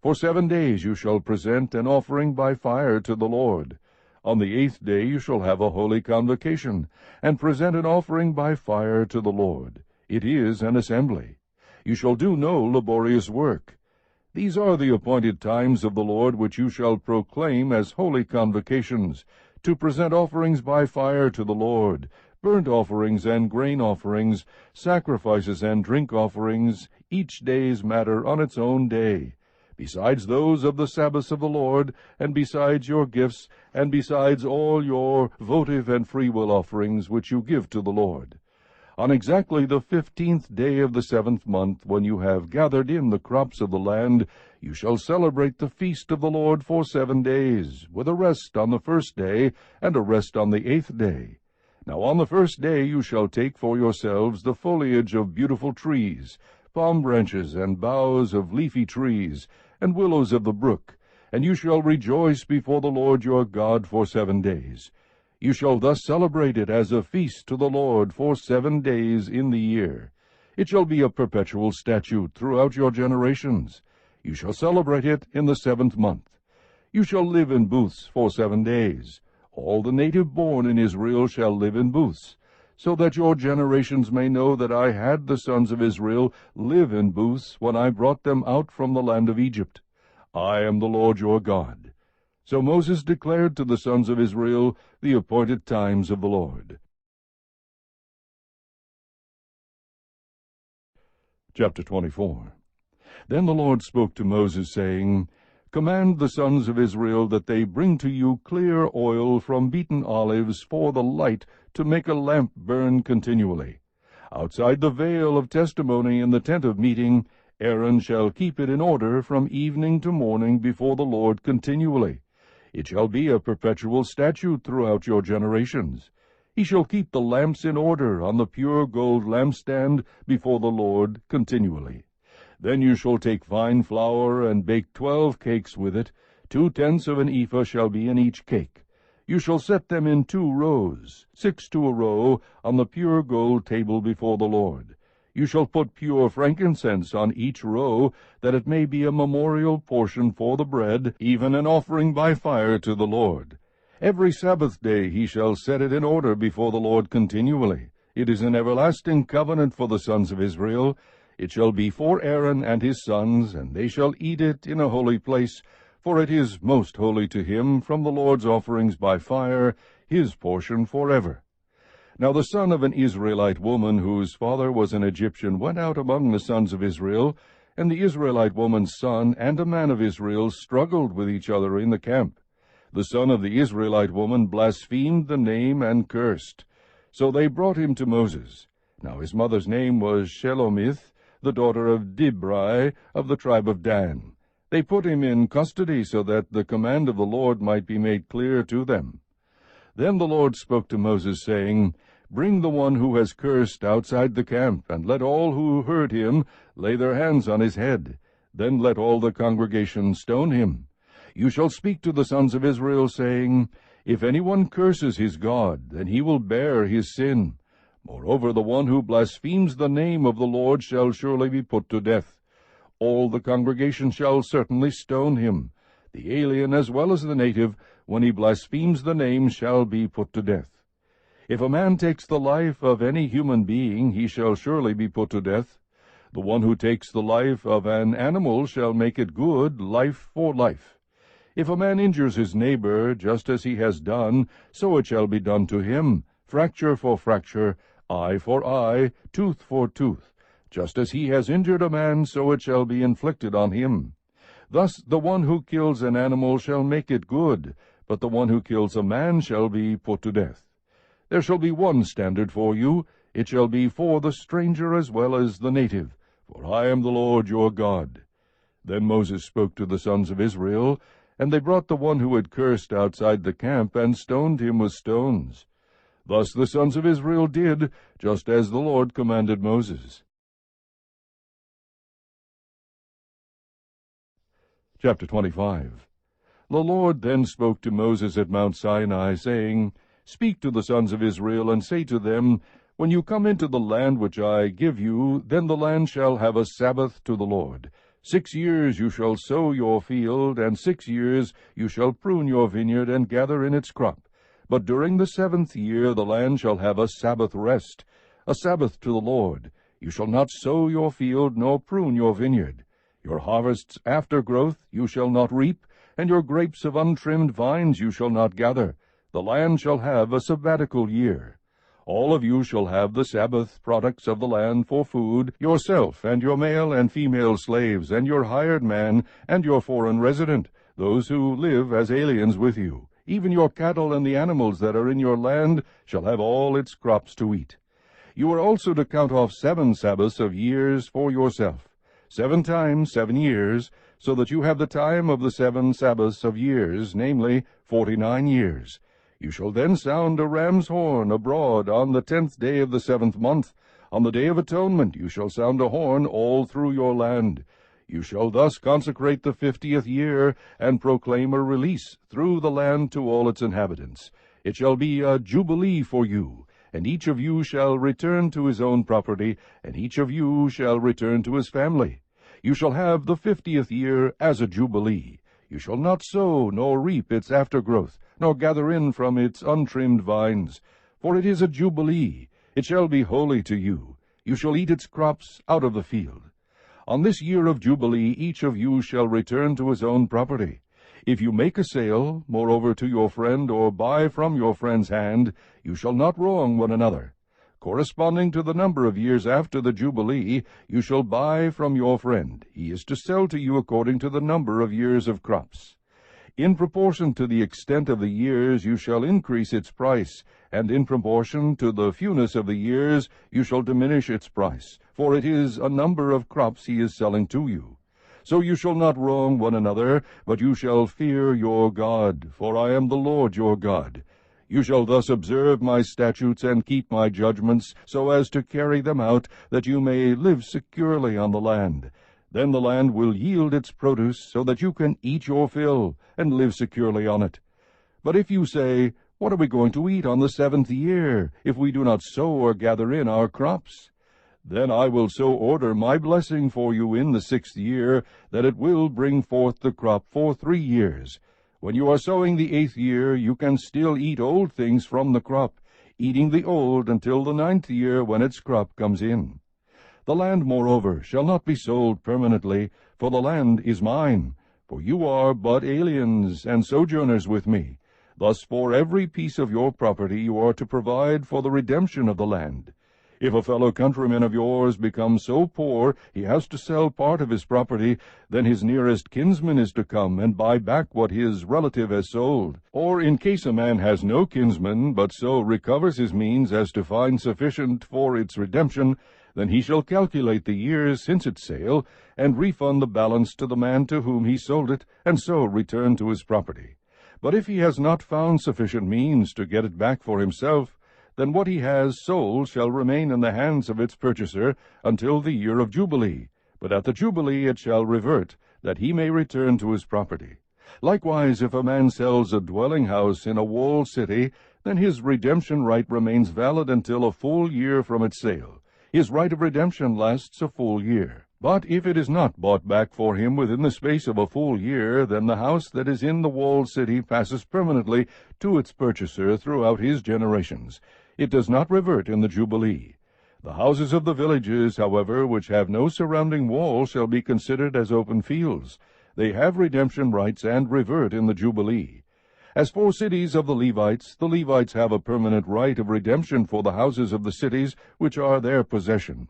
For 7 days you shall present an offering by fire to the Lord. On the 8th day you shall have a holy convocation, and present an offering by fire to the Lord. It is an assembly. You shall do no laborious work. These are the appointed times of the Lord which you shall proclaim as holy convocations, to present offerings by fire to the Lord, burnt offerings and grain offerings, sacrifices and drink offerings, each day's matter on its own day, besides those of the Sabbaths of the Lord, and besides your gifts, and besides all your votive and freewill offerings which you give to the Lord. On exactly the 15th day of the 7th month, when you have gathered in the crops of the land, you shall celebrate the feast of the Lord for 7 days, with a rest on the 1st day, and a rest on the 8th day. Now on the 1st day you shall take for yourselves the foliage of beautiful trees, palm branches and boughs of leafy trees, and willows of the brook, and you shall rejoice before the Lord your God for 7 days. You shall thus celebrate it as a feast to the Lord for 7 days in the year. It shall be a perpetual statute throughout your generations. You shall celebrate it in the 7th month. You shall live in booths for 7 days. All the native born in Israel shall live in booths, so that your generations may know that I had the sons of Israel live in booths when I brought them out from the land of Egypt. I am the Lord your God. So Moses declared to the sons of Israel the appointed times of the Lord. Chapter 24. Then the Lord spoke to Moses, saying, Command the sons of Israel that they bring to you clear oil from beaten olives for the light, to make a lamp burn continually. Outside the veil of testimony in the tent of meeting, Aaron shall keep it in order from evening to morning before the Lord continually. It shall be a perpetual statute throughout your generations. He shall keep the lamps in order on the pure gold lampstand before the Lord continually. Then you shall take fine flour and bake 12 cakes with it. 2/10 of an ephah shall be in each cake. You shall set them in 2 rows, 6 to a row, on the pure gold table before the Lord. You shall put pure frankincense on each row, that it may be a memorial portion for the bread, even an offering by fire to the Lord. Every Sabbath day he shall set it in order before the Lord continually. It is an everlasting covenant for the sons of Israel. It shall be for Aaron and his sons, and they shall eat it in a holy place, for it is most holy to him from the Lord's offerings by fire, his portion forever. Now the son of an Israelite woman, whose father was an Egyptian, went out among the sons of Israel, and the Israelite woman's son and a man of Israel struggled with each other in the camp. The son of the Israelite woman blasphemed the name and cursed. So they brought him to Moses. Now his mother's name was Shelomith, the daughter of Dibri, of the tribe of Dan. They put him in custody, so that the command of the Lord might be made clear to them. Then the Lord spoke to Moses, saying, Bring the one who has cursed outside the camp, and let all who heard him lay their hands on his head. Then let all the congregation stone him. You shall speak to the sons of Israel, saying, If anyone curses his God, then he will bear his sin. Moreover, the one who blasphemes the name of the Lord shall surely be put to death. All the congregation shall certainly stone him. The alien as well as the native, when he blasphemes the name, shall be put to death. If a man takes the life of any human being, he shall surely be put to death. The one who takes the life of an animal shall make it good, life for life. If a man injures his neighbor, just as he has done, so it shall be done to him, fracture for fracture, eye for eye, tooth for tooth. Just as he has injured a man, so it shall be inflicted on him. Thus the one who kills an animal shall make it good, but the one who kills a man shall be put to death. There shall be one standard for you. It shall be for the stranger as well as the native, for I am the Lord your God. Then Moses spoke to the sons of Israel, and they brought the one who had cursed outside the camp, and stoned him with stones. Thus the sons of Israel did, just as the Lord commanded Moses. Chapter 25. The Lord then spoke to Moses at Mount Sinai, saying, Speak to the sons of Israel, and say to them, When you come into the land which I give you, then the land shall have a Sabbath to the Lord. 6 years you shall sow your field, and 6 years you shall prune your vineyard, and gather in its crop. But during the 7th year the land shall have a Sabbath rest, a Sabbath to the Lord. You shall not sow your field, nor prune your vineyard. Your harvests after growth you shall not reap, and your grapes of untrimmed vines you shall not gather. The land shall have a sabbatical year. All of you shall have the Sabbath products of the land for food, yourself and your male and female slaves, and your hired man, and your foreign resident, those who live as aliens with you. Even your cattle and the animals that are in your land shall have all its crops to eat. You are also to count off 7 Sabbaths of years for yourself, 7 times 7 years, so that you have the time of the 7 Sabbaths of years, namely 49 years. You shall then sound a ram's horn abroad on the 10th day of the 7th month. On the Day of Atonement you shall sound a horn all through your land. You shall thus consecrate the 50th year, and proclaim a release through the land to all its inhabitants. It shall be a jubilee for you, and each of you shall return to his own property, and each of you shall return to his family. You shall have the 50th year as a jubilee. You shall not sow nor reap its aftergrowth, nor gather in from its untrimmed vines, for it is a jubilee. It shall be holy to you. You shall eat its crops out of the field. On this year of jubilee each of you shall return to his own property. If you make a sale, moreover, to your friend, or buy from your friend's hand, you shall not wrong one another. Corresponding to the number of years after the jubilee, you shall buy from your friend. He is to sell to you according to the number of years of crops. In proportion to the extent of the years you shall increase its price, and in proportion to the fewness of the years you shall diminish its price, for it is a number of crops he is selling to you. So you shall not wrong one another, but you shall fear your God, for I am the Lord your God. You shall thus observe my statutes and keep my judgments, so as to carry them out, that you may live securely on the land. Then the land will yield its produce, so that you can eat your fill, and live securely on it. But if you say, What are we going to eat on the 7th year, if we do not sow or gather in our crops? Then I will so order my blessing for you in the 6th year, that it will bring forth the crop for 3 years. When you are sowing the 8th year, you can still eat old things from the crop, eating the old until the 9th year, when its crop comes in. The land, moreover, shall not be sold permanently, for the land is mine. For you are but aliens and sojourners with me. Thus for every piece of your property you are to provide for the redemption of the land. If a fellow countryman of yours becomes so poor he has to sell part of his property, then his nearest kinsman is to come and buy back what his relative has sold. Or in case a man has no kinsman, but so recovers his means as to find sufficient for its redemption, then he shall calculate the years since its sale, and refund the balance to the man to whom he sold it, and so return to his property. But if he has not found sufficient means to get it back for himself, then what he has sold shall remain in the hands of its purchaser until the year of Jubilee. But at the Jubilee it shall revert, that he may return to his property. Likewise, if a man sells a dwelling house in a walled city, then his redemption right remains valid until a full year from its sale. His right of redemption lasts a full year. But if it is not bought back for him within the space of a full year, then the house that is in the walled city passes permanently to its purchaser throughout his generations. It does not revert in the Jubilee. The houses of the villages, however, which have no surrounding wall, shall be considered as open fields. They have redemption rights and revert in the Jubilee. As for cities of the Levites have a permanent right of redemption for the houses of the cities which are their possession.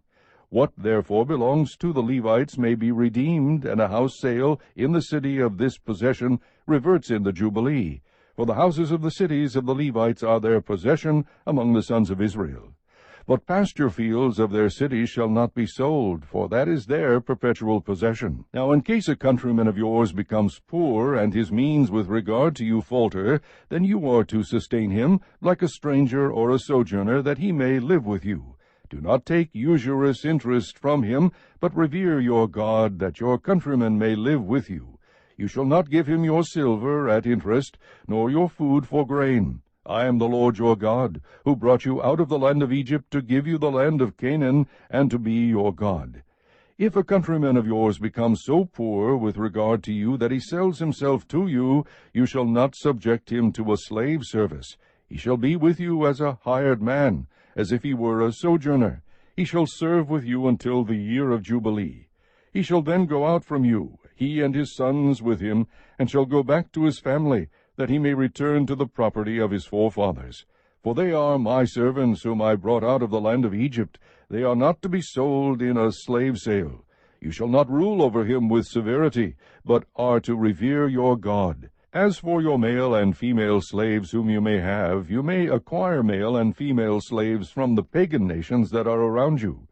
What therefore belongs to the Levites may be redeemed, and a house sale in the city of this possession reverts in the Jubilee. For the houses of the cities of the Levites are their possession among the sons of Israel. But pasture fields of their cities shall not be sold, for that is their perpetual possession. Now in case a countryman of yours becomes poor, and his means with regard to you falter, then you are to sustain him like a stranger or a sojourner, that he may live with you. Do not take usurious interest from him, but revere your God, that your countryman may live with you. You shall not give him your silver at interest, nor your food for grain. I am the Lord your God, who brought you out of the land of Egypt to give you the land of Canaan, and to be your God. If a countryman of yours becomes so poor with regard to you that he sells himself to you, you shall not subject him to a slave service. He shall be with you as a hired man, as if he were a sojourner. He shall serve with you until the year of Jubilee. He shall then go out from you, he and his sons with him, and shall go back to his family, that he may return to the property of his forefathers. For they are my servants, whom I brought out of the land of Egypt. They are not to be sold in a slave sale. You shall not rule over him with severity, but are to revere your God. As for your male and female slaves whom you may acquire male and female slaves from the pagan nations that are around you.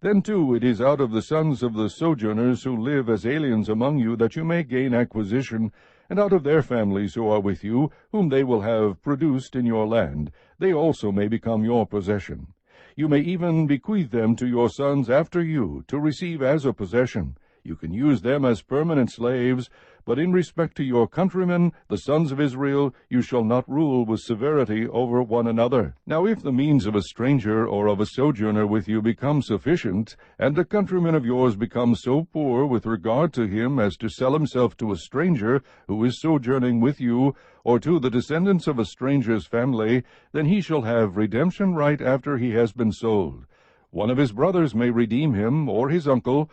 Then, too, it is out of the sons of the sojourners who live as aliens among you that you may gain acquisition, and out of their families who are with you, whom they will have produced in your land, they also may become your possession. You may even bequeath them to your sons after you, to receive as a possession. You can use them as permanent slaves, but in respect to your countrymen, the sons of Israel, you shall not rule with severity over one another. Now if the means of a stranger or of a sojourner with you become sufficient, and a countryman of yours becomes so poor with regard to him as to sell himself to a stranger who is sojourning with you, or to the descendants of a stranger's family, then he shall have redemption right after he has been sold. One of his brothers may redeem him, or his uncle's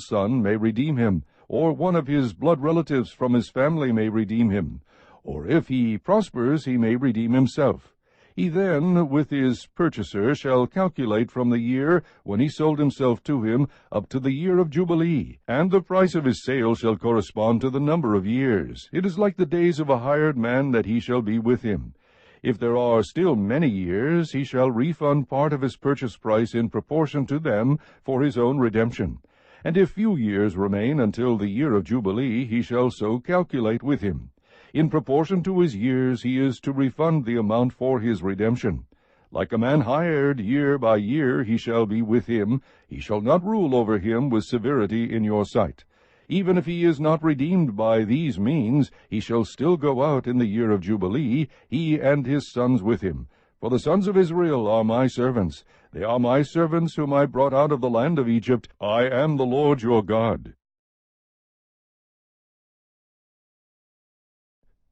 son may redeem him, or one of his blood relatives from his family may redeem him. Or if he prospers, he may redeem himself. He then, with his purchaser, shall calculate from the year when he sold himself to him up to the year of Jubilee, and the price of his sale shall correspond to the number of years. It is like the days of a hired man that he shall be with him. If there are still many years, he shall refund part of his purchase price in proportion to them for his own redemption. And if few years remain until the year of Jubilee, he shall so calculate with him. In proportion to his years he is to refund the amount for his redemption. Like a man hired, year by year he shall be with him. He shall not rule over him with severity in your sight. Even if he is not redeemed by these means, he shall still go out in the year of Jubilee, he and his sons with him. For the sons of Israel are my servants. They are my servants whom I brought out of the land of Egypt. I am the Lord your God.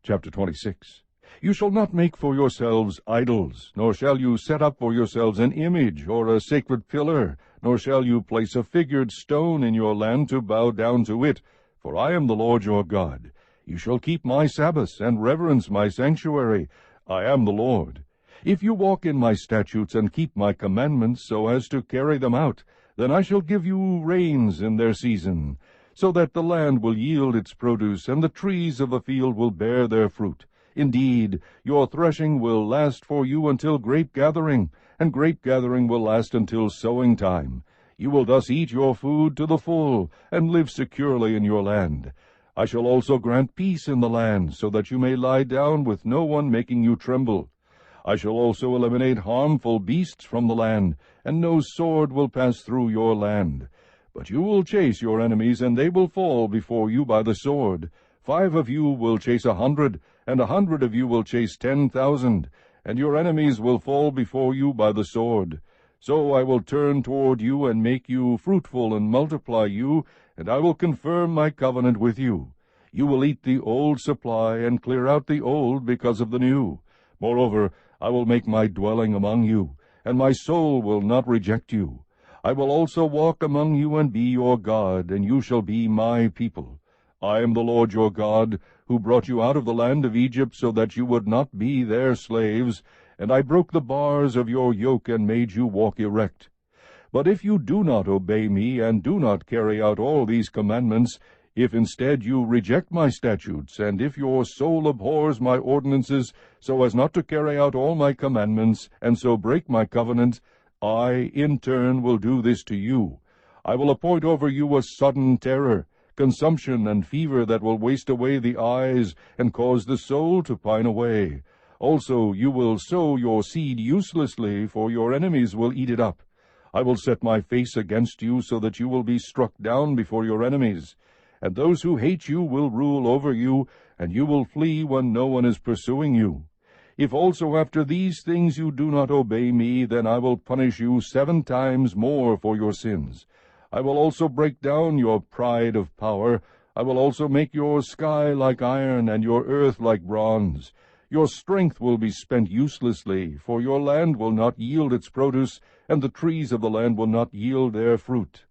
Chapter 26. You shall not make for yourselves idols, nor shall you set up for yourselves an image or a sacred pillar, nor shall you place a figured stone in your land to bow down to it, for I am the Lord your God. You shall keep my Sabbaths and reverence my sanctuary. I am the Lord. If you walk in my statutes and keep my commandments so as to carry them out, then I shall give you rains in their season, so that the land will yield its produce, and the trees of the field will bear their fruit. Indeed, your threshing will last for you until grape gathering, and grape gathering will last until sowing time. You will thus eat your food to the full, and live securely in your land. I shall also grant peace in the land, so that you may lie down with no one making you tremble. I shall also eliminate harmful beasts from the land, and no sword will pass through your land. But you will chase your enemies, and they will fall before you by the sword. 5 of you will chase 100, and 100 of you will chase 10,000, and your enemies will fall before you by the sword. So I will turn toward you and make you fruitful and multiply you, and I will confirm my covenant with you. You will eat the old supply and clear out the old because of the new. Moreover, I will make my dwelling among you, and my soul will not reject you. I will also walk among you and be your God, and you shall be my people. I am the Lord your God, who brought you out of the land of Egypt so that you would not be their slaves, and I broke the bars of your yoke and made you walk erect. But if you do not obey me and do not carry out all these commandments, if instead you reject my statutes, and if your soul abhors my ordinances, so as not to carry out all my commandments, and so break my covenant, I, in turn, will do this to you. I will appoint over you a sudden terror, consumption and fever that will waste away the eyes, and cause the soul to pine away. Also you will sow your seed uselessly, for your enemies will eat it up. I will set my face against you, so that you will be struck down before your enemies. And those who hate you will rule over you, and you will flee when no one is pursuing you. If also after these things you do not obey me, then I will punish you 7 times more for your sins. I will also break down your pride of power. I will also make your sky like iron, and your earth like bronze. Your strength will be spent uselessly, for your land will not yield its produce, and the trees of the land will not yield their fruit.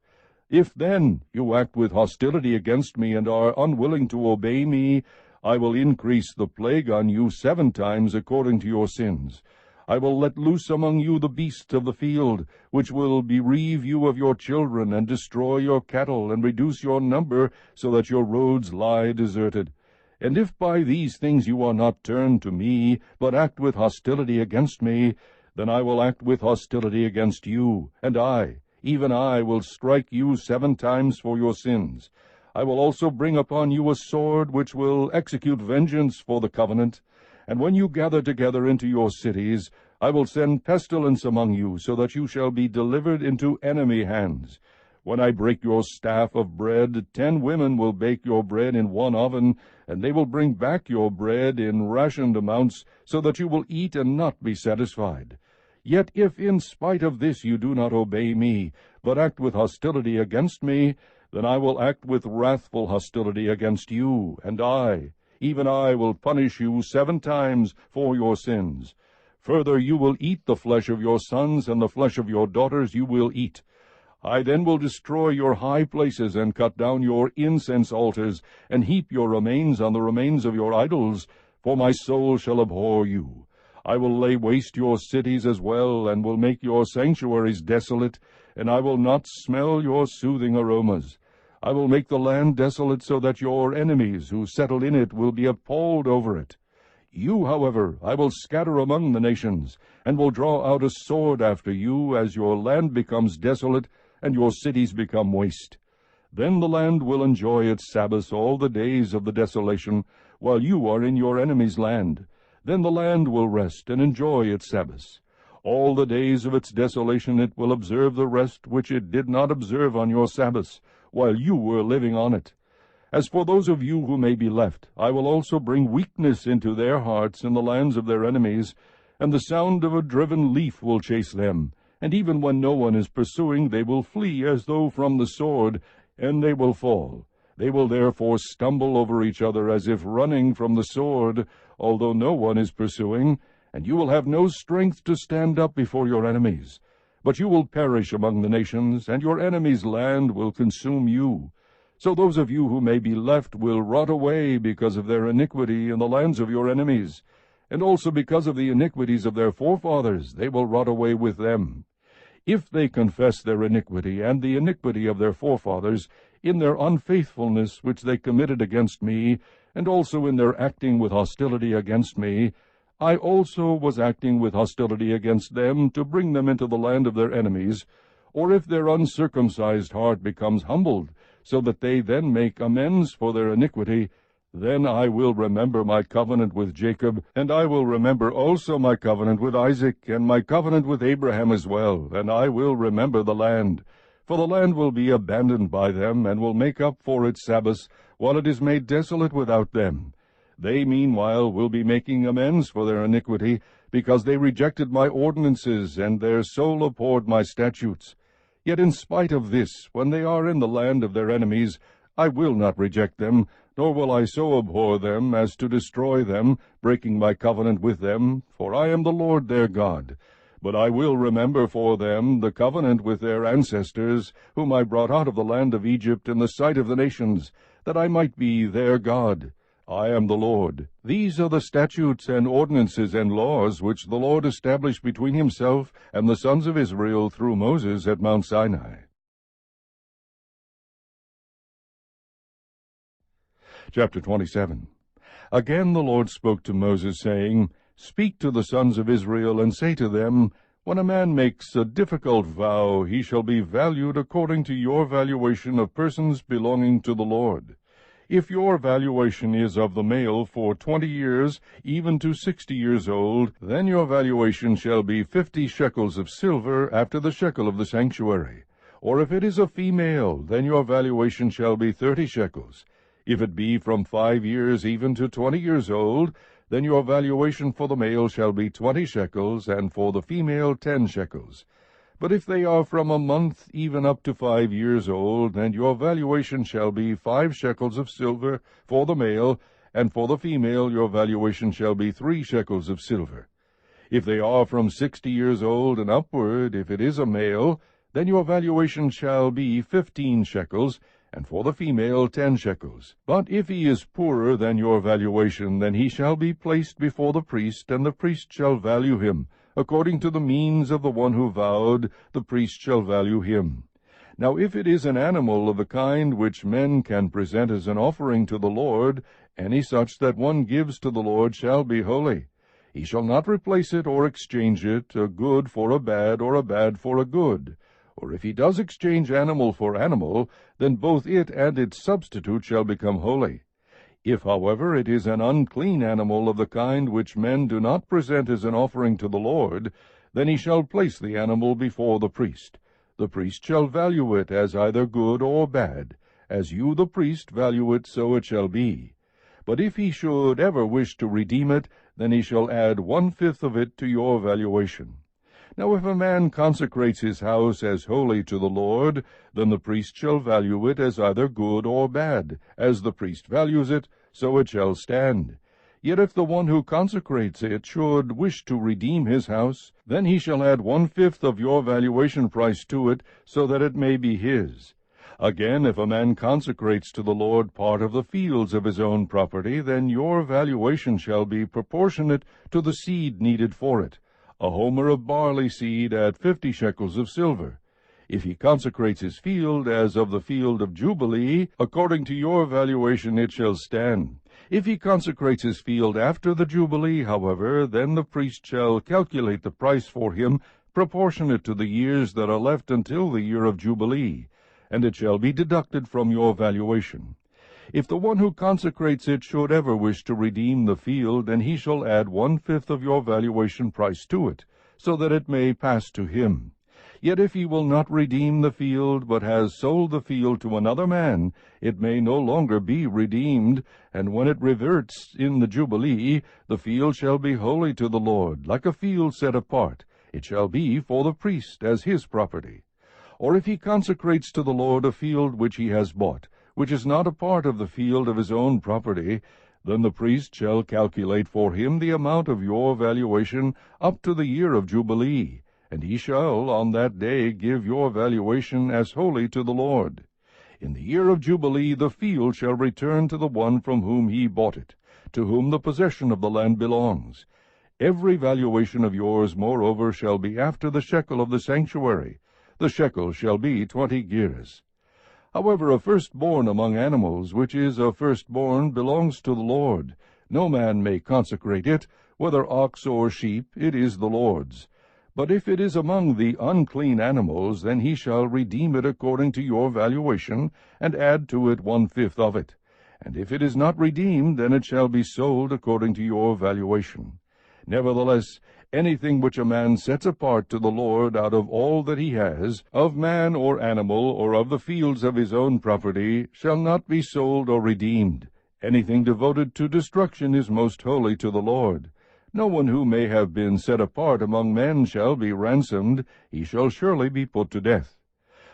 If then you act with hostility against me and are unwilling to obey me, I will increase the plague on you 7 times according to your sins. I will let loose among you the beasts of the field, which will bereave you of your children, and destroy your cattle, and reduce your number, so that your roads lie deserted. And if by these things you are not turned to me, but act with hostility against me, then I will act with hostility against you, and I, even I, will strike you 7 times for your sins. I will also bring upon you a sword which will execute vengeance for the covenant. And when you gather together into your cities, I will send pestilence among you, so that you shall be delivered into enemy hands. When I break your staff of bread, 10 women will bake your bread in one oven, and they will bring back your bread in rationed amounts, so that you will eat and not be satisfied. Yet if in spite of this you do not obey me, but act with hostility against me, then I will act with wrathful hostility against you, and I, even I, will punish you 7 times for your sins. Further, you will eat the flesh of your sons, and the flesh of your daughters you will eat. I then will destroy your high places, and cut down your incense altars, and heap your remains on the remains of your idols, for my soul shall abhor you. I will lay waste your cities as well, and will make your sanctuaries desolate, and I will not smell your soothing aromas. I will make the land desolate, so that your enemies who settle in it will be appalled over it. You, however, I will scatter among the nations, and will draw out a sword after you, as your land becomes desolate, and your cities become waste. Then the land will enjoy its Sabbaths all the days of the desolation, while you are in your enemy's land. Then the land will rest and enjoy its Sabbaths. All the days of its desolation it will observe the rest which it did not observe on your Sabbaths, while you were living on it. As for those of you who may be left, I will also bring weakness into their hearts in the lands of their enemies, and the sound of a driven leaf will chase them. And even when no one is pursuing, they will flee as though from the sword, and they will fall. They will therefore stumble over each other as if running from the sword, although no one is pursuing, and you will have no strength to stand up before your enemies. But you will perish among the nations, and your enemies' land will consume you. So those of you who may be left will rot away because of their iniquity in the lands of your enemies, and also because of the iniquities of their forefathers they will rot away with them. If they confess their iniquity and the iniquity of their forefathers in their unfaithfulness which they committed against me, and also in their acting with hostility against me, I also was acting with hostility against them to bring them into the land of their enemies, or if their uncircumcised heart becomes humbled, so that they then make amends for their iniquity, then I will remember my covenant with Jacob, and I will remember also my covenant with Isaac, and my covenant with Abraham as well, and I will remember the land. For the land will be abandoned by them, and will make up for its Sabbaths, while it is made desolate without them. They meanwhile will be making amends for their iniquity, because they rejected my ordinances, and their soul abhorred my statutes. Yet in spite of this, when they are in the land of their enemies, I will not reject them, nor will I so abhor them as to destroy them, breaking my covenant with them, for I am the Lord their God. But I will remember for them the covenant with their ancestors, whom I brought out of the land of Egypt in the sight of the nations, that I might be their God. I am the Lord. These are the statutes and ordinances and laws which the Lord established between himself and the sons of Israel through Moses at Mount Sinai. Chapter 27. Again the Lord spoke to Moses, saying, Speak to the sons of Israel, and say to them, When a man makes a difficult vow, he shall be valued according to your valuation of persons belonging to the Lord. If your valuation is of the male for 20 years, even to 60 years old, then your valuation shall be 50 shekels of silver after the shekel of the sanctuary. Or if it is a female, then your valuation shall be 30 shekels. If it be from 5 years even to 20 years old, then your valuation for the male shall be 20 shekels, and for the female 10 shekels. But if they are from a month even up to 5 years old, then your valuation shall be 5 shekels of silver for the male, and for the female your valuation shall be 3 shekels of silver. If they are from 60 years old and upward, if it is a male, then your valuation shall be 15 shekels, and for the female 10 shekels. But if he is poorer than your valuation, then he shall be placed before the priest, and the priest shall value him. According to the means of the one who vowed, the priest shall value him. Now if it is an animal of the kind which men can present as an offering to the Lord, any such that one gives to the Lord shall be holy. He shall not replace it or exchange it, a good for a bad, or a bad for a good. Or if he does exchange animal for animal, then both it and its substitute shall become holy. If, however, it is an unclean animal of the kind which men do not present as an offering to the Lord, then he shall place the animal before the priest. The priest shall value it as either good or bad. As you, the priest, value it, so it shall be. But if he should ever wish to redeem it, then he shall add 1/5 of it to your valuation. Now if a man consecrates his house as holy to the Lord, then the priest shall value it as either good or bad. As the priest values it, so it shall stand. Yet if the one who consecrates it should wish to redeem his house, then he shall add 1/5 of your valuation price to it, so that it may be his. Again, if a man consecrates to the Lord part of the fields of his own property, then your valuation shall be proportionate to the seed needed for it. A homer of barley seed at 50 shekels of silver. If he consecrates his field as of the field of Jubilee, according to your valuation it shall stand. If he consecrates his field after the Jubilee, however, then the priest shall calculate the price for him proportionate to the years that are left until the year of Jubilee, and it shall be deducted from your valuation. If the one who consecrates it should ever wish to redeem the field, then he shall add 1/5 of your valuation price to it, so that it may pass to him. Yet if he will not redeem the field, but has sold the field to another man, it may no longer be redeemed, and when it reverts in the Jubilee, the field shall be holy to the Lord, like a field set apart. It shall be for the priest as his property. Or if he consecrates to the Lord a field which he has bought, which is not a part of the field of his own property, then the priest shall calculate for him the amount of your valuation up to the year of Jubilee, and he shall on that day give your valuation as holy to the Lord. In the year of Jubilee the field shall return to the one from whom he bought it, to whom the possession of the land belongs. Every valuation of yours, moreover, shall be after the shekel of the sanctuary. The shekel shall be 20 gerahs. However, a firstborn among animals, which is a firstborn, belongs to the Lord. No man may consecrate it, whether ox or sheep, it is the Lord's. But if it is among the unclean animals, then he shall redeem it according to your valuation, and add to it 1/5 of it. And if it is not redeemed, then it shall be sold according to your valuation. Nevertheless, anything which a man sets apart to the Lord out of all that he has, of man or animal, or of the fields of his own property, shall not be sold or redeemed. Anything devoted to destruction is most holy to the Lord. No one who may have been set apart among men shall be ransomed. He shall surely be put to death.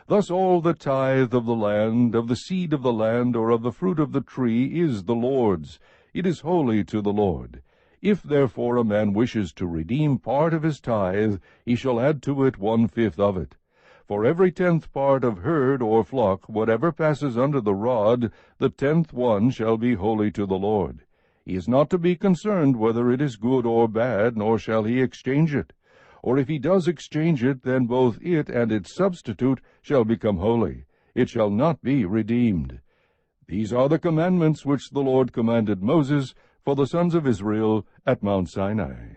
Thus all the tithe of the land, of the seed of the land, or of the fruit of the tree, is the Lord's. It is holy to the Lord. If therefore a man wishes to redeem part of his tithe, he shall add to it 1/5 of it. For every 10th part of herd or flock, whatever passes under the rod, the 10th one shall be holy to the Lord. He is not to be concerned whether it is good or bad, nor shall he exchange it. Or if he does exchange it, then both it and its substitute shall become holy. It shall not be redeemed. These are the commandments which the Lord commanded Moses for the sons of Israel at Mount Sinai.